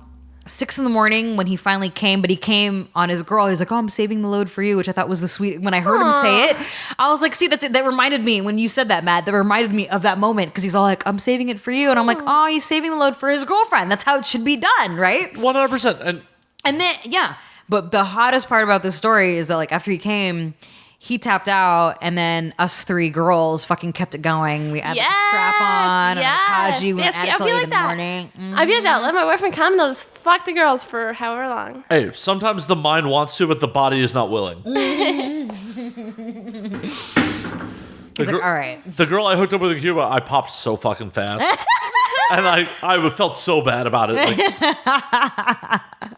B: 6 in the morning when he finally came, but he came on his girl. He's like, "Oh, I'm saving the load for you," which I thought was the sweet. When I heard him say it, I was like, see, that's it. That reminded me when you said that, Matt, that reminded me of that moment, because he's all like, "I'm saving it for you." And I'm like, oh, he's saving the load for his girlfriend. That's how it should be done, right?
A: 100%.
B: And then, yeah. But the hottest part about this story is that, like, after he came, he tapped out, and then us 3 girls fucking kept it going. We had the strap on and the Taji. We went at it till 8 in the morning.
C: I'd be like that. Let my boyfriend come, and I'll just fuck the girls for however long.
A: Hey, sometimes the mind wants to, but the body is not willing.
B: He's like, all right.
A: The girl I hooked up with in Cuba, I popped so fucking fast. And I felt so bad about it. Like,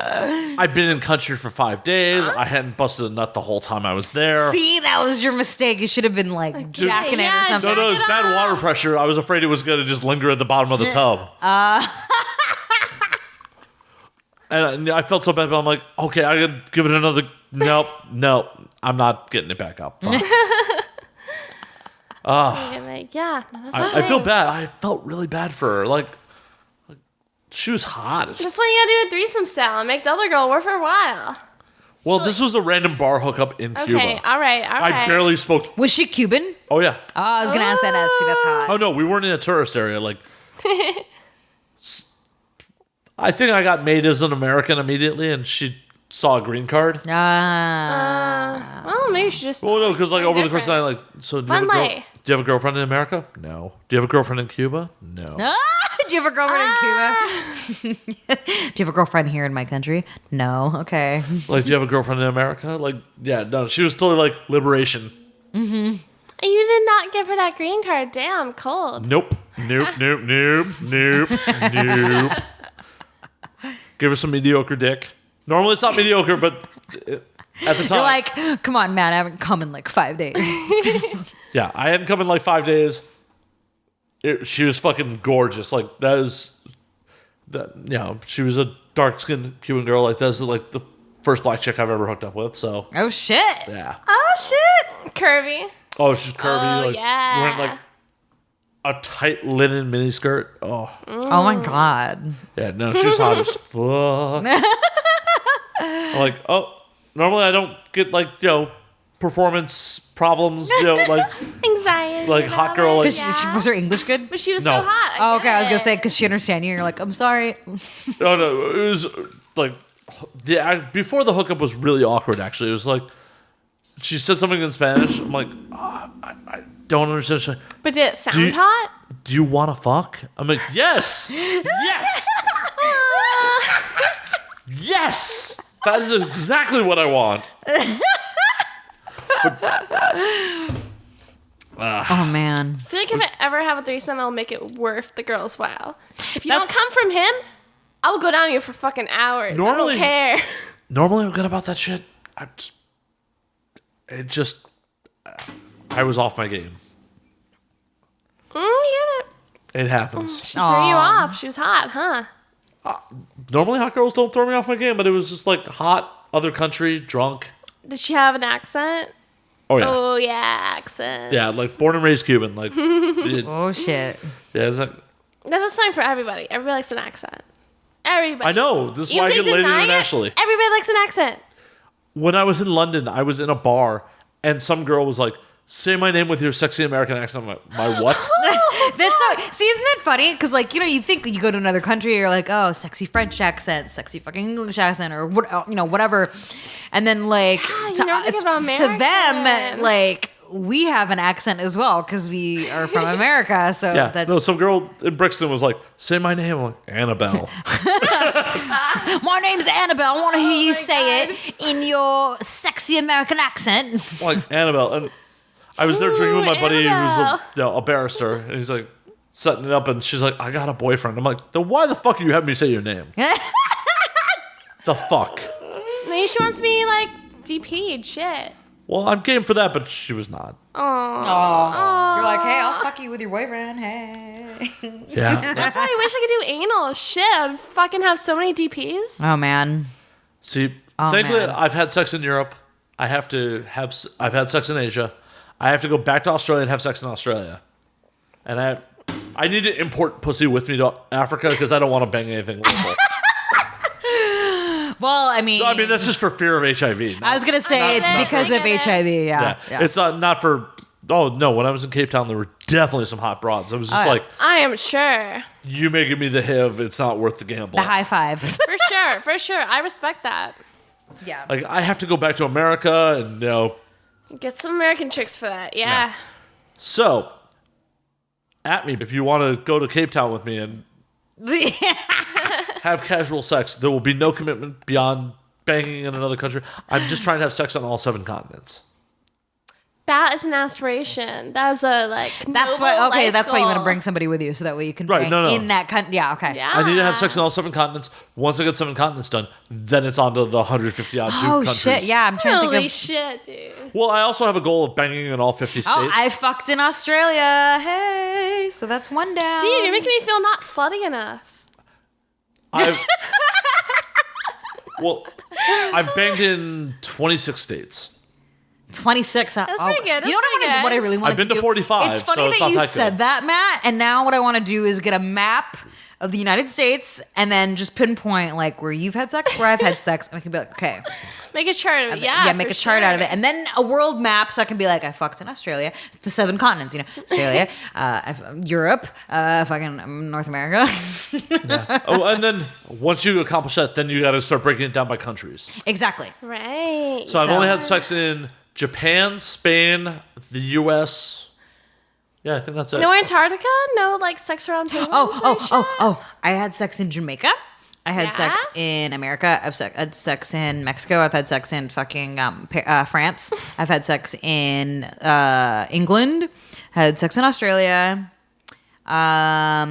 A: I'd been in country for 5 days. I hadn't busted a nut the whole time I was there.
B: See, that was your mistake. You should have been like jacking it or
C: yeah,
B: something.
A: No, it was
C: Jack it
A: bad
C: up.
A: water pressure. I was afraid it was going to just linger at the bottom of the tub. And I felt so bad, but I'm like, okay, I gotta give it another. Nope, I'm not getting it back up. Fine.
C: And like, yeah, no, that's
A: I feel
C: fine.
A: bad. I felt really bad for her. Like she was hot.
C: That's why you gotta do a threesome style and make the other girl work for a while.
A: Well, this was a random bar hookup in Cuba.
C: Okay, all right.
A: I barely spoke.
B: Was she Cuban?
A: Oh, yeah.
B: Oh, I was gonna ask that. See, that's hot.
A: Oh, no, we weren't in a tourist area. Like, I think I got made as an American immediately, and she saw a green card.
C: Well, maybe she just.
A: Well, no, because like over the course of the
C: different.
A: night, like, so do
C: Fun
A: you,
C: lay.
A: do you have a girlfriend in America? No. Do you have a girlfriend in Cuba? No.
B: Do you have a girlfriend in Cuba? Do you have a girlfriend here in my country? No. Okay.
A: Like, do you have a girlfriend in America? Like, yeah, no. She was totally like liberation.
C: You did not give her that green card. Damn, cold.
A: Nope. Nope. Nope. Nope. Nope. Nope. Give her some mediocre dick. Normally it's not mediocre, but at the time.
B: You're like, come on, man, I haven't come in like 5 days.
A: Yeah, I hadn't come in like 5 days. She was fucking gorgeous. Like, that is... That, you know, she was a dark-skinned Cuban girl. Like, that's like the first black chick I've ever hooked up with, so...
B: Oh, shit.
A: Yeah.
B: Oh, shit.
C: Curvy.
A: Oh, she's curvy.
C: Oh,
A: like,
C: yeah.
A: wearing like a tight linen miniskirt. Oh.
B: Oh, my God.
A: Yeah, no, she was hot as fuck. I'm like, oh, normally I don't get like, you know, performance problems, you know, like
C: Anxiety.
A: Like hot girl, like-
B: Was her English good?
C: But she was
A: No.
C: so hot.
B: Oh, okay. I was
C: get
B: going to
C: it.
B: say, because she understand you. You're like, I'm sorry.
A: oh no, it was like, yeah, before the hookup was really awkward. Actually, it was like she said something in Spanish. I'm like, I don't understand. She's like,
C: But did it sound
A: Do you-
C: hot?
A: do you want to fuck? I'm like, yes, yes, yes. That is exactly what I want.
B: Oh, man.
C: I feel like if I ever have a threesome, I'll make it worth the girl's while. If you don't
B: That's-
C: come from him, I will go down on you for fucking hours.
A: Normally-
C: I don't care.
A: Normally I'm good about that shit. I was off my game.
C: Yeah.
A: It happens.
C: She threw you off. She was hot, huh?
A: Normally hot girls don't throw me off my game, but it was just like hot, other country, drunk.
C: Did she have an accent?
A: Oh yeah.
C: Oh, yeah, accent.
A: Yeah, like born and raised Cuban. Like,
B: Oh, shit.
A: yeah, is that,
C: That's the same for everybody. Everybody likes an accent. Everybody.
A: I know. This is
C: Even
A: why I
C: if
A: get
C: they
A: laid
C: deny it,
A: internationally.
C: Everybody likes an accent.
A: When I was in London, I was in a bar, and some girl was like, "Say my name with your sexy American accent." I'm like, my what?
B: That's so. See, isn't that funny? Because, like, you know, you think when you go to another country, you're like, oh, sexy French accent, sexy fucking English accent, or what, you know, whatever. And then, like,
C: you never think about
B: to them,
C: American.
B: like, we have an accent as well because we are from America. So
A: Yeah,
B: that's
A: no. Some girl in Brixton was like, "Say my name." I'm like, Annabelle.
B: my name's Annabelle. I want to hear you say it in your sexy American accent.
A: I'm like Annabelle, and I was there drinking with my buddy
C: Annabelle.
A: who's a barrister, and he's like setting it up, and she's like, "I got a boyfriend." I'm like, "Then why the fuck are you having me say your name?" The fuck.
C: Maybe she wants to be, like, DP'd. Shit.
A: Well, I'm game for that, but she was not.
B: You're like, hey, I'll fuck you with your boyfriend. Hey.
A: Yeah.
C: That's why I wish I could do anal. Shit, I'd fucking have so many DPs.
B: Oh man.
A: See,
B: Oh,
A: thankfully,
B: man.
A: I've had sex in Europe. I've had sex in Asia. I have to go back to Australia and have sex in Australia. And I need to import pussy with me to Africa because I don't want to bang anything local.
B: Well, I mean,
A: No, I mean, that's just for fear of HIV.
B: I was gonna say it's
C: not
B: because of
C: for-
B: HIV.
A: Yeah.
B: Yeah.
A: It's not for... Oh, no. When I was in Cape Town, there were definitely some hot broads. I was just
B: yeah.
A: like,
C: I am sure.
A: you making me the HIV, it's not worth the gamble.
B: The high five.
C: For sure. I respect that.
B: Yeah.
A: Like, I have to go back to America and, you know...
C: Get some American chicks for that. Yeah.
A: So, at me if you want to go to Cape Town with me and have casual sex. There will be no commitment beyond banging in another country. I'm just trying to have sex on all 7 continents.
C: That is an aspiration. That is a, like,
B: That's
C: noble
B: why. Okay,
C: life
B: that's why you want to
C: goal.
B: bring somebody with you, so that way you can
A: Right,
B: bang
A: no.
B: in that country. Yeah. Okay.
C: Yeah.
A: I need to have sex on all 7 continents. Once I get 7 continents done, then it's on to the 150 odd
B: Oh
A: countries.
B: shit! Yeah, I'm trying to
C: Holy
B: think of.
C: shit, dude.
A: Well, I also have a goal of banging in all 50 states.
B: Oh, I fucked in Australia. Hey, so that's one down.
C: Dude, you're making me feel not slutty enough.
A: I've I've banged in 26 states.
B: 26.
C: That's pretty good.
B: You know what I really want
A: I've been
B: to
A: to
B: do?
A: 45,
B: It's funny
A: so it's
B: that
A: not
B: you
A: that
B: said
A: good.
B: that, Matt. And now what I want to do is get a map of the United States and then just pinpoint like where you've had sex, where I've had sex, and I can be like, okay.
C: Make a chart of it. Yeah,
B: make a chart out of it. And then a world map so I can be like, I fucked in Australia, the 7 continents, Australia, Europe, fucking North America.
A: Yeah. Oh, and then once you accomplish that, then you got to start breaking it down by countries.
B: Exactly.
C: Right.
A: So I've only had sex in Japan, Spain, the U.S. Yeah, I think that's it.
C: No Antarctica? No, like, sex around penguins?
B: Oh. I had sex in Jamaica. I had
C: Yeah?
B: sex in America. I've had sex in Mexico. I've had sex in fucking France. I've had sex in England. Had sex in Australia.
C: God,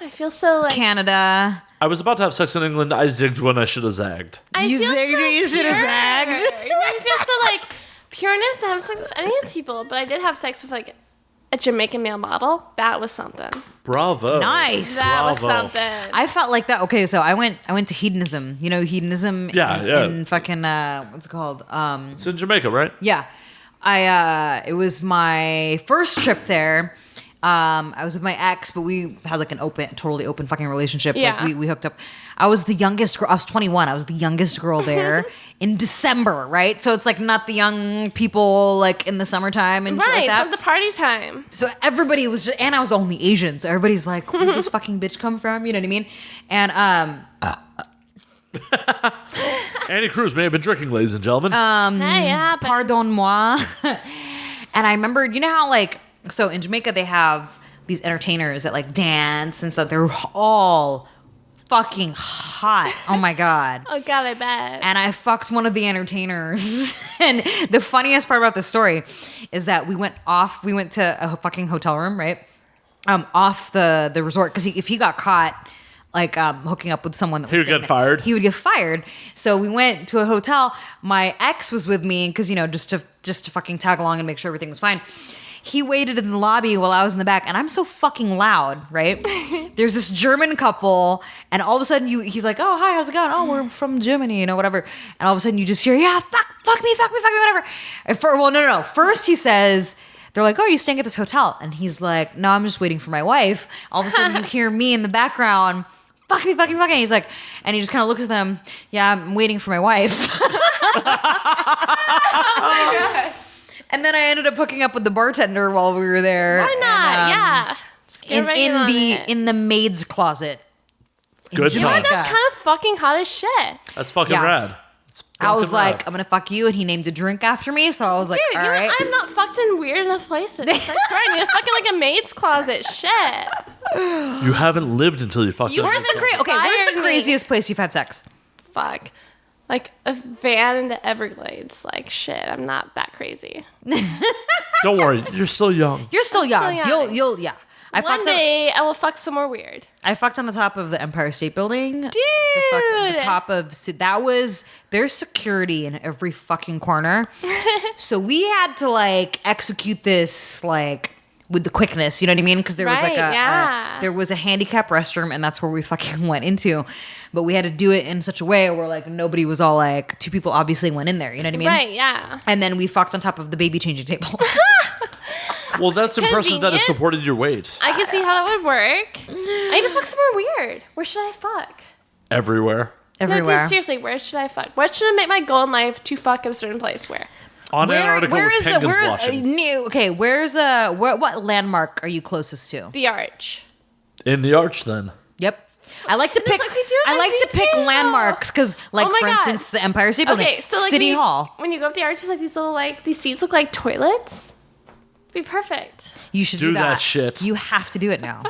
C: I feel so like...
B: Canada.
A: I was about to have sex in England. I zigged when I should have zagged.
C: I
B: You
C: feel
B: zigged
C: so
B: when you should have
C: pure.
B: zagged.
C: I feel so like pureness to have sex with any of these people, but I did have sex with like a Jamaican male model. That was something.
A: Bravo.
B: Nice.
C: That was
A: Bravo.
C: something.
B: I felt like that. Okay, so I went to hedonism. You know hedonism?
A: Yeah.
B: In fucking what's it called?
A: It's in Jamaica, right?
B: Yeah. It was my first trip there. I was with my ex, but we had like totally open fucking relationship.
C: Yeah.
B: Like we hooked up. I was the youngest girl. I was 21. I was the youngest girl there in December, right? So it's like not the young people like in the summertime and shit
C: Right,
B: like
C: it's
B: that.
C: not the party time.
B: So everybody was just, and I was the only Asian. So everybody's like, where did this fucking bitch come from? You know what I mean? And
A: Annie Cruz may have been drinking, ladies and gentlemen.
C: Hey, it happened.
B: pardon moi. And I remember, you know how like, so in Jamaica they have these entertainers that like dance and stuff. They're all fucking hot. Oh my God.
C: Oh God, I bet.
B: And I fucked one of the entertainers. And the funniest part about the story is that we went to a fucking hotel room, right? Off the resort. Because if he got caught like hooking up with someone that was
A: He would
B: staying
A: get
B: there,
A: fired?
B: He would get fired. So we went to a hotel. My ex was with me because, just to fucking tag along and make sure everything was fine. He waited in the lobby while I was in the back, and I'm so fucking loud, right? There's this German couple, and all of a sudden he's like, oh, hi, how's it going? Oh, we're from Germany, whatever. And all of a sudden you just hear, yeah, fuck me, whatever. No. First he says, they're like, oh, are you staying at this hotel? And he's like, no, I'm just waiting for my wife. All of a sudden you hear me in the background, fuck me. He's like, and he just kind of looks at them, yeah, I'm waiting for my wife. Oh my God. And then I ended up hooking up with the bartender while we were there.
C: Why not?
B: And,
C: Yeah. Just get ready on it.
B: in the maid's closet.
A: Good
C: You know what?
A: times.
C: That's kind of fucking hot as shit.
A: That's fucking
B: Yeah.
A: rad. It's
B: I was
A: fucking
B: like,
A: rad.
B: I'm gonna fuck you, and he named a drink after me. So I was like,
C: Dude,
B: all
C: you know
B: right.
C: what? I'm not fucked in weird enough places. I swear, I need a fucking like a maid's closet. Shit.
A: You haven't lived until you fucked
C: You
A: up.
B: Where's the where's the
C: Inspired me.
B: craziest place you've had sex?
C: Fuck. Like a van into Everglades. Like shit. I'm not that crazy.
A: Don't worry, you're still young.
B: You're still young.
C: young.
B: You'll yeah.
C: One day I will fuck somewhere weird.
B: I fucked on the top of the Empire State Building.
C: Dude.
B: The top of there's security in every fucking corner. So we had to like execute this like with the quickness, you know what I mean? Because there was like
C: Right,
B: there was a handicap restroom, and that's where we fucking went into. But we had to do it in such a way where like nobody was all like, 2 people obviously went in there, you know what I mean?
C: Right, yeah.
B: And then we fucked on top of the baby changing table.
A: Well, that's impressive that it
C: Convenient.
A: supported your weight.
C: I can see how that would work. I need to fuck somewhere weird. Where should I fuck?
A: Everywhere.
C: No,
B: Everywhere.
C: dude, seriously, where should I fuck? What should I make my goal in life to fuck at a certain place? Where?
A: On Antarctica with penguins watching.
B: What landmark are you closest to?
C: The Arch.
A: In the arch, then.
B: Yep. I like to
C: Just
B: pick.
C: like we do in
B: I
C: the
B: like to pick
C: video.
B: landmarks because, like,
C: Oh my
B: for
C: God.
B: instance, the Empire State Building,
C: Okay, so like
B: City Hall.
C: when you go up the Arch, it's like these little these seats look like toilets. It'd be perfect.
B: You should
A: Do
B: do
A: that shit.
B: You have to do it now.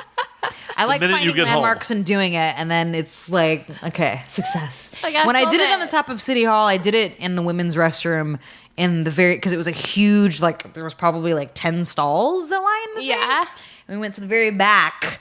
B: I like
A: minute you
B: finding
A: get home.
B: landmarks and doing it, and then it's like, okay, success.
C: I gotta
B: When I
C: film
B: did it on
C: it.
B: the top of City Hall, I did it in the women's restroom in the because it was a huge, like, there was probably like 10 stalls that line the thing.
C: Yeah.
B: And we went to the very back.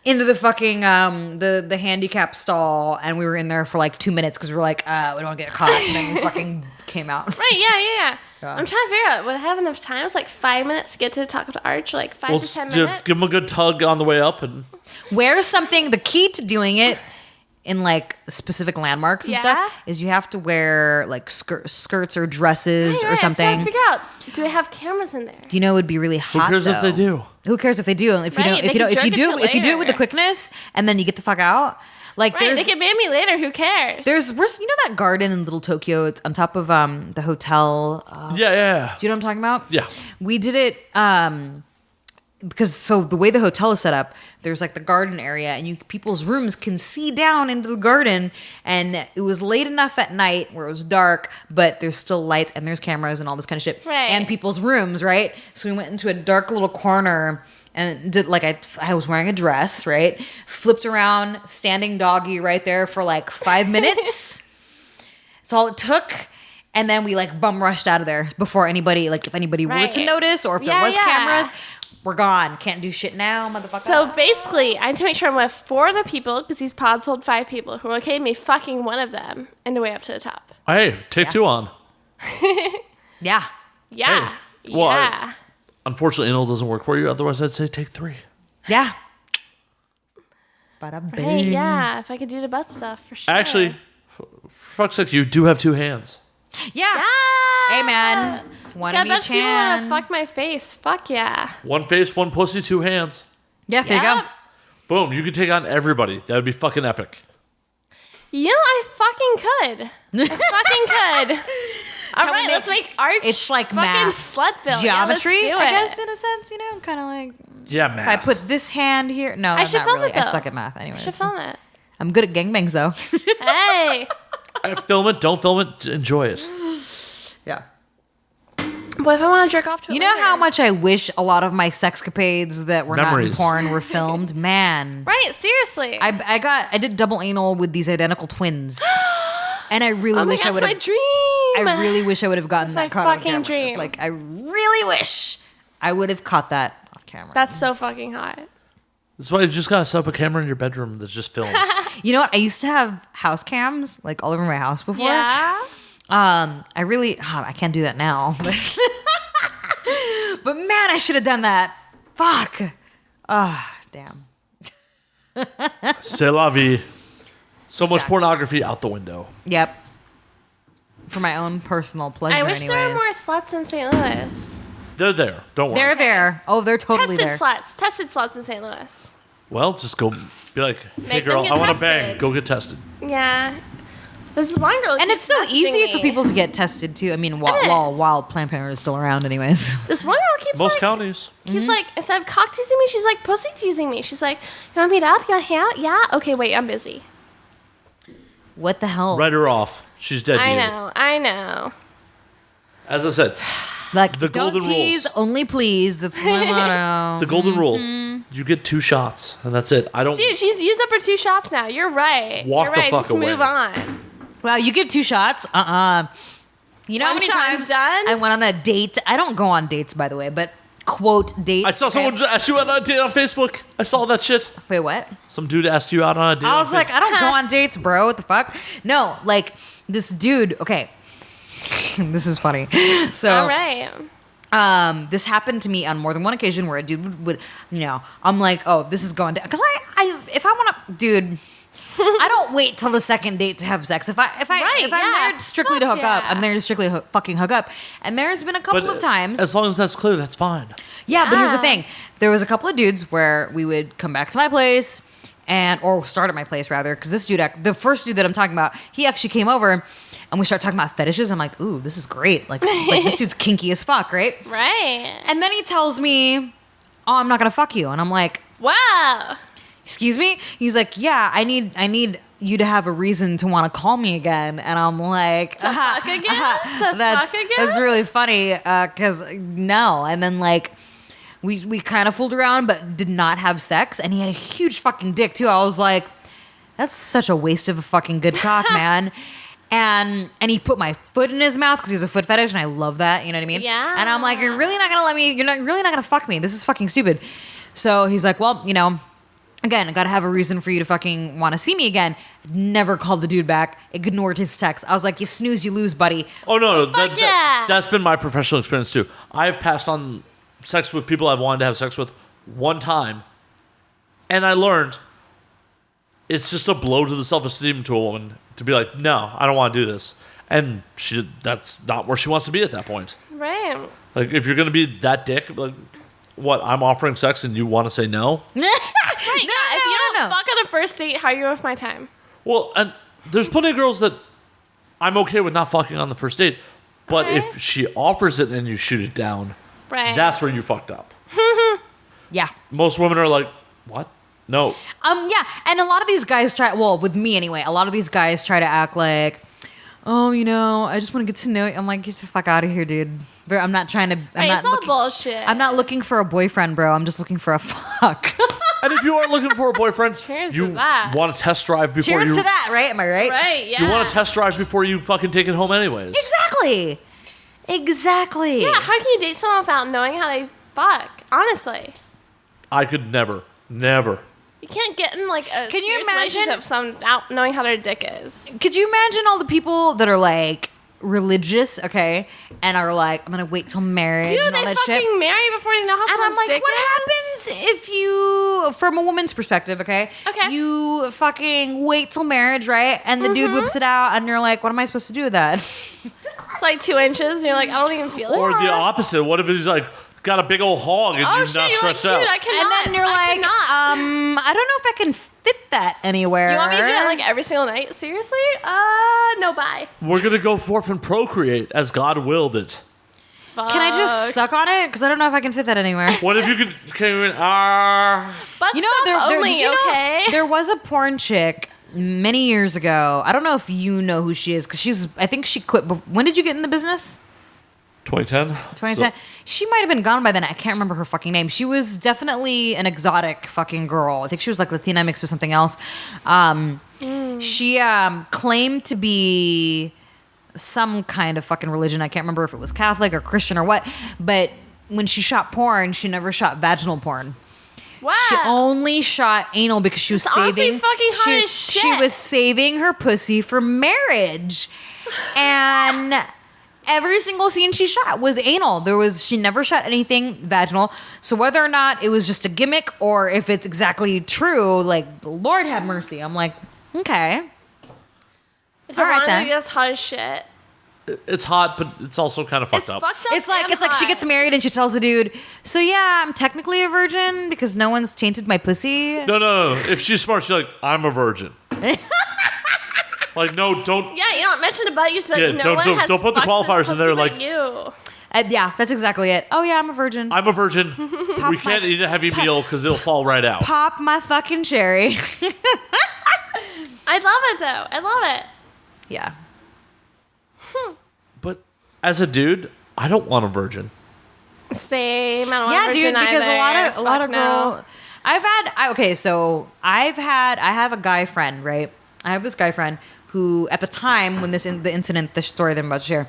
B: Into the fucking the handicap stall, and we were in there for like 2 minutes because we were like, we don't want to get caught, and then we fucking came out.
C: Right, yeah.
B: Yeah.
C: I'm trying to figure out, would I have enough time? It's like 5 minutes to get to the top of the Arch, like 5 to 10 minutes.
A: Give them a good tug on the way up, and
B: Wear something. The key to doing it in like specific landmarks and
C: Yeah?
B: stuff is you have to wear like skirts or dresses
C: Right,
B: or
C: right. So I
B: something.
C: figure out, do they have cameras in there?
B: You know, it would be really hot.
A: Who cares if they
B: though.
A: do?
B: Who cares if they do? If you
C: Right,
B: don't,
C: they
B: if you
C: can
B: don't, if
C: jerk
B: you
C: it
B: do,
C: to
B: if you do it with the
C: later.
B: quickness and then you get the fuck out, like
C: Right, they can ban me later. Who cares?
B: there's you know that garden in Little Tokyo? It's on top of the hotel.
A: Yeah.
B: Do you know what I'm talking about?
A: Yeah.
B: We did it because so the way the hotel is set up, there's like the garden area, and people's rooms can see down into the garden. And it was late enough at night where it was dark, but there's still lights and there's cameras and all this kind of shit.
C: Right.
B: And people's rooms, right? So we went into a dark little corner and did like I was wearing a dress, right? Flipped around, standing doggy right there for like 5 minutes. That's all it took. And then we like bum rushed out of there before anybody, like if anybody were
C: Right.
B: to notice or if there
C: Yeah,
B: was
C: yeah.
B: cameras, we're gone. Can't do shit now, motherfucker.
C: So basically, I need to make sure I'm with 4 other people because these pods hold 5 people who are okay with me fucking one of them and the way up to the top.
A: Hey, take
B: Yeah.
A: 2 on.
B: Yeah.
C: Yeah.
A: Hey, well,
C: yeah.
A: Unfortunately, anal doesn't work for you. Otherwise, I'd say take 3.
B: Yeah. Bada
C: Right,
B: bing.
C: yeah. If I could do the butt stuff, for sure.
A: Actually, for fuck's sake, you do have 2 hands.
B: Yeah.
C: Yeah.
B: Hey, man. One
C: Got
B: of
C: a bunch
B: each
C: of people want to
B: hand.
C: fuck my face. Fuck yeah.
A: 1 face, 1 pussy, 2 hands.
B: Yeah, there you
C: Yep.
B: go.
A: Boom, you could take on everybody. That would be fucking epic.
C: You know, I fucking could. I fucking could. All
B: Tell me,
C: right, let's make art.
B: It's like
C: fucking
B: math.
C: slut bill.
B: Geometry,
C: yeah, let's do
B: I
C: it.
B: guess, in a sense, you know, kind of like
A: Yeah, man.
B: if I put this hand here. No,
C: I should
B: not
C: film
B: really.
C: it,
B: I
C: though.
B: suck at math,
C: I
B: anyways.
C: should film it.
B: I'm good at gangbangs, though.
C: Hey.
A: Film it, don't film it, enjoy it.
B: Yeah.
C: What if I want to jerk off to it
B: You know
C: later?
B: how much I wish a lot of my sexcapades that were not in
A: Memories.
B: porn were filmed? Man.
C: Right, seriously.
B: I did double anal with these identical twins. And I really
C: oh my
B: wish
C: God,
B: I
C: that's
B: would
C: my
B: have
C: dream.
B: I really wish I would have gotten
C: That's
B: that
C: my
B: caught on
C: fucking
B: camera.
C: dream.
B: Like I really wish I would have caught that on camera.
C: That's so fucking hot.
A: That's why you just gotta set up a camera in your bedroom that just films.
B: You know what? I used to have house cams like all over my house before.
C: Yeah.
B: I really I can't do that now. But man, I should have done that. Fuck. Ah, damn.
A: C'est la vie. So much
B: Exactly.
A: pornography out the window.
B: Yep. For my own personal pleasure,
C: I wish there were
B: anyways.
C: more sluts in St. Louis.
A: They're there. Don't worry.
B: They're there. Oh, they're totally
C: Tested
B: there.
C: sluts. Tested sluts in St. Louis.
A: Well, just go be like, hey
C: Make them
A: girl,
C: get
A: I want to bang.
C: tested.
A: Go get tested.
C: Yeah. There's one girl. who
B: And it's
C: keeps
B: so
C: messaging
B: easy for
C: me.
B: people to get tested too. I mean, while
C: It is.
B: while Planned Parenthood is still around, anyways.
C: This one girl keeps
A: Most
C: like,
A: counties.
C: keeps like instead of cock teasing me, she's like pussy teasing me. She's like, "You want to meet up? You want to hang out? Yeah. Okay, wait, I'm busy."
B: What the hell?
A: Write her off. She's dead to
C: I
A: you.
C: know. I know.
A: As I said,
B: Like
A: The
B: don't
A: golden
B: tease,
A: rules.
B: only please. That's my motto.
A: the golden rule.
B: Mm-hmm.
A: You get 2 shots, and that's it. I don't.
C: Dude, she's used up her 2 shots now. You're right.
A: Walk
C: You're
A: the
C: right.
A: fuck
C: Let's
A: away.
C: move on.
B: Wow, you give 2 shots? You know how
C: One
B: many
C: shot, I'm
B: times
C: done?
B: I went on a date? I don't go on dates, by the way, but quote date.
A: I saw someone ask you out on a date on Facebook. I saw that shit.
B: Wait, what?
A: Some dude asked you out on a date.
B: I
A: on
B: was like,
A: Facebook.
B: I don't go on dates, bro. What the fuck? No, like this dude. Okay, this is funny. So,
C: All right.
B: this happened to me on more than one occasion where a dude would you know, I'm like, oh, this is going down. Because if I want to, dude, I don't wait till the second date to have sex. If I'm
C: yeah.
B: there strictly to
C: Fuck
B: hook up,
C: yeah.
B: I'm there to strictly fucking hook up. And there's been a couple
A: But
B: of times.
A: as long as that's clear, that's fine.
B: Yeah, but here's the
C: Yeah.
B: thing. There was a couple of dudes where we would come back to my place or start at my place rather, because this dude, the first dude that I'm talking about, he actually came over and we start talking about fetishes. I'm like, ooh, this is great. Like this dude's kinky as fuck, right?
C: Right.
B: And then he tells me, oh, I'm not gonna fuck you. And I'm like,
C: Wow.
B: excuse me? He's like, yeah, I need you to have a reason to want to call me again. And I'm like,
C: To fuck again? To
B: that's,
C: fuck again?
B: That's really funny, because no. And then like we kind of fooled around but did not have sex, and he had a huge fucking dick too. I was like, that's such a waste of a fucking good cock, man. And he put my foot in his mouth because he's a foot fetish, and I love that. You know what I mean?
C: Yeah.
B: And I'm like, you're really not gonna fuck me. This is fucking stupid. So he's like, well, you know, again, I gotta have a reason for you to fucking want to see me again. Never called the dude back. Ignored his text. I was like, you snooze, you lose, buddy.
A: Oh no,
C: Fuck yeah.
A: that's been my professional experience too. I've passed on sex with people I've wanted to have sex with one time, and I learned it's just a blow to the self-esteem to a woman to be like, no, I don't want to do this. And that's not where she wants to be at that point.
C: Right.
A: Like, if you're going to be that dick, like, what, I'm offering sex and you want to say no?
C: Right, if you don't fuck on a first date, how are you with my time?
A: Well, and there's plenty of girls that I'm okay with not fucking on the first date, but if she offers it and you shoot it down, that's where you fucked up.
B: Yeah.
A: Most women are like, what? No.
B: Yeah, and a lot of these guys try, well, with me anyway, a lot of these guys try to act like, oh, I just want to get to know you. I'm like, get the fuck out of here, dude. I'm not trying to.
C: It's all bullshit.
B: I'm not looking for a boyfriend, bro. I'm just looking for a fuck.
A: And if you are looking for a boyfriend, you want to test drive before
B: Cheers to that, right? Am I right?
C: Right, yeah.
A: You want to test drive before you fucking take it home anyways.
B: Exactly.
C: Yeah, how can you date someone without knowing how they fuck? Honestly.
A: I could never.
C: You can't get in like a serious relationship with someone without knowing how their dick is.
B: Could you imagine all the people that are like religious, okay, and are like, I'm gonna wait till marriage
C: Dude,
B: and all
C: they
B: that
C: fucking
B: shit.
C: marry before you know how
B: And I'm
C: someone's
B: like,
C: dick
B: what
C: is?
B: happens if you, from a woman's perspective, okay? You fucking wait till marriage, right? And the dude whips it out, and you're like, what am I supposed to do with that?
C: It's like 2 inches, and you're like, I don't even feel it.
A: Or the opposite. What if he's like got a big old hog and you're not stretched out?
C: Dude, I cannot.
B: And then you're like, I don't know if I can fit that anywhere.
C: You want me to do that like every single night? Seriously? No, bye.
A: We're gonna go forth and procreate as God willed it.
C: Fuck.
B: Can I just suck on it? Because I don't know if I can fit that anywhere.
A: What if you could came in?
C: Butt stuff only, okay?
B: There was a porn chick many years ago. I don't know if you know who she is because I think she quit. When did you get in the business?
A: 2010.
B: 2010. She might have been gone by then. I can't remember her fucking name. She was definitely an exotic fucking girl. I think she was like Latina mixed with something else. She claimed to be some kind of fucking religion. I can't remember if it was Catholic or Christian or what. But when she shot porn, she never shot vaginal porn.
C: Wow.
B: She only shot anal because she was
C: honestly fucking hot as shit.
B: She was saving her pussy for marriage. And every single scene she shot was anal. She never shot anything vaginal. So whether or not it was just a gimmick or if it's exactly true, like, Lord have mercy. I'm like, okay.
C: Is it wrong to be that's hot as shit?
A: It's hot, but it's also kind of fucked up.
B: It's like she gets married and she tells the dude, so yeah, I'm technically a virgin because no one's tainted my pussy.
A: No. If she's smart, she's like, I'm a virgin. Like, no, don't.
C: Yeah, you don't mention about you. So
A: Yeah,
C: no one has
A: don't put the
C: fucked
A: qualifiers
C: this
A: in there,
C: pussy
A: like-
C: but you.
B: Yeah, that's exactly it. Oh yeah, I'm a virgin.
A: I'm a virgin. We can't eat a heavy meal because it'll fall right out.
B: Pop my fucking cherry.
C: I love it though. I love it.
B: Yeah.
A: But as a dude, I don't want a virgin.
C: Same. I don't want
B: Yeah,
C: a virgin
B: dude, because
C: either.
B: a lot of
C: no.
B: girls. I have a guy friend, right? I have this guy friend who, at the time when the incident, the story that I'm about to share,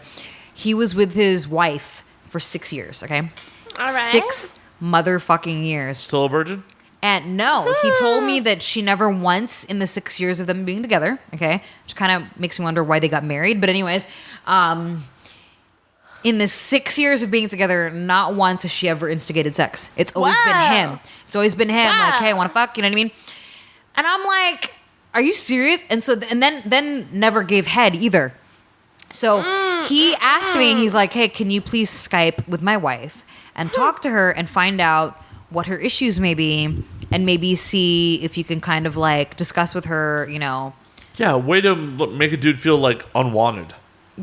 B: he was with his wife for 6 years. Okay,
C: All right.
B: 6 motherfucking years.
A: Still a virgin?
B: And no, he told me that she never once in the 6 years of them being together, okay, which kind of makes me wonder why they got married. But anyways, in the 6 years of being together, not once has she ever instigated sex. It's always been him. It's always been him. Like, hey, want to fuck? You know what I mean? And I'm like, are you serious? And so, and then never gave head either. So he asked me, and he's like, hey, can you please Skype with my wife and talk to her and find out what her issues may be, and maybe see if you can kind of like discuss with her, you know.
A: Yeah, way to make a dude feel like unwanted.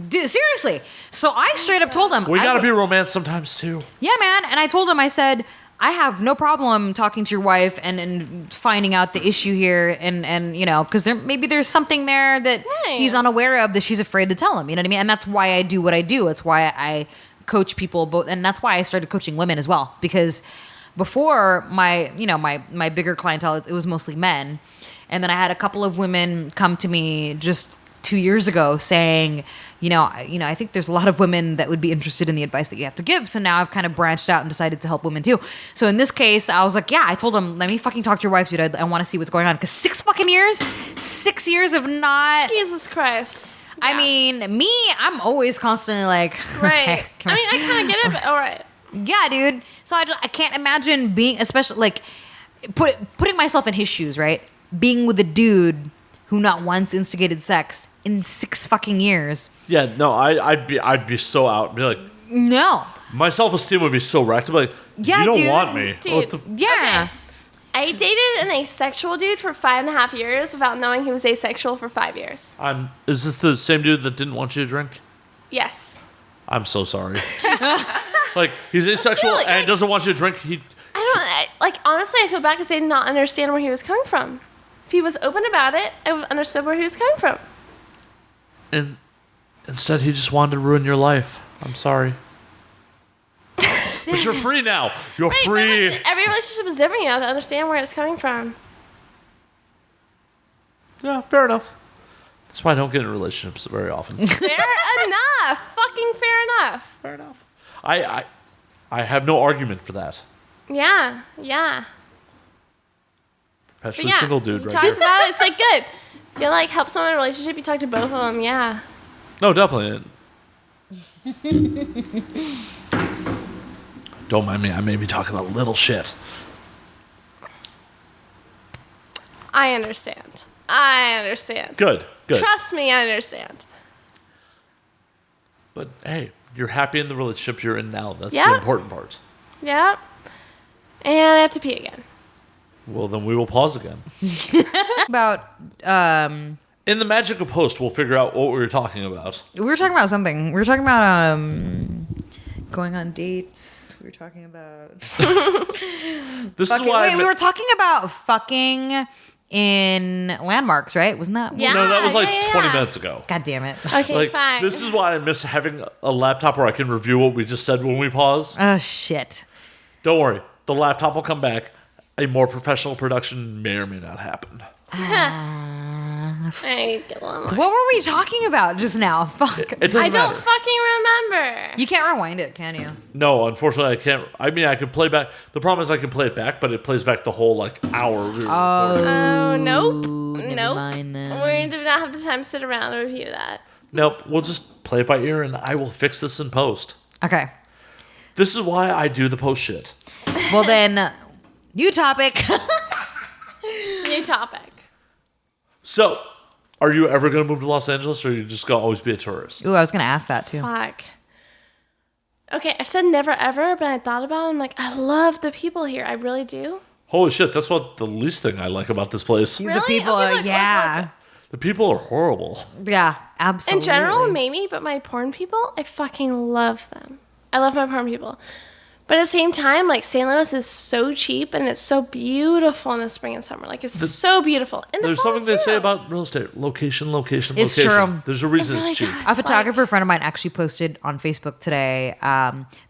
B: Dude, seriously. So I straight up told him.
A: We gotta be romance sometimes too.
B: Yeah, man. And I told him, I said, I have no problem talking to your wife and finding out the issue here, and you know, because maybe there's something there that he's unaware of that she's afraid to tell him. You know what I mean? And that's why I do what I do. It's why I coach people both, and that's why I started coaching women as well, because before my bigger clientele, it was mostly men. And then I had a couple of women come to me just 2 years ago saying, I think there's a lot of women that would be interested in the advice that you have to give. So now I've kind of branched out and decided to help women too. So in this case, I was like, yeah, I told him, let me fucking talk to your wife, dude. I want to see what's going on. Because 6 years of not.
C: Jesus Christ.
B: I mean, I'm always constantly like.
C: Right.
B: Hey,
C: I mean, I kind of get it, but all right.
B: Yeah, dude. So I can't imagine being, especially like putting myself in his shoes, right? being with a dude who not once instigated sex in 6 fucking years.
A: Yeah, no, I'd be so out. Be like,
B: No.
A: my self-esteem would be so wracked. I'd be like,
B: Yeah,
A: you don't
B: dude.
A: want me.
C: Dude.
A: What the
B: Yeah.
C: Okay. I dated an asexual dude for 5.5 years without knowing he was asexual for 5 years.
A: Is this the same dude that didn't want you to drink?
C: Yes.
A: I'm so sorry. Like, he's asexual
C: Still,
A: and doesn't want you to drink.
C: Honestly, I feel bad because I did not understand where he was coming from. If he was open about it, I would have understood where he was coming from.
A: And instead, he just wanted to ruin your life. I'm sorry. But you're free now. You're
C: Right,
A: free.
C: but like, every relationship is different. You have to understand where it's coming from.
A: Yeah, fair enough. That's why I don't get in relationships very often.
C: Fair enough. Fucking fair enough.
A: Fair enough. I have no argument for that.
C: Yeah, yeah. But
A: Perpetually
C: yeah,
A: single dude
C: you
A: right
C: talked
A: here.
C: about it. It's like good. You like help someone in a relationship. You talk to both of them. Yeah.
A: No, definitely. Don't mind me. I may be talking a little shit.
C: I understand. I understand.
A: Good.
C: Trust me, I understand.
A: But hey, you're happy in the relationship you're in now. That's
C: Yeah.
A: the important part.
C: Yep. And I have to pee again.
A: Well, then we will pause again.
B: About
A: In the magic of post, we'll figure out what we were talking about.
B: we were talking about something. We were talking about going on dates. We were talking about
A: This is why.
B: we were talking about fucking in landmarks, right? Wasn't that?
C: Yeah.
A: No, that was like
C: yeah,
A: 20
C: yeah.
A: minutes ago.
B: God damn it.
C: Okay,
A: Like,
C: fine.
A: this is why I miss having a laptop where I can review what we just said when we pause.
B: Oh shit.
A: Don't worry, the laptop will come back. A more professional production may or may not happen.
C: I get a little more.
B: What were we talking about just now? Fuck.
A: It doesn't
C: I don't
A: matter.
C: fucking remember.
B: You can't rewind it, can you?
A: No, unfortunately, I can't. I mean, I can play back. The problem is I can play it back, but it plays back the whole like hour. We were recording.
C: Oh, nope.
B: never
C: Nope.
B: mind then.
C: We do not have the time to sit around and review that.
A: Nope. We'll just play it by ear, and I will fix this in post.
B: Okay.
A: This is why I do the post shit.
B: Well then, new topic.
C: New topic.
A: So, are you ever going to move to Los Angeles, or are you just going to always be a tourist?
B: Ooh, I was gonna ask that too.
C: Fuck. Okay, I said never ever, but I thought about it. I'm like, I love the people here. I really do.
A: Holy shit! That's what the least thing I like about this place.
B: These
C: Really?
B: are people.
C: Okay, look,
B: yeah.
A: The people are horrible.
B: Yeah. Absolutely.
C: In general, maybe, but my porn people, I fucking love them. I love my porn people. But at the same time, like, St. Louis is so cheap and it's so beautiful in the spring and summer. Like, it's so beautiful. In the
A: There's
C: fall,
A: something they say
C: too.
A: about real estate: location, location,
B: It's
A: location.
B: true.
A: There's a reason
C: It really
A: it's cheap.
C: does.
B: A photographer friend of mine actually posted on Facebook today.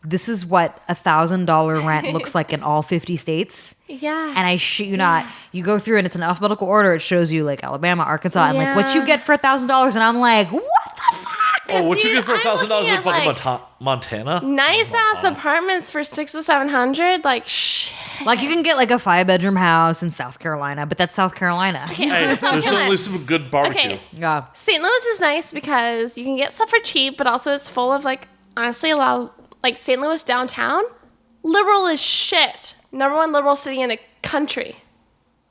B: This is what $1,000 rent looks like in all 50 states.
C: Yeah.
B: And I shit you not, you go through and it's in alphabetical order. It shows you like Alabama, Arkansas, and like what you
C: Yeah.
B: get for $1,000. And I'm like, what the fuck?
A: Oh, what you
C: Dude,
A: get for
C: I'm
A: $1,000
C: looking
A: in
C: at,
A: fucking
C: like,
A: Montana?
C: nice ass apartments for $600 to $700. Like, shit.
B: Like you can get like a 5-bedroom house in South Carolina, but that's South Carolina.
A: Hey, there's certainly some good barbecue.
C: Okay.
B: Yeah.
C: St. Louis is nice because you can get stuff for cheap, but also it's full of, like, honestly, a lot of, like, St. Louis downtown, liberal as shit. #1 liberal city in the country.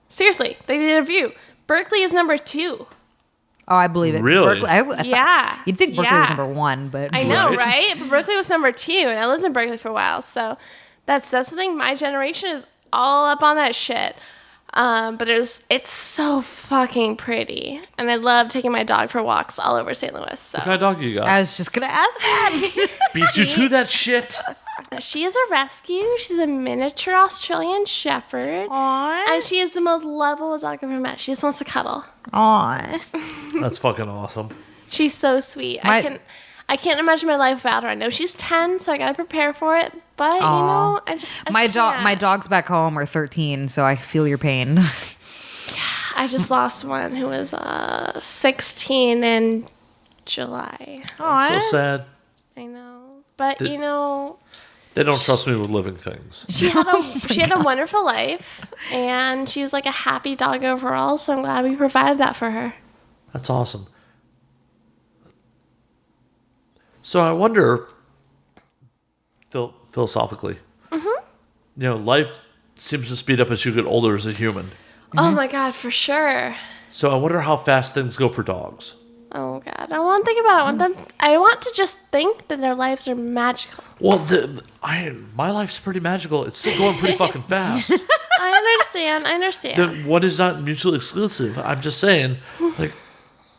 C: Seriously, they did a review. Berkeley is #2.
B: Oh, I believe it. 'Cause
A: Really?
B: Berkeley, I thought-
C: Yeah.
B: You'd think Berkeley was
C: Yeah.
B: #1, but
C: I know,
A: Right.
C: right? But Berkeley was #2, and I lived in Berkeley for a while, so that's something. My generation is all up on that shit. But it's so fucking pretty, and I love taking my dog for walks all over St. Louis. So
A: What kind of dog you got?
B: I was just gonna ask that.
A: Beat you to that shit.
C: she is a rescue. She's a miniature Australian Shepherd,
B: Aw.
C: and she is the most lovable dog I've ever met. She just wants to cuddle.
B: Aw.
A: That's fucking awesome.
C: She's so sweet. I can't imagine my life without her. I know she's 10, so I gotta prepare for it. But you know, I just
B: My
C: can't.
B: dogs back home are 13, so I feel your pain.
C: I just lost one who was 16 in July.
A: So sad.
C: I know, but you know,
A: They don't trust me with living things.
C: she had a wonderful life, and she was like a happy dog overall. So I'm glad we provided that for her.
A: That's awesome. So I wonder, philosophically, you know, life seems to speed up as you get older as a human.
C: Oh my God, for sure.
A: So I wonder how fast things go for dogs.
C: Oh God, I want to think about it. I want to just think that their lives are magical.
A: Well, my life's pretty magical. It's still going pretty fucking fast.
C: I understand.
A: Then what is not mutually exclusive? I'm just saying, like,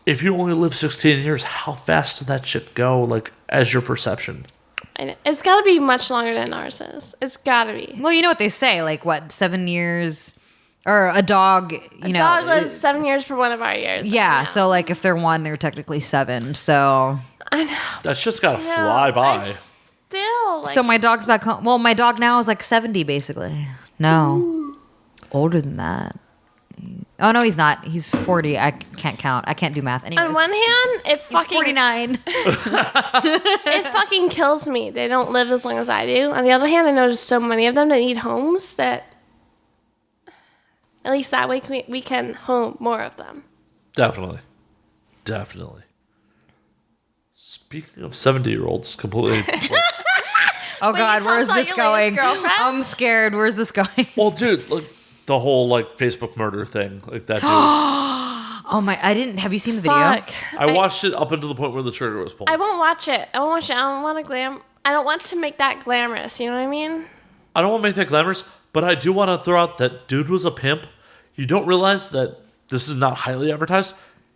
A: if you only live 16 years, how fast did that shit go, like, as your perception?
C: It's got to be much longer than ours is. It's got to be.
B: Well, you know what they say, like, 7 years, or a dog,
C: A dog lives 7 years per one of our years.
B: Yeah, so, like, if they're 1, they're technically 7, so.
C: I know.
A: That shit's gotta fly by.
B: So my dog's back home. Well, my dog now is, like, 70, basically. No. Older than that. Oh, no, he's not. He's 40. I can't count. I can't do math. Anyways.
C: On one hand,
B: He's 49.
C: It fucking kills me. They don't live as long as I do. On the other hand, I know there's so many of them that need homes that at least that way we can home more of them.
A: Definitely. Speaking of 70-year-olds, completely.
B: Oh, God,
C: tell
B: where's
C: us about
B: this
C: your
B: going?
C: latest girlfriend?
B: I'm scared. Where's this going?
A: Well, dude, like, the whole, like, Facebook murder thing. Like, that dude.
B: Oh, my. Have you seen the video?
C: Fuck.
A: I watched it up until the point where the trigger was pulled.
C: I won't watch it. I don't want to I don't want to make that glamorous. You know what I mean?
A: I don't want to make that glamorous, but I do want to throw out that dude was a pimp. You don't realize that this is not highly advertised.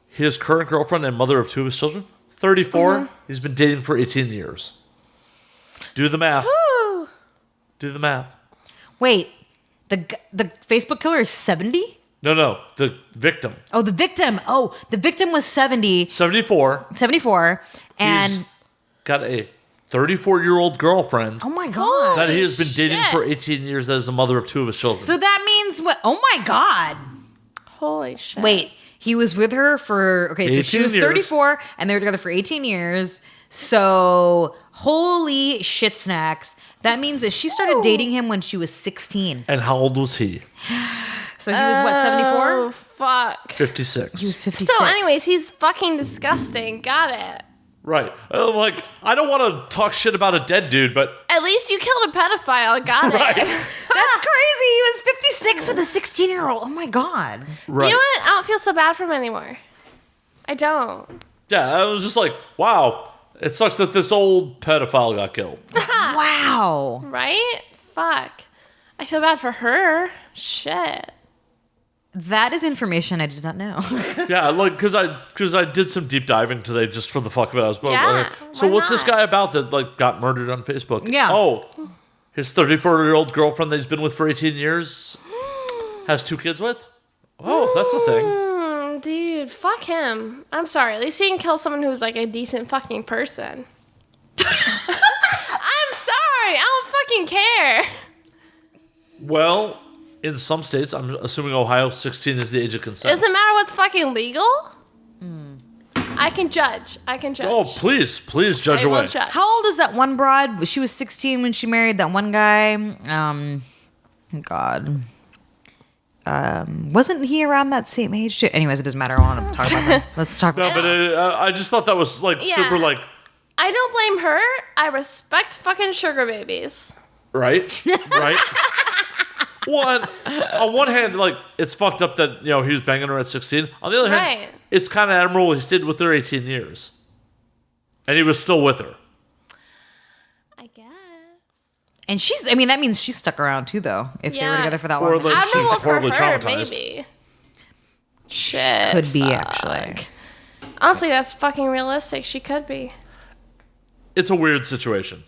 A: His current girlfriend and mother of 2 of his children, 34.
C: Mm-hmm.
A: He's been dating for 18 years. Do the math.
C: Woo.
A: Do the math.
B: Wait, the Facebook killer is 70?
A: No, the victim.
B: Oh, the victim. Oh, the victim was 70.
A: 74.
B: 74. And,
A: He's got a 34-year-old girlfriend
B: oh my God.
A: that he has been dating
C: shit.
A: for 18 years as the mother of 2 of his children.
B: So that means what? Oh my God.
C: Holy shit.
B: Wait, he was with her for, okay, so she
A: 18
B: was
A: years.
B: 34 and they were together for 18 years. So, holy shit snacks. That means that she started dating him when she was 16.
A: And how old was he?
B: So he was what, 74?
C: Oh, fuck.
A: 56.
B: He was 56.
C: So, anyways, he's fucking disgusting. Got it.
A: Right. Like, I don't want to talk shit about a dead dude, but
C: At least you killed a pedophile. Got
A: Right.
C: it.
B: That's crazy. He was 56 with a 16-year-old. Oh my God.
A: right.
C: You know what? I don't feel so bad for him anymore. I don't.
A: Yeah, I was just like, wow. It sucks that this old pedophile got killed.
B: Wow.
C: Right? Fuck. I feel bad for her. Shit.
B: That is information I did not know.
A: Yeah, like because I did some deep diving today just for the fuck of it. I was
C: Yeah,
A: so
C: why
A: what's this
C: not?
A: guy about that like got murdered on Facebook?
B: Yeah.
A: Oh, his 34-year-old girlfriend that he's been with for 18 years has 2 kids with. Oh, that's the thing.
C: Dude, fuck him. I'm sorry. At least he can kill someone who's like a decent fucking person. I'm sorry. I don't fucking care.
A: Well, in some states, I'm assuming Ohio, 16 is the age of consent.
C: Doesn't matter what's fucking legal. I can judge.
A: Oh, please judge
C: I will
A: away.
C: judge.
B: How old is that one broad? She was 16 when she married that one guy. God. Wasn't he around that same age too? Anyways, it doesn't matter. I want to talk about that. Let's talk
A: No,
B: about
A: but I just thought that was like
C: Yeah.
A: super like
C: I don't blame her. I respect fucking sugar babies.
A: right. One on one hand, like it's fucked up that he was banging her at 16. On the other hand,
C: Right.
A: it's kind of admirable he stayed with her 18 years, and he was still with her.
C: I guess.
B: And that means she's stuck around too, though, if they were
C: Yeah.
B: together for that
A: Or
B: long.
A: like- she's
C: Admirable for
A: horribly
C: her,
A: traumatized.
C: maybe. Shit.
B: Could be,
C: fuck.
B: actually.
C: Honestly, that's fucking realistic. She could be.
A: It's a weird situation.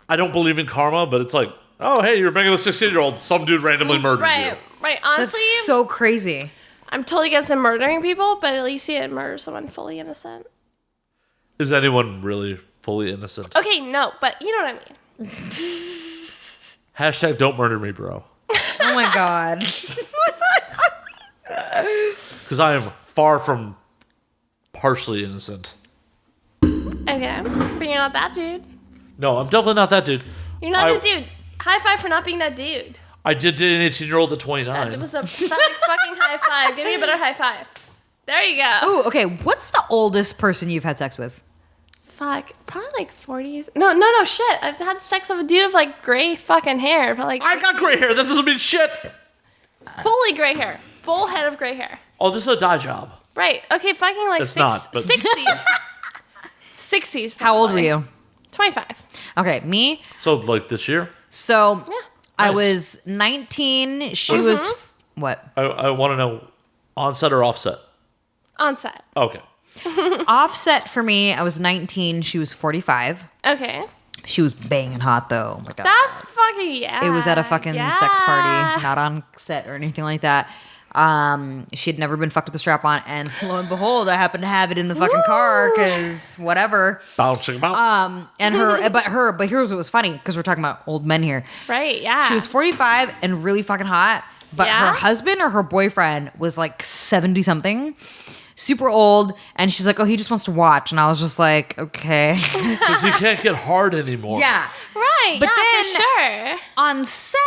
A: I don't believe in karma, but it's like, oh hey, you're banging a 16-year-old. Some dude randomly murdered you.
C: Right.
B: That's
C: Honestly,
B: so crazy.
C: I'm totally against him murdering people, but at least he didn't murder someone fully innocent.
A: Is anyone really fully innocent?
C: Okay, no, but you know what I mean.
A: Hashtag don't murder me, bro.
B: Oh my God.
A: Because I am far from partially innocent.
C: Okay, but you're not that dude.
A: No, I'm definitely not that dude.
C: You're not that dude. High five for not being that dude.
A: I did date an 18-year-old at 29.
C: It was a pathetic fucking high five. Give me a better high five. There you go.
B: Oh, okay. What's the oldest person you've had sex with?
C: Fuck, probably like 40s. No, shit. I've had sex with a dude with like gray fucking hair. But like
A: I got gray hair. That doesn't mean shit.
C: fully gray hair. full head of gray hair.
A: Oh, this is a dye job.
C: Right. Okay, fucking like
A: It's not, but-
C: 60s. 60s.
B: How old were
C: probably.
B: you?
C: 25.
B: Okay, me.
A: So, like, this year?
B: So
C: Yeah.
B: I
A: Nice.
B: was 19. She was what?
A: I want to know onset or offset?
C: On set.
A: Okay.
B: Offset for me. I was 19. She was 45.
C: Okay.
B: She was banging hot though. Oh my god.
C: That fucking, yeah.
B: It was at a fucking
C: yeah.
B: sex party, not on set or anything like that. She had never been fucked with a strap on, and lo and behold, I happened to have it in the fucking car because whatever.
A: Bouncing about.
B: And but here's what was funny because we're talking about old men here.
C: Right, yeah.
B: She was 45 and really fucking hot, but
C: Yeah?
B: her husband or her boyfriend was like 70 something, super old, and she's like, "Oh, he just wants to watch," and I was just like, "Okay."
A: Because he can't get hard anymore.
B: Yeah.
C: Right,
B: But
C: yeah,
B: then-
C: for sure.
B: On set,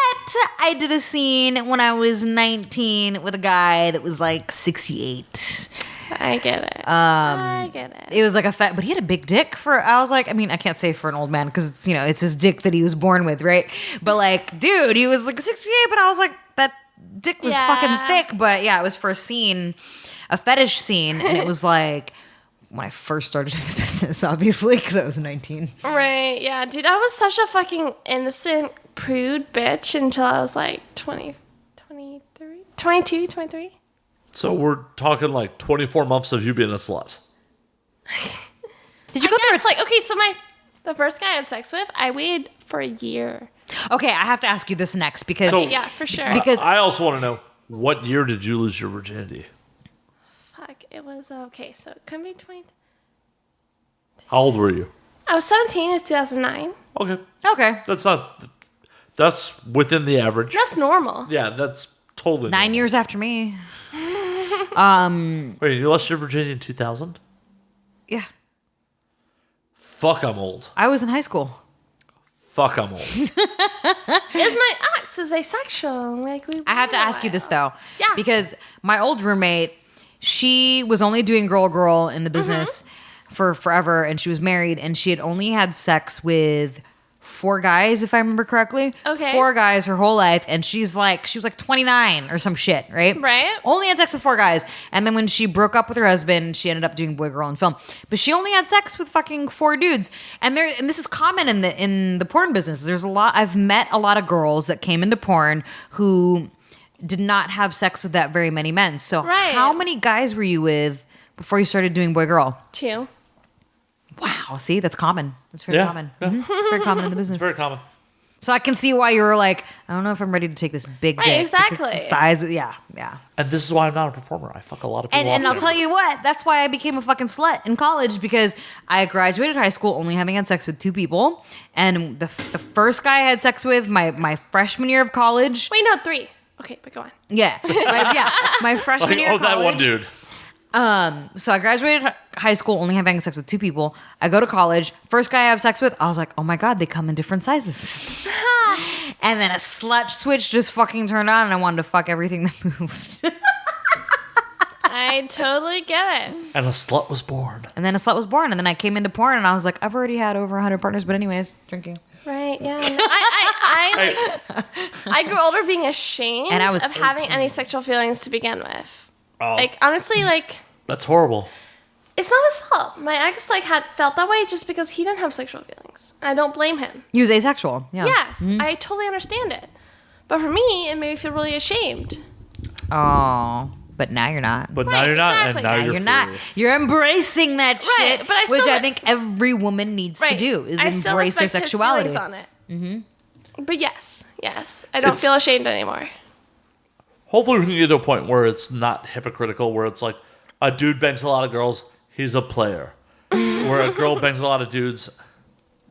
B: I did a scene when I was 19 with a guy that was like 68.
C: I get it. I get it.
B: It was like a fat, but he had a big dick I was like, I mean, I can't say for an old man because it's, it's his dick that he was born with, right? But like, dude, he was like 68, but I was like, that dick was
C: Yeah.
B: fucking thick. But yeah, it was for a scene, a fetish scene. And it was like when I first started in the business, obviously, because I was 19.
C: Right, yeah. Dude, I was such a fucking innocent, prude bitch until I was like 20, 23, 22, 23.
A: So we're talking like 24 months of you being a slut.
B: Did you go through
C: It's like, okay, so the first guy I had sex with, I waited for a year.
B: Okay, I have to ask you this next because
A: So-
C: Yeah, for sure.
B: Because-
A: I also want to know, what year did you lose your virginity?
C: Fuck, it was, okay, so it could be 20.
A: How old were you?
C: I was 17, it was 2009.
A: Okay.
B: okay,
A: That's within the average.
C: That's normal.
A: Yeah, that's totally
B: 9
A: normal.
B: years after me.
A: Wait, you lost your virginity in 2000?
B: Yeah,
A: Fuck, I'm old.
B: I was in high school.
A: Fuck, I'm old.
C: Is my ex was asexual. Like,
B: I have to ask you this though.
C: Yeah.
B: Because my old roommate, she was only doing girl in the business for forever, and she was married, and she had only had sex with 4 guys, if I remember correctly.
C: Okay.
B: 4 guys her whole life, and she was like 29 or some shit, right?
C: Right.
B: Only had sex with 4 guys, and then when she broke up with her husband, she ended up doing boy girl in film. But she only had sex with fucking 4 dudes, and this is common in the porn business. There's a lot. I've met a lot of girls that came into porn who did not have sex with that very many men. So
C: Right.
B: how many guys were you with before you started doing boy girl?
C: 2.
B: Wow, see, that's common. That's very
A: Yeah,
B: common.
A: yeah.
B: Mhm. It's very common in the business.
A: It's very common.
B: So I can see why you were like, I don't know if I'm ready to take this big
C: Right,
B: dick. because
C: exactly.
B: The size, yeah.
A: And this is why I'm not a performer. I fuck a lot of people.
B: And
A: off
B: I'll tell you what, that's why I became a fucking slut in college, because I graduated high school only having had sex with 2 people. And the first guy I had sex with, my freshman year of college.
C: Wait, no, 3. Okay, but go on.
B: Yeah. My freshman
A: Like,
B: year
A: oh,
B: of college.
A: that one dude.
B: So I graduated high school only having sex with 2 people. I go to college. First guy I have sex with, I was like, oh my God, they come in different sizes. And then a slut switch just fucking turned on, and I wanted to fuck everything that moved.
C: I totally get it.
A: And a slut was born.
B: And then a slut was born, and then I came into porn, and I was like, I've already had over 100 partners, but anyways, drinking.
C: Right, yeah. No, I grew older being ashamed
B: And I was
C: of having
B: 18.
C: any sexual feelings to begin with.
A: Oh,
C: Like, honestly, like,
A: that's horrible.
C: it's not his fault. My ex, like, had felt that way just because he didn't have sexual feelings. And I don't blame him.
B: He was asexual. Yeah.
C: Yes, I totally understand it. But for me, it made me feel really ashamed.
B: Oh, but now you're not.
A: But now
C: Right,
A: you're not,
C: exactly.
A: and now
B: Now
A: you're
B: you're not.
A: free.
B: You're embracing that
C: Right,
B: shit,
C: but I
B: which
C: still-
B: I think every woman needs to do is
C: I still
B: embrace their
C: respect his
B: sexuality.
C: feelings on it. Mm-hmm. But yes, I don't feel ashamed anymore.
A: Hopefully we can get to a point where it's not hypocritical, where it's like a dude bangs a lot of girls, he's a player. Where a girl bangs a lot of dudes,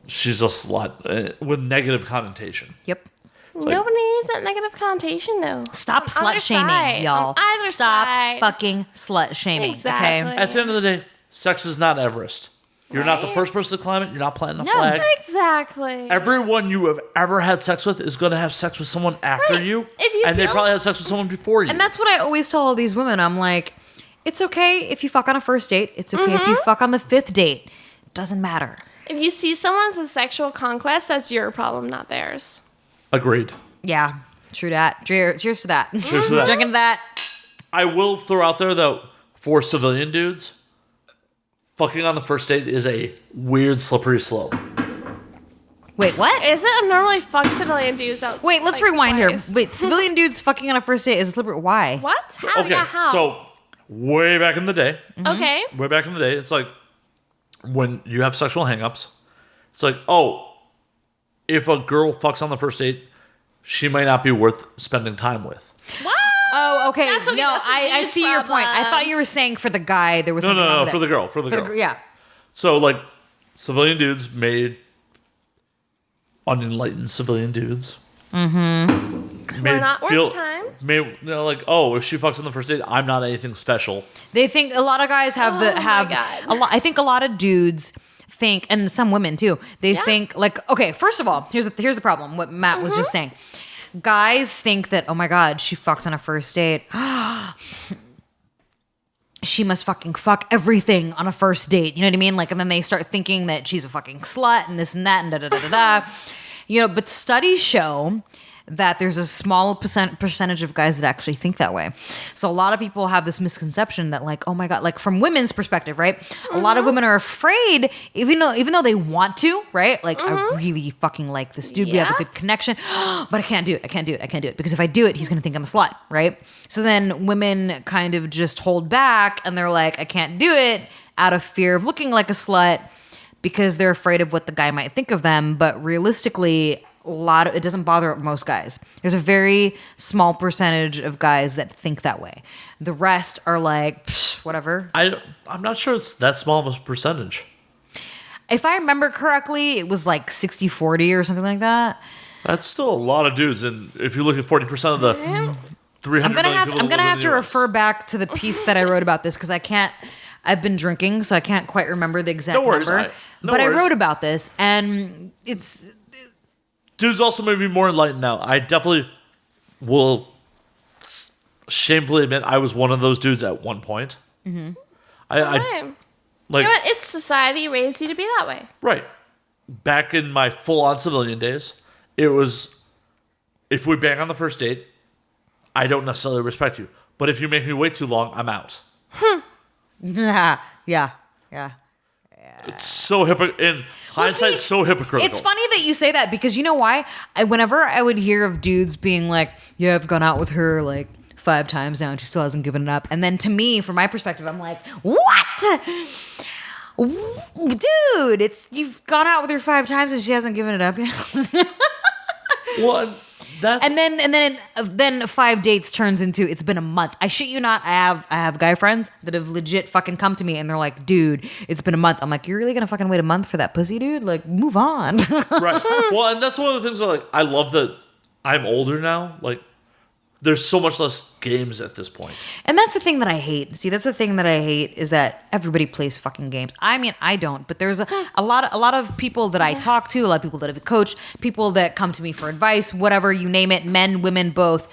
A: she's a slut, with negative connotation.
B: Yep.
A: like-
C: Nobody needs that negative connotation, though.
B: Stop
C: On
B: slut
C: either
B: shaming,
C: side.
B: y'all.
C: On either
B: Stop
C: side.
B: fucking slut shaming.
C: Exactly.
B: Okay.
A: At the end of the day, sex is not Everest. You're not the
C: Right.
A: first person to climb it, you're not planting a
B: No.
A: flag.
C: Exactly.
A: Everyone you have ever had sex with is going to have sex with someone after
C: Right.
A: you,
C: If you
A: and they
C: feel-
A: probably had sex with someone before you.
B: And that's what I always tell all these women. I'm like, it's okay if you fuck on a first date. It's okay if you fuck on the 5th date. Doesn't matter.
C: If you see someone as a sexual conquest, that's your problem, not theirs.
A: Agreed.
B: Yeah. True that. Cheers to that.
A: Cheers to that.
B: Drinking to that.
A: I will throw out there that for civilian dudes, fucking on the first date is a weird slippery slope.
B: Wait, what?
C: Is it? I've normally fucked civilian dudes outside.
B: Wait, let's rewind here. Wait, civilian dudes fucking on a first date is a slippery. Why?
C: What? How?
A: Okay,
C: Yeah, how?
A: so way back in the day,
C: Okay.
A: way back in the day, it's like when you have sexual hangups, it's like, oh, if a girl fucks on the first date, she might not be worth spending time with.
C: What?
B: Oh, okay.
C: That's what-
B: No,
C: that's a
B: I
C: dude's
B: see your point. I
C: problem.
B: thought you were saying for the guy there was
A: No,
B: something wrong
A: no,
B: with
A: for
B: it.
A: the girl, for the girl.
B: Yeah.
A: So, like, civilian dudes made unenlightened civilian dudes. Mm-hmm.
C: We're not worth time.
A: Like, oh, if she fucks on the first date, I'm not anything special.
B: They think a lot of guys have
C: Oh my God.
B: a lot. I think a lot of dudes think, and some women too. They think like, okay, first of all, here's the problem. What Matt was just saying. Guys think that, oh my God, she fucked on a first date. She must fucking fuck everything on a first date. You know what I mean? Like, and then they start thinking that she's a fucking slut and this and that and da da da da da. You know, but studies show that there's a small percentage of guys that actually think that way. So a lot of people have this misconception that, like, oh my God, like from women's perspective, right? A lot of women are afraid, even though they want to, right? Like, I really fucking like this dude. We have a
C: Yeah.
B: good connection, but I can't do it because if I do it, he's gonna think I'm a slut, right? So then women kind of just hold back and they're like, I can't do it out of fear of looking like a slut because they're afraid of what the guy might think of them. But realistically, it doesn't bother most guys. There's a very small percentage of guys that think that way. The rest are like, psh, whatever.
A: I'm not sure it's that small of a percentage.
B: If I remember correctly, it was like 60-40 or something like that.
A: That's still a lot of dudes, and if you look at 40% of the 300
B: I'm gonna
A: million people
B: I'm
A: that
B: gonna
A: live
B: have
A: in
B: to
A: the US.
B: refer back to the piece that I wrote about this because I can't. I've been drinking, so I can't quite remember the exact
A: No worries,
B: number.
A: no
B: but
A: worries.
B: I wrote about this, and it's.
A: Dudes also may be more enlightened now. I definitely will shamefully admit I was one of those dudes at one point. Mm-hmm. I
C: Right.
A: like
C: You know what? It's society raised you to be that way.
A: right back in my full-on civilian days. It was if we bang on the first date, I don't necessarily respect you, but if you make me wait too long, I'm out.
B: yeah.
A: It's so in hindsight,
B: see,
A: so hypocritical.
B: It's funny that you say that because you know why? Whenever I would hear of dudes being like, yeah, I've gone out with her like 5 times now and she still hasn't given it up. And then to me, from my perspective, I'm like, what? Dude, you've gone out with her 5 times and she hasn't given it up yet.
A: Well, that's
B: And then 5 dates turns into it's been a month. I shit you not. I have guy friends that have legit fucking come to me and they're like, dude, it's been a month. I'm like, you're really gonna fucking wait a month for that pussy, dude? Like, move on.
A: right. Well, and that's one of the things I love that I'm older now. Like, there's so much less games at this point.
B: And that's the thing that I hate. See, that's the thing that I hate is that everybody plays fucking games. I mean, I don't, but there's a lot of people that I talk to, a lot of people that have coached, people that come to me for advice, whatever, you name it, men, women, both.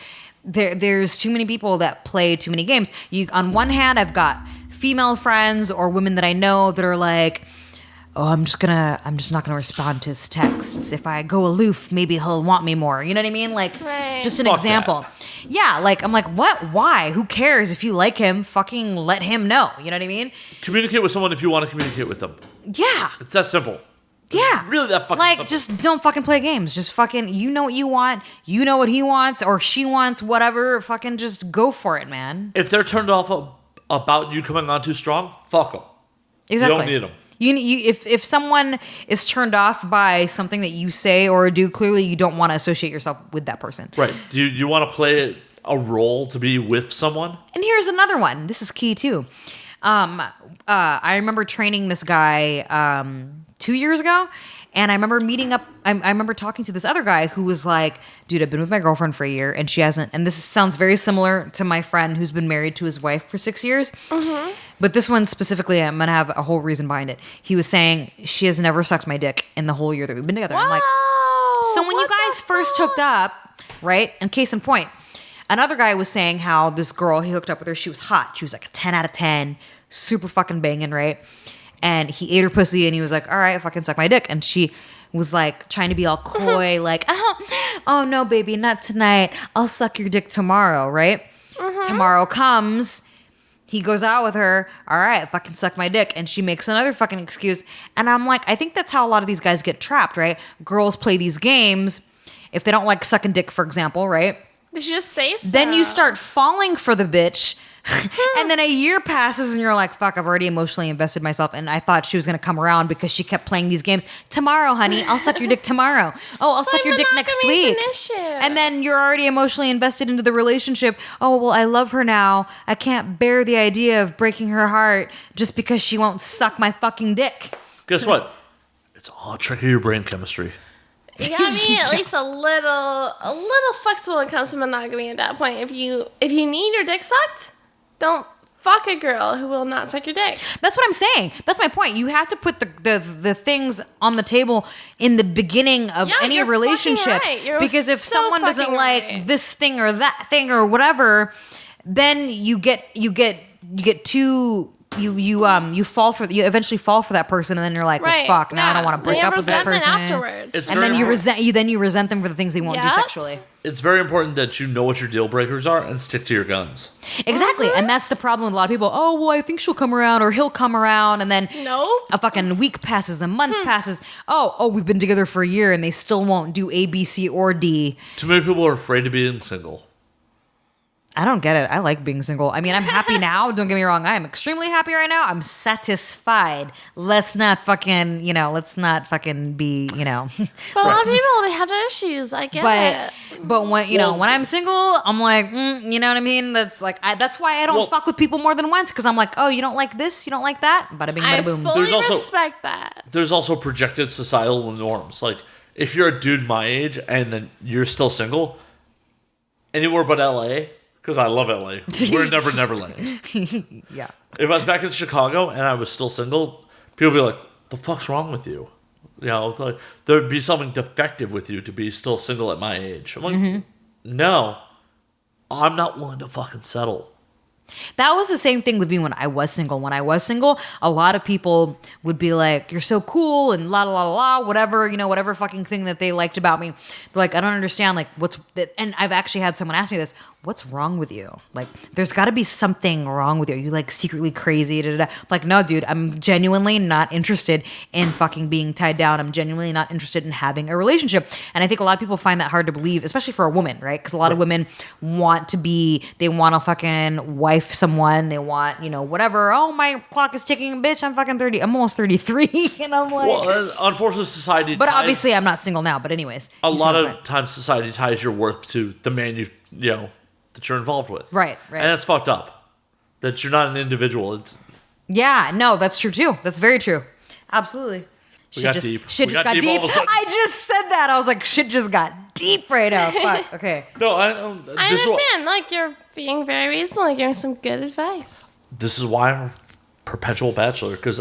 B: There's too many people that play too many games. On one hand, I've got female friends or women that I know that are like, oh, I'm just not gonna respond to his texts. If I go aloof, maybe he'll want me more. You know what I mean? Like,
C: Right.
B: just an
A: Fuck
B: example. Yeah, like, I'm like, what? Why? Who cares? If you like him, fucking let him know. You know what I mean?
A: Communicate with someone if you want to communicate with them.
B: Yeah.
A: It's that simple.
B: Yeah.
A: Really that fucking
B: like,
A: simple.
B: just don't fucking play games. Just fucking, you know what you want. You know what he wants or she wants, whatever. Fucking just go for it, man.
A: If they're turned off about you coming on too strong, fuck them.
B: Exactly.
A: You don't need them.
B: If someone is turned off by something that you say or do, clearly you don't want to associate yourself with that person.
A: Right. Do you want to play a role to be with someone?
B: And here's another one. This is key too. I remember training this guy 2 years ago, and I remember meeting up. I remember talking to this other guy who was like, "Dude, I've been with my girlfriend for a year, and she hasn't." And this sounds very similar to my friend who's been married to his wife for 6 years. Mm-hmm. But this one specifically, I'm gonna have a whole reason behind it. He was saying she has never sucked my dick in the whole year that we've been together. I'm like, so when you guys first hooked up, right? And case in point, another guy was saying how this girl he hooked up with her, she was hot. She was like a 10 out of 10, super fucking banging, right? And he ate her pussy and he was like, all right, fucking suck my dick. And she was like trying to be all coy, like, oh no, baby, not tonight. I'll suck your dick tomorrow, right? Mm-hmm. Tomorrow comes, he goes out with her. All right, fucking suck my dick. And she makes another fucking excuse. And I'm like, I think that's how a lot of these guys get trapped, right? Girls play these games. If they don't like sucking dick, for example, right?
C: They should just say so.
B: Then you start falling for the bitch. And then a year passes and you're like, fuck, I've already emotionally invested myself. And I thought she was going to come around because she kept playing these games. Tomorrow, honey, I'll suck your dick tomorrow. Oh, I'll suck your dick next week.
C: An issue.
B: And then you're already emotionally invested into the relationship. Oh, well, I love her now. I can't bear the idea of breaking her heart just because she won't suck my fucking dick.
A: Guess what? It's all a trick of your brain chemistry.
C: You gotta be at least a little flexible when it comes to monogamy at that point. If you need your dick sucked, don't fuck a girl who will not suck your dick.
B: That's what I'm saying. That's my point. You have to put the things on the table in the beginning of any relationship.
C: Right.
B: Because if
C: so
B: someone doesn't like this thing or that thing or whatever, then you eventually fall for that person, and then you're like, well, fuck, now I don't want to break up with this person.
C: Afterwards.
B: And then you resent them for the things they won't do sexually.
A: It's very important that you know what your deal breakers are and stick to your guns.
B: Exactly. And that's the problem with a lot of people. Oh, well, I think she'll come around or he'll come around. And then a fucking week passes, a month passes. Oh, we've been together for a year and they still won't do A, B, C, or D.
A: Too many people are afraid of being single.
B: I don't get it. I like being single. I mean, I'm happy now. Don't get me wrong. I am extremely happy right now. I'm satisfied. Let's not fucking be,
C: But a lot of people, they have issues. I get it.
B: But when, when I'm single, I'm like, you know what I mean? That's like, that's why I don't fuck with people more than once. Cause I'm like, oh, you don't like this? You don't like that? Bada bing, bada boom.
C: I fully respect that.
A: There's also projected societal norms. Like if you're a dude my age and then you're still single, anywhere but LA, because I love LA. We're never Neverland.
B: Yeah.
A: If I was back in Chicago and I was still single, people would be like, the fuck's wrong with you? Like, there'd be something defective with you to be still single at my age. I'm like, no, I'm not willing to fucking settle.
B: That was the same thing with me when I was single. When I was single, a lot of people would be like, you're so cool and la la la la, whatever, whatever fucking thing that they liked about me. They're like, I don't understand, like, and I've actually had someone ask me this, what's wrong with you? Like, there's got to be something wrong with you. Are you like secretly crazy? Da, da, da. I'm like, no, dude, I'm genuinely not interested in fucking being tied down. I'm genuinely not interested in having a relationship. And I think a lot of people find that hard to believe, especially for a woman, right? Because a lot of women want to fucking wife someone. They want, whatever. Oh, my clock is ticking, bitch. I'm fucking 30. I'm almost 33. And I'm like,
A: well, unfortunately, society.
B: But obviously, I'm not single now. But anyways,
A: a lot of times society ties your worth to the man that you're involved with.
B: Right.
A: And that's fucked up. That you're not an individual.
B: Yeah, no, that's true too. That's very true. Absolutely.
A: Shit just
B: got deep. I just said that. I was like, shit just got deep right now. Fuck. Okay.
A: No, I
C: understand. Like, you're being very reasonable. You're giving some good advice.
A: This is why I'm a perpetual bachelor. Because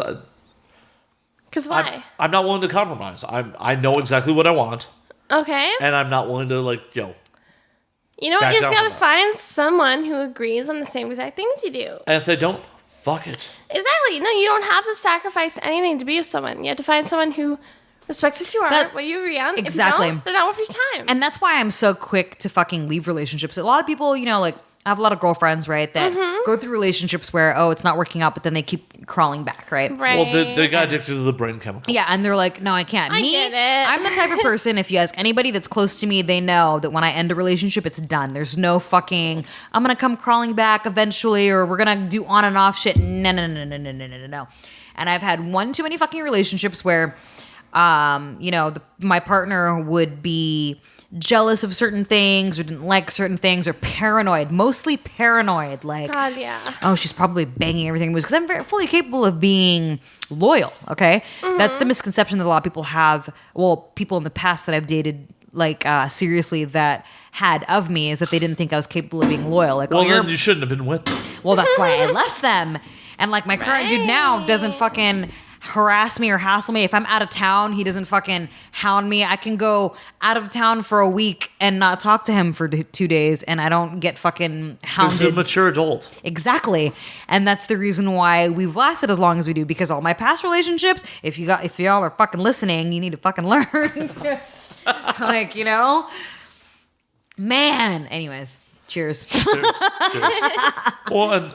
C: why?
A: I'm not willing to compromise. I know exactly what I want.
C: Okay.
A: And I'm not willing to,
C: you know what? You just gotta find someone who agrees on the same exact things you do.
A: And if they don't, fuck it.
C: Exactly. No, you don't have to sacrifice anything to be with someone. You have to find someone who respects what you are, what you agree on.
B: Exactly.
C: If you don't, they're not worth your time.
B: And that's why I'm so quick to fucking leave relationships. A lot of people, I have a lot of girlfriends, right, that go through relationships where, it's not working out, but then they keep crawling back, right?
C: Right.
A: Well, they got addicted to the brain chemicals.
B: Yeah, and they're like, no, I can't.
C: I get it.
B: I'm the type of person, if you ask anybody that's close to me, they know that when I end a relationship, it's done. There's no fucking, I'm going to come crawling back eventually, or we're going to do on and off shit. No. And I've had one too many fucking relationships where, my partner would be jealous of certain things or didn't like certain things or paranoid, mostly paranoid. Like,
C: God, yeah.
B: Oh, she's probably banging everything. Because I'm very fully capable of being loyal, okay? That's the misconception that a lot of people have. Well, people in the past that I've dated, seriously, that had of me is that they didn't think I was capable of being loyal. Like,
A: then you shouldn't have been with them.
B: Well, that's why I left them. And, my current dude now doesn't fucking harass me or hassle me. If I'm out of town, he doesn't fucking hound me. I can go out of town for a week and not talk to him for 2 days, and I don't get fucking hounded.
A: He's a mature adult.
B: Exactly. And that's the reason why we've lasted as long as we do, because all my past relationships, if y'all are fucking listening, you need to fucking learn. Man. Anyways. Cheers.
A: Cheers. Well, and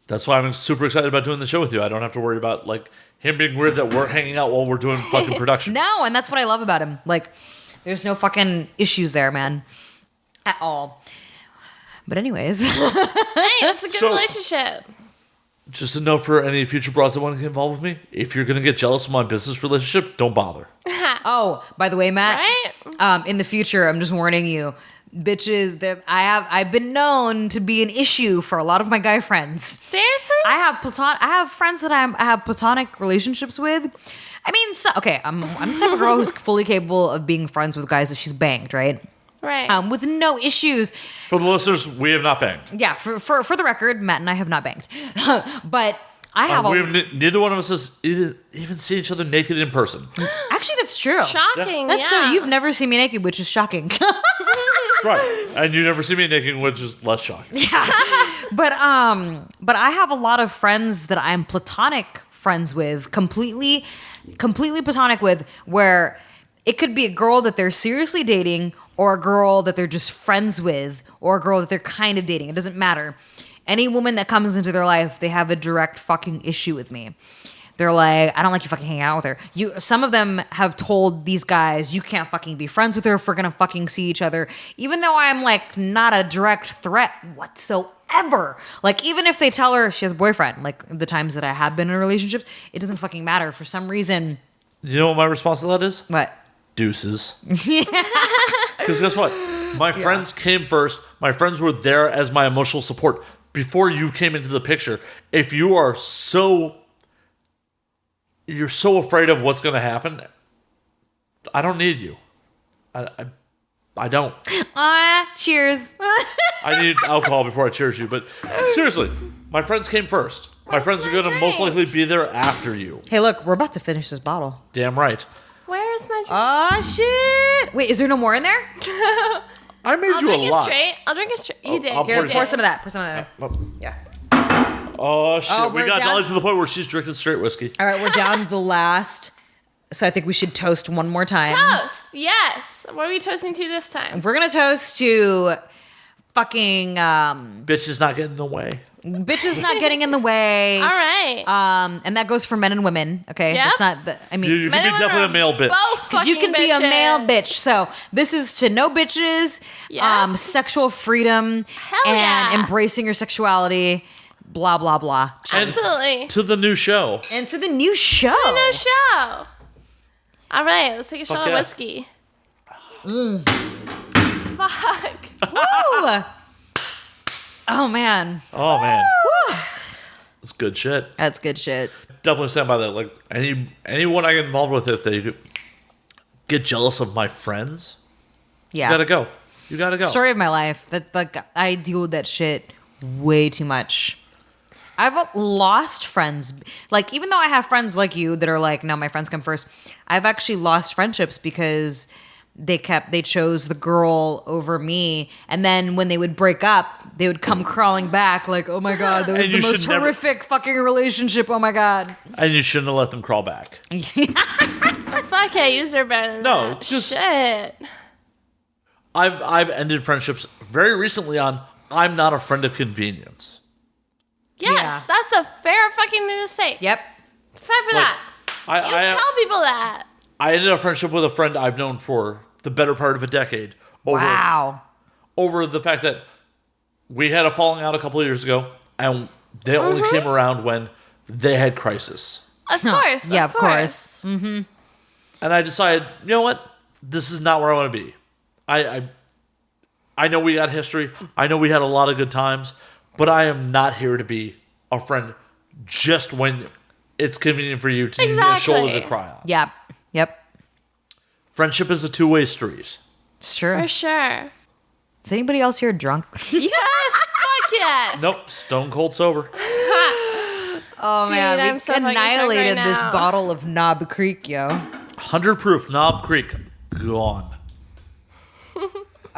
A: that's why I'm super excited about doing the show with you. I don't have to worry about like him being weird that we're hanging out while we're doing fucking production.
B: No, and that's what I love about him. Like, there's no fucking issues there, man. At all. But anyways.
C: Hey, that's a good relationship.
A: Just a note for any future bros that want to get involved with me. If you're going to get jealous of my business relationship, don't bother.
B: Oh, by the way, Matt,
C: Right?
B: in the future, I'm just warning you, bitches, that I've been known to be an issue for a lot of my guy friends.
C: Seriously?
B: I have friends that I have platonic relationships with. I mean, I'm the type of girl who's fully capable of being friends with guys that she's banged, right?
C: Right.
B: With no issues.
A: For the listeners, we have not banged.
B: Yeah, for the record, Matt and I have not banged. But I have
A: neither one of us has even seen each other naked in person.
B: Actually, that's true.
C: Shocking.
B: That's
C: yeah.
B: true. You've never seen me naked, which is shocking.
A: Right. And you never see me naked, which is less shocking.
B: But I have a lot of friends that I'm platonic friends with, completely platonic with, where it could be a girl that they're seriously dating or a girl that they're just friends with or a girl that they're kind of dating. It doesn't matter. Any woman that comes into their life, they have a direct fucking issue with me. They're like, I don't like you fucking hanging out with her. Some of them have told these guys, you can't fucking be friends with her if we're gonna fucking see each other. Even though I'm like not a direct threat whatsoever. Like even if they tell her she has a boyfriend, like the times that I have been in relationships, it doesn't fucking matter. For some reason.
A: You know what my response to that is?
B: What?
A: Deuces. Because guess what? My friends came first. My friends were there as my emotional support before you came into the picture. If you are you're so afraid of what's going to happen, I don't need you. I don't.
B: Cheers.
A: I need alcohol before I cheers you. But seriously, my friends came first. My friends are going to most likely be there after you.
B: Hey, look, we're about to finish this bottle.
A: Damn right.
C: Where's my drink?
B: Oh, shit. Wait, is there no more in there?
A: I made
C: I'll
A: you a
C: drink it
A: lot.
C: straight. I'll drink it straight. You did.
A: I'll
B: Here,
A: pour
B: pour some of that. Pour some of that. Yeah.
A: Oh, shit.
B: Oh,
A: we
B: we're
A: got
B: down-
A: Dolly to the point where she's drinking straight whiskey.
B: All right, we're down to the last. So I think we should toast one more time.
C: Toast. Yes. What are we toasting to this time?
B: We're going to toast to fucking
A: Bitch is not getting in the way.
B: bitches not getting in the way.
C: All right.
B: And that goes for men and women, okay?
C: Yep.
B: That's not the, I mean,
A: You
C: Men
A: can
C: and
A: be
C: women
A: definitely a
C: are
A: male bitch.
C: Both
B: because you
C: fucking
B: can be a
C: bitches.
B: male bitch. So this is to no bitches,
C: Yeah.
B: sexual freedom,
C: Hell
B: and
C: yeah.
B: embracing your sexuality, blah, blah, blah.
A: And
C: Absolutely.
A: to the new show.
B: And to the new show.
C: No show. All right. Let's take a shot
A: yeah.
C: of whiskey. Fuck.
B: Woo! Oh, man.
A: Oh, man. It's good shit.
B: That's good shit.
A: Definitely stand by that. Like, anyone I get involved with, if they get jealous of my friends,
B: Yeah.
A: you gotta go. You gotta go.
B: Story of my life. That like I deal with that shit way too much. I've lost friends. Like even though I have friends like you that are like, no, my friends come first. I've actually lost friendships because they chose the girl over me, and then when they would break up, they would come crawling back like, oh my god, that was
A: And
B: the
A: you
B: most
A: should never-
B: horrific fucking relationship. Oh my god.
A: And you shouldn't have let them crawl back.
C: Fuck it. You deserve better than
A: No,
C: that.
A: just-
C: Shit.
A: I've ended friendships very recently on I'm not a friend of convenience.
C: Yes.
B: Yeah.
C: That's a fair fucking thing to say.
B: Yep.
C: Fair for that. You tell people that.
A: I ended a friendship with a friend I've known for the better part of a decade.
B: Wow.
A: Over the fact that we had a falling out a couple of years ago, and they only came around when they had crisis.
C: Of course.
B: Yeah,
C: of
B: of course.
A: And I decided, you know what? This is not where I want to be. I know we got history. I know we had a lot of good times, but I am not here to be a friend just when it's convenient for you to need a shoulder to cry on.
B: Yep. Yep.
A: Friendship is a two-way street.
B: It's true.
C: For sure.
B: Is anybody else here drunk?
C: Yes. Fuck yes.
A: Nope, stone cold sober.
B: Oh man,
C: I'm
B: we
C: so fucking drunk
B: annihilated
C: right
B: this
C: now.
B: bottle of Knob Creek, yo.
A: 100 proof, Knob Creek, gone.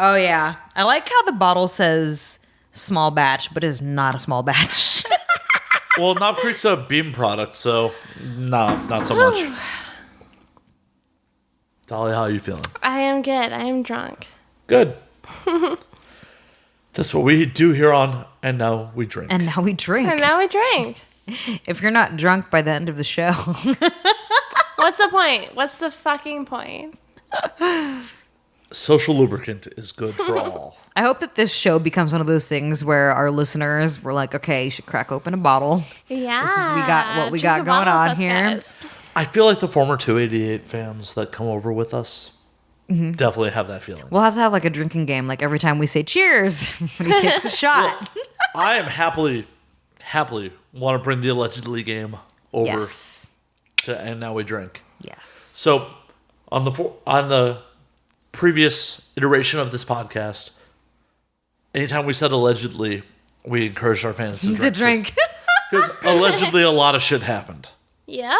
B: Oh yeah, I like how the bottle says small batch, but is not a small batch.
A: Well, Knob Creek's a Beam product, so no, not so much. Dolly, how are you feeling?
C: I am good. I am drunk.
A: Good. That's what we do here on And Now We Drink.
B: And now we drink.
C: And now we drink.
B: If you're not drunk by the end of the show.
C: What's the point? What's the fucking point?
A: Social lubricant is good for all.
B: I hope that this show becomes one of those things where our listeners were like, okay, you should crack open a bottle.
C: Yeah.
B: What we
C: Drink
B: got
C: a
B: going
C: bottle
B: on
C: with us,
B: here.
C: guys.
A: I feel like the former 288 fans that come over with us definitely have that feeling.
B: We'll have to have like a drinking game. Like every time we say cheers, when he takes a shot.
A: I am happily want to bring the allegedly game over
B: Yes.
A: to And Now We Drink.
B: Yes.
A: So on the previous iteration of this podcast, anytime we said allegedly, we encouraged our fans to drink.
B: To drink.
A: Because allegedly a lot of shit happened.
C: Yep.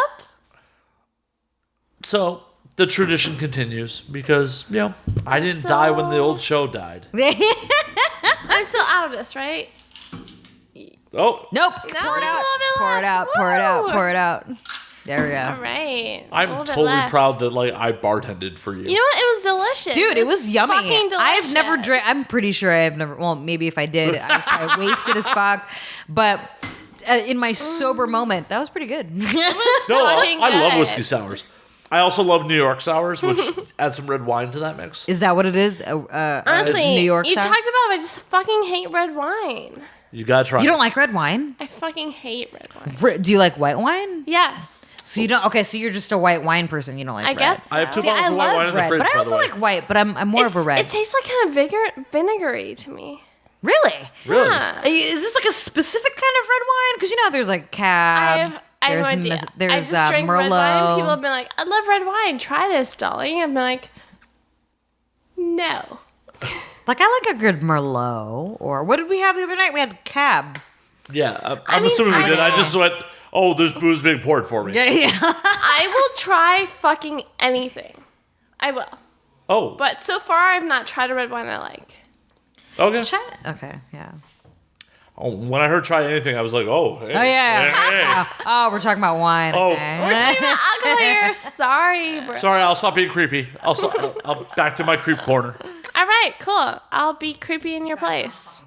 A: So the tradition continues because, I didn't die when the old show died.
C: I'm still out of this, right?
A: Oh,
B: Nope.
C: No,
B: Pour it
C: a
B: out.
C: little bit
B: Pour it
C: left.
B: out. Pour it out.
C: Woo.
B: Pour it out. There we
C: All
B: go.
C: right. A
A: I'm
C: little bit
A: totally
C: left.
A: proud that I bartended for you.
C: You know what? It was delicious.
B: Dude, it was yummy.
C: Fucking delicious.
B: I've never drank. I'm pretty sure I've never. Well, maybe if I did, I was probably wasted as fuck. But in my sober moment, that was pretty good.
A: No,
C: fucking
A: I love
C: good.
A: whiskey sours. I also love New York sours, which add some red wine to that mix.
B: Is that what it is?
C: Honestly,
B: New York
C: you
B: sour?
C: talked about it. I just fucking hate red wine.
A: You gotta try.
B: You
A: it.
B: don't like red wine?
C: I fucking hate red wine.
B: Do you like white wine?
C: Yes.
B: So you don't. Okay, so you're just a white wine person. You don't like
C: I
B: red.
C: guess so.
A: I have two
B: See,
A: bottles
B: I
A: of white wine
B: love
A: in the
B: red,
A: fridge,
B: but I
A: by
B: also
A: the way.
B: like white. But I'm more of a red.
C: It tastes like kind of vinegary to me.
B: Really?
A: Really?
C: Yeah.
B: Is this like a specific kind of red wine? Because you know how there's like Cab.
C: I have
B: there's
C: no idea.
B: There's
C: I just drink red wine.
B: Merlot.
C: People have been like, I love red wine. Try this, Dolly. I've been like, no.
B: Like I like a good Merlot. Or what did we have the other night? We had Cab.
A: Yeah, I'm
C: mean,
A: assuming we
C: I
A: did. I
C: know.
A: just went, oh, there's booze being poured for me.
B: Yeah.
C: I will try fucking anything. I will.
A: Oh,
C: But so far, I've not tried a red wine I like.
A: okay.
B: China. Okay. Yeah.
A: Oh, when I heard try anything, I was like, oh, hey,
B: Oh yeah.
A: hey.
B: Oh, we're talking about wine.
A: Oh.
B: Okay.
C: We're talking about alcohol here. Sorry, bro.
A: Sorry, I'll stop being creepy. I'll back to my creep corner.
C: All right, cool. I'll be creepy in your place.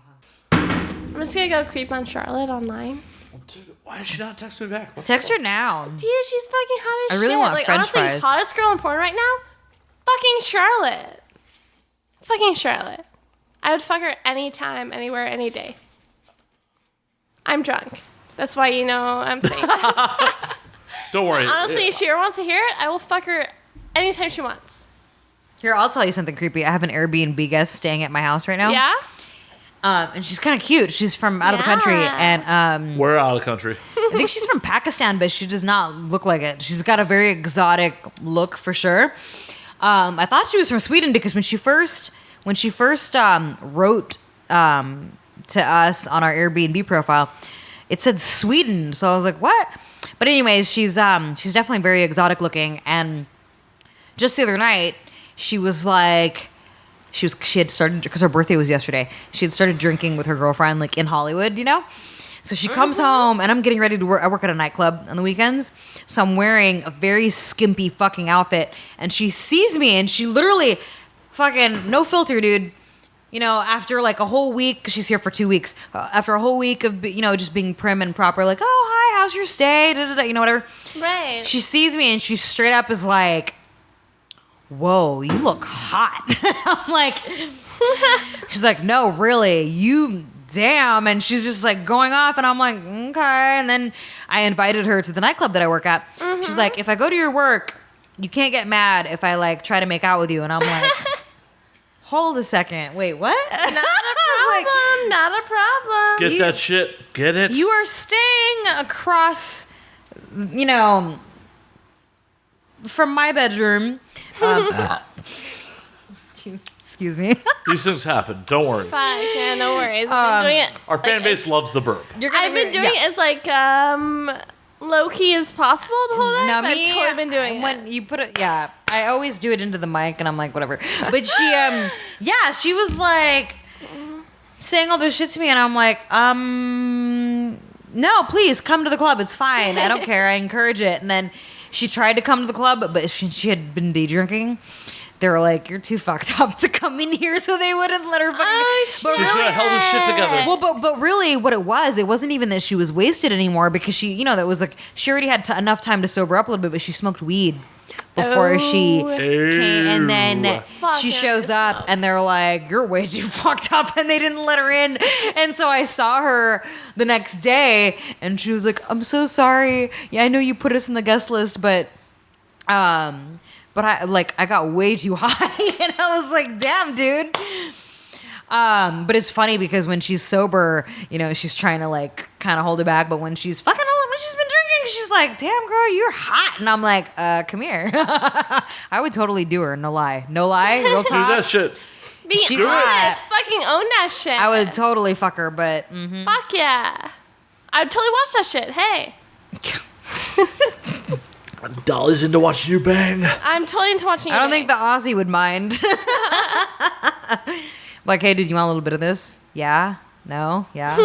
C: I'm just gonna go creep on Charlotte online.
A: Dude, why did she not text me back? What the
B: Text her now.
C: Dude, she's fucking hot as
B: I really
C: shit.
B: want
C: like,
B: French
C: honestly,
B: fries.
C: hottest girl in porn right now? Fucking Charlotte. Fucking Charlotte. I would fuck her anytime, anywhere, any day. I'm drunk. That's why you know I'm saying this.
A: Don't worry.
C: Honestly, if she ever wants to hear it, I will fuck her anytime she wants.
B: Here, I'll tell you something creepy. I have an Airbnb guest staying at my house right now.
C: Yeah?
B: And she's kind of cute. She's from out of the country,
C: Yeah.
B: and
A: We're out of country.
B: I think she's from Pakistan, but she does not look like it. She's got a very exotic look for sure. I thought she was from Sweden because when she first wrote to us on our Airbnb profile, it said Sweden. So I was like, what? But anyways, she's definitely very exotic looking. And just the other night, she was like, she had started, because her birthday was yesterday, she had started drinking with her girlfriend like in Hollywood, you know? So she comes home and I'm getting ready to work. I work at a nightclub on the weekends. So I'm wearing a very skimpy fucking outfit. And she sees me and she literally fucking, no filter, dude. You know, after like a whole week, 'cause she's here for 2 weeks. After a whole week of, just being prim and proper, like, oh, hi, how's your stay? Da, da, da, you know, whatever.
C: Right.
B: She sees me and she straight up is like, whoa, you look hot. I'm like, she's like, no, really, you damn. And she's just like going off and I'm like, okay. And then I invited her to the nightclub that I work at. She's like, if I go to your work, you can't get mad if I like try to make out with you. And I'm like, hold a second. Wait, what?
C: Not a problem. Not a problem.
A: Get that shit. Get it.
B: You are staying across, from my bedroom. Excuse me.
A: These things happen. Don't worry.
C: Fuck, yeah, no worries. I've been doing it.
A: Our fan base loves the burp.
C: I've been doing it as like low key as possible the whole night.
B: Now
C: but I've
B: me,
C: totally been doing
B: when
C: it.
B: you put it, yeah, I always do it into the mic, and I'm like, whatever. But she, she was like saying all this shit to me, and I'm like, no, please come to the club. It's fine. I don't care. I encourage it. And then she tried to come to the club, but she had been day drinking they were like, "You're too fucked up to come in here," so they wouldn't let her fucking.
C: Oh,
B: but
A: She should have held his shit together.
B: well, but really, what it wasn't even that she was wasted anymore because she, that was like she already had enough time to sober up a little bit, but she smoked weed before she came, and then she shows up, and they're like, "You're way too fucked up," and they didn't let her in. And so I saw her the next day, and she was like, "I'm so sorry. Yeah, I know you put us in the guest list, but I got way too high," and I was like, "Damn, dude." But it's funny because when she's sober, she's trying to like kind of hold it back, but when she's been drinking, she's like, "Damn, girl, you're hot," and I'm like, "Come here." I would totally do her, no lie, real
A: Do
B: talk.
A: that shit.
C: Being
B: She's
C: honest,
B: hot.
C: fucking own that shit.
B: I would totally fuck her, but
C: Fuck yeah. I would totally watch that shit. Hey.
A: Dolly's into watching you bang.
C: I'm totally into watching you
B: I don't
C: bang.
B: think the Aussie would mind. Like, hey, dude, you want a little bit of this? Yeah? No? Yeah?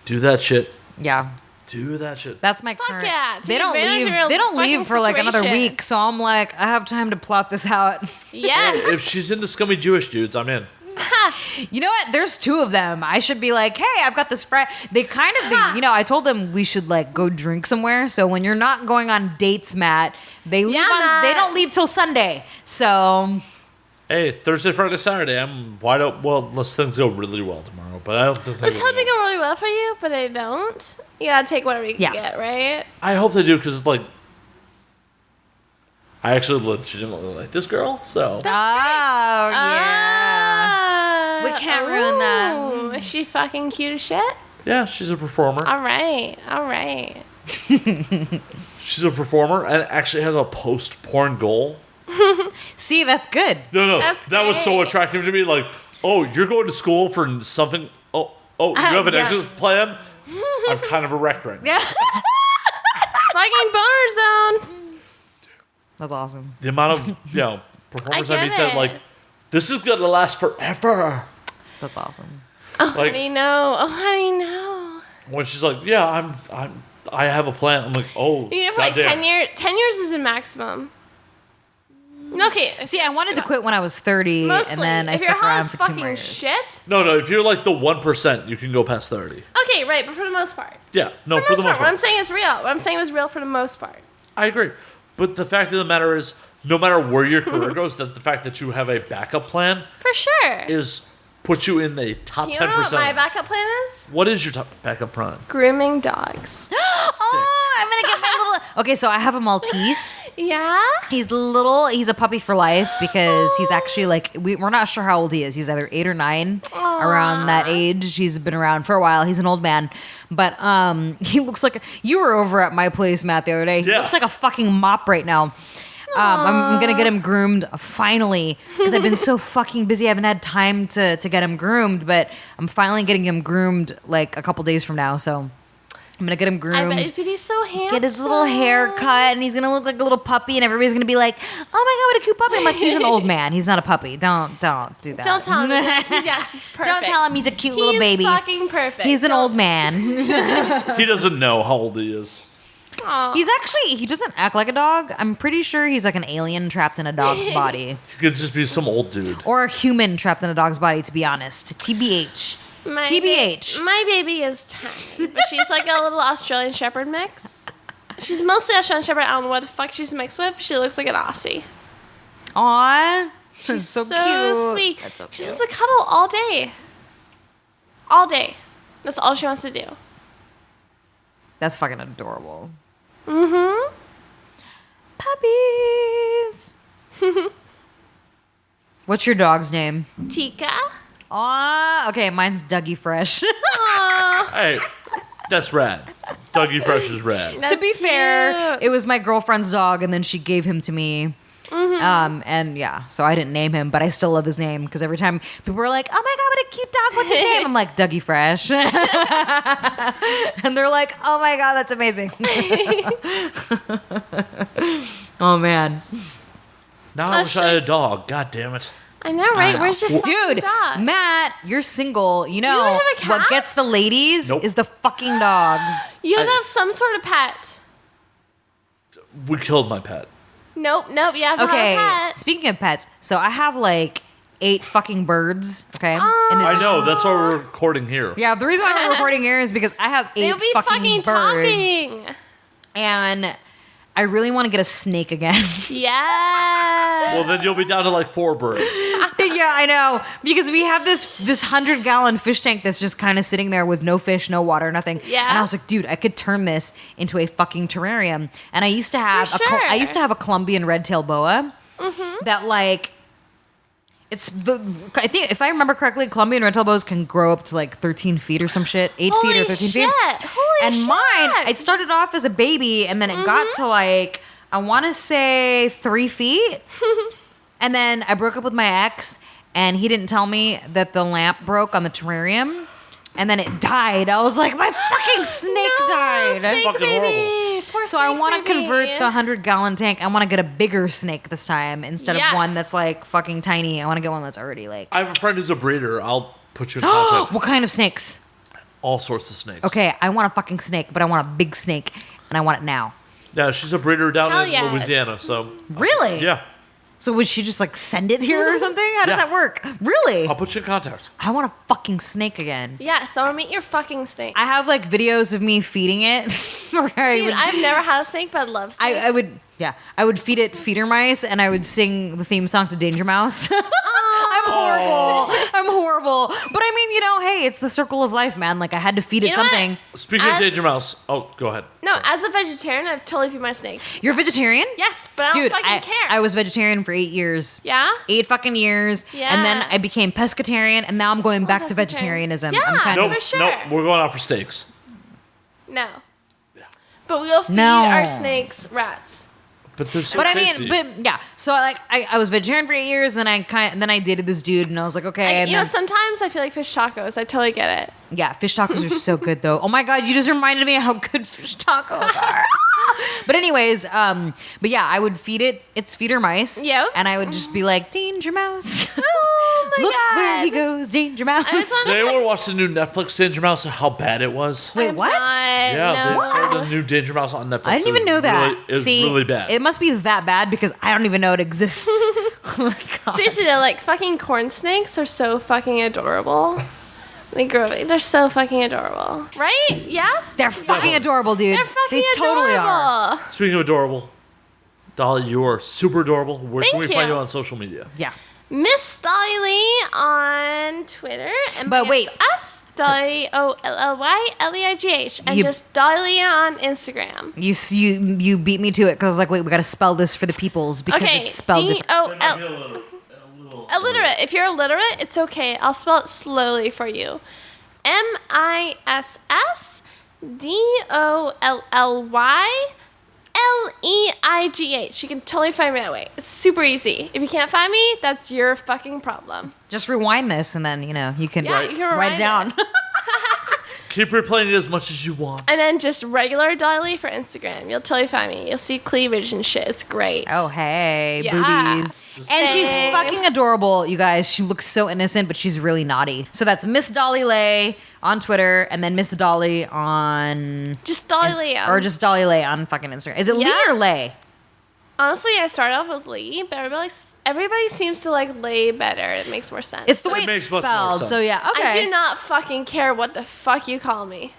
A: Do that shit.
B: Yeah.
A: Do that shit.
B: That's my
C: Fuck
B: current.
C: yeah.
B: They
C: Take
B: don't
C: advantage
B: leave.
C: of your
B: They don't
C: fucking
B: leave for like another
C: situation.
B: week, so I'm like, I have time to plot this out.
C: Yes.
A: If she's into scummy Jewish dudes, I'm in.
B: You know what? There's two of them. I should be like, hey, I've got this friend. They kind of, I told them we should like go drink somewhere. So when you're not going on dates, Matt, they leave
C: Matt.
B: they don't leave till Sunday. So
A: Hey, Thursday, Friday, Saturday, I'm wide open. Well, unless things go really well tomorrow, but I don't think they
C: Let's
A: will.
C: hope they go really well for you, but they don't. You gotta take whatever you can
B: Yeah.
C: get, right?
A: I hope they do because, like, I actually legitimately like this girl, so.
B: yeah.
C: Ah,
B: We can't ruin that.
C: ooh, Is she fucking cute as shit?
A: Yeah, she's a performer.
C: All right.
A: She's a performer and actually has a post-porn goal.
B: See, that's good.
A: No,
C: That's
A: that was so
C: great.
A: attractive to me. Like, oh, you're going to school for something. Oh, you have an
B: Yeah.
A: exit plan? I'm kind of erect right now.
B: Yeah.
C: Fucking boner zone.
B: That's awesome.
A: The amount of, performers I
C: I
A: meet
C: get
A: that,
C: it.
A: like, this is going to last forever.
B: That's awesome.
A: Like,
C: Honey, no. Oh, honey, no.
A: when she's like, yeah, I have a plan. I'm like, oh,
C: You know, for like
A: goddamn.
C: 10 years. 10 years is the maximum. Okay.
B: See, I wanted to quit when I was 30,
C: Mostly.
B: and then I
C: if
B: stuck
C: your
B: around
C: house
B: for 2
C: fucking
B: more years.
C: shit.
A: No, if you're like the 1%, you can go past 30.
C: Okay, right, but for the most part.
A: Yeah, no,
C: For
A: for the most
C: What I'm
A: part.
C: saying is real. What I'm saying is real for the most part.
A: I agree. But the fact of the matter is, no matter where your career goes, that the fact that you have a backup plan
C: For sure.
A: is puts you in the top
C: Do you
A: 10%.
C: know what my backup plan is?
A: What is your top backup plan?
C: Grooming dogs.
B: Oh, I'm gonna get my little. Okay, so I have a Maltese.
C: Yeah?
B: He's little. He's a puppy for life because he's actually like we're not sure how old he is. He's either 8 or 9, around that age. He's been around for a while. He's an old man, but he looks like you were over at my place, Matt, the other day. He
A: Yeah.
B: looks like a fucking mop right now. I'm gonna get him groomed finally because I've been so fucking busy. I haven't had time to get him groomed, but I'm finally getting him groomed like a couple days from now. So I'm gonna get him groomed.
C: I bet he's gonna be so handsome.
B: Get his little hair cut, and he's gonna look like a little puppy, and everybody's gonna be like, "Oh my god, what a cute puppy!" I'm like, "He's an old man. He's not a puppy. Don't do that.
C: Don't tell him. He's perfect.
B: Don't tell him he's a cute little baby.
C: He's fucking perfect.
B: He's an
C: Don't-
B: old man.
A: He doesn't know how old he is.
C: Aw.
B: He doesn't act like a dog. I'm pretty sure he's like an alien trapped in a dog's body,
A: He could just be some old dude.
B: or a human trapped in a dog's body. To be honest, TBH.
C: My
B: TBH.
C: My baby is tiny, but she's like a little Australian Shepherd mix. She's mostly Australian Shepherd. I don't know what the fuck she's mixed with. She looks like an Aussie.
B: Aw,
C: She's
B: so cute.
C: sweet.
B: That's so
C: She
B: cute.
C: wants to cuddle all day. All day. That's all she wants to do.
B: That's fucking adorable.
C: Mm-hmm.
B: Puppies. What's your dog's name?
C: Tika.
B: Aw, okay, mine's Dougie Fresh.
C: Aw.
A: Hey, that's rad. Dougie Fresh is rad.
C: That's
B: To be fair,
C: cute.
B: it was my girlfriend's dog, and then she gave him to me. And yeah, so I didn't name him, but I still love his name because every time people were like, "Oh my god, what a cute dog! What's his name?" I'm like, Dougie Fresh, and they're like, "Oh my god, that's amazing!" Oh man,
A: Now I wish I had a dog. God damn it.
C: I know, right?
B: know.
C: Where's your fucking
B: dude,
C: dog?
B: Matt, you're single. You know
C: have a
B: what
C: cat?
B: gets the ladies
A: Nope.
B: is the fucking dogs.
C: You have to have some sort of pet.
A: We killed my pet.
C: Nope. You have to
B: Okay,
C: have a pet.
B: speaking of pets, so I have like 8 fucking birds. Okay,
A: I know. That's why we're recording here.
B: Yeah, the reason why we're recording here is because I have 8
C: They'll be fucking
B: birds,
C: talking.
B: and I really want to get a snake again.
C: Yes.
A: Well, then you'll be down to like 4 birds.
B: Yeah, I know, because we have this 100-gallon fish tank that's just kind of sitting there with no fish, no water, nothing.
C: Yeah.
B: And I was like, dude, I could turn this into a fucking terrarium. And I used to have
C: sure.
B: I used to have a Colombian red-tailed boa that like. I think if I remember correctly, Colombian red-tailed boas can grow up to like 13 feet or some shit, 8 feet or 13 feet.
C: Holy shit.
B: Mine, it started off as a baby, and then it got to like, I want to say 3 feet. And then I broke up with my ex, and he didn't tell me that the lamp broke on the terrarium, and then it died. I was like, my fucking snake died.
C: Snake
A: Fucking
C: baby.
A: horrible.
C: Poor
B: So I
C: snake
B: want to
C: baby.
B: convert the 100-gallon tank. I want to get a bigger snake this time instead of one
C: Yes.
B: that's like fucking tiny. I want to get one that's already like.
A: I have a friend who's a breeder. I'll put you in contact.
B: What kind of snakes?
A: All sorts of snakes.
B: Okay, I want a fucking snake, but I want a big snake, and I want it now.
A: Yeah, she's a breeder down
C: Hell
A: in
C: yes.
A: Louisiana. So
B: Really?
A: yeah,
B: So would she just like send it here or something? How does
A: Yeah.
B: that work? Really?
A: I'll put you in contact.
B: I want a fucking snake again.
C: Yeah, so I'll meet your fucking snake.
B: I have like videos of me feeding it. where I
C: Dude,
B: would-
C: I've never had a snake, but I love snakes.
B: I would feed it feeder mice, and I would sing the theme song to Danger Mouse. I'm horrible. But I mean, hey, it's the circle of life, man. Like I had to feed it
C: You know what?
B: something.
A: Speaking of
C: As-
A: Danger Mouse, go ahead.
C: No, as a vegetarian, I've totally feed my snake.
B: You're a vegetarian?
C: Yes, but I don't
B: Dude,
C: fucking care.
B: I was vegetarian for 8 years.
C: Yeah?
B: 8 fucking years.
C: Yeah.
B: And then I became pescatarian, and now I'm going back to
C: pescatarian.
B: vegetarianism.
C: Yeah.
B: I'm kind
A: Nope,
C: for
B: of
C: sure.
A: nope. We're going out for steaks.
C: No. But we will feed
B: No.
C: our snakes rats.
A: But they're so
B: But I
A: tasty.
B: mean, but yeah. So I was vegetarian for 8 years, and then I dated this dude, and I was like, okay. And
C: You know,
B: then,
C: sometimes I feel like fish tacos. I totally get it.
B: yeah, fish tacos are so good though. Oh my god, you just reminded me how good fish tacos are. But anyways, but yeah, I would feed it its feeder mice.
C: Yep.
B: And I would just be like, Danger Mouse.
C: Oh my
B: Look
C: god.
B: where he goes, Danger Mouse.
C: I just want
A: Did anyone watch the new Netflix Danger Mouse? How bad it was?
B: Wait, what?
A: Yeah,
C: No.
A: they started a new Danger Mouse on Netflix.
B: I didn't even know that.
A: It's
B: See,
A: really bad.
B: It must be that bad because I don't even know it exists. Oh my god.
C: Seriously though, like fucking corn snakes are so fucking adorable. They're so fucking adorable. Right? Yes?
B: They're fucking adorable, dude.
C: They're fucking
B: They totally
C: adorable.
B: are.
A: Speaking of adorable, Dolly, you are super adorable. Where can
C: Thank
A: we find
C: you.
A: you on social media?
B: Yeah.
C: Miss Dolly Leigh on Twitter. And
B: But wait.
C: us, Dolly, OLLYLEIGH. And
B: You-
C: just Dolly Leigh on Instagram.
B: You beat me to it because I was like, wait, we got to spell this for the peoples because
C: Okay,
B: it's spelled different.
C: DOL. Illiterate. If you're illiterate, it's okay. I'll spell it slowly for you. MISSDOLLYLEIGH. You can totally find me that way. It's super easy. If you can't find me, that's your fucking problem.
B: Just rewind this and then, you can,
C: Yeah, you can
B: write it down.
C: rewind
A: Keep replaying it as much as you want.
C: And then just regular Dolly for Instagram. You'll totally find me. You'll see cleavage and shit. It's great.
B: Oh, hey,
C: Yeah.
B: boobies. And she's
C: Same.
B: fucking adorable, you guys. She looks so innocent, but she's really naughty. So that's Miss Dolly Leigh on Twitter, and then Miss Dolly on...
C: Just Dolly Leigh.
B: Or just Dolly Leigh on fucking Instagram. Is it Lee
C: Yeah.
B: or Leigh?
C: Honestly, I started off with Leigh, but everybody seems to like Leigh better. It makes more sense.
B: It's the way
A: It
B: it's
A: makes much more
B: spelled.
A: sense.
B: So yeah, okay.
C: I do not fucking care what the fuck you call me.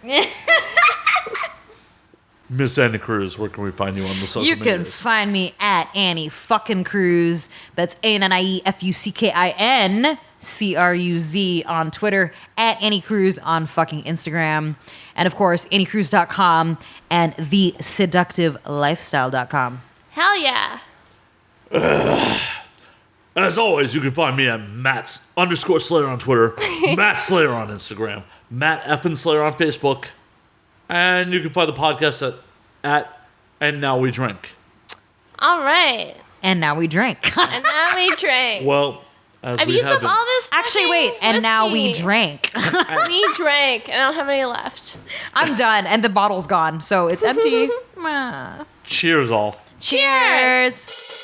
A: Miss Annie Cruz, where can we find you on the social
B: You
A: media?
B: can find me at Annie fucking Cruz. That's ANNIEFUCKIN CRUZ on Twitter, at Annie Cruz on fucking Instagram, and of course AnnieCruz.com and theseductivelifestyle.com.
C: Hell yeah.
A: As always, you can find me at Matt's_Slayer on Twitter, Matt Slayer on Instagram, Matt Effin Slayer on Facebook, and you can find the podcast at And Now We Drink.
C: All right.
B: And now we drink.
C: And now we drink.
A: Well, as
C: I've
A: we
C: used
A: have
C: up
A: been,
C: all this
B: Actually,
C: fucking
B: wait. And now we
C: whiskey.
B: drank.
C: We drank, and I don't have any left.
B: I'm done, and the bottle's gone, so it's empty.
A: cheers all.
B: Cheers.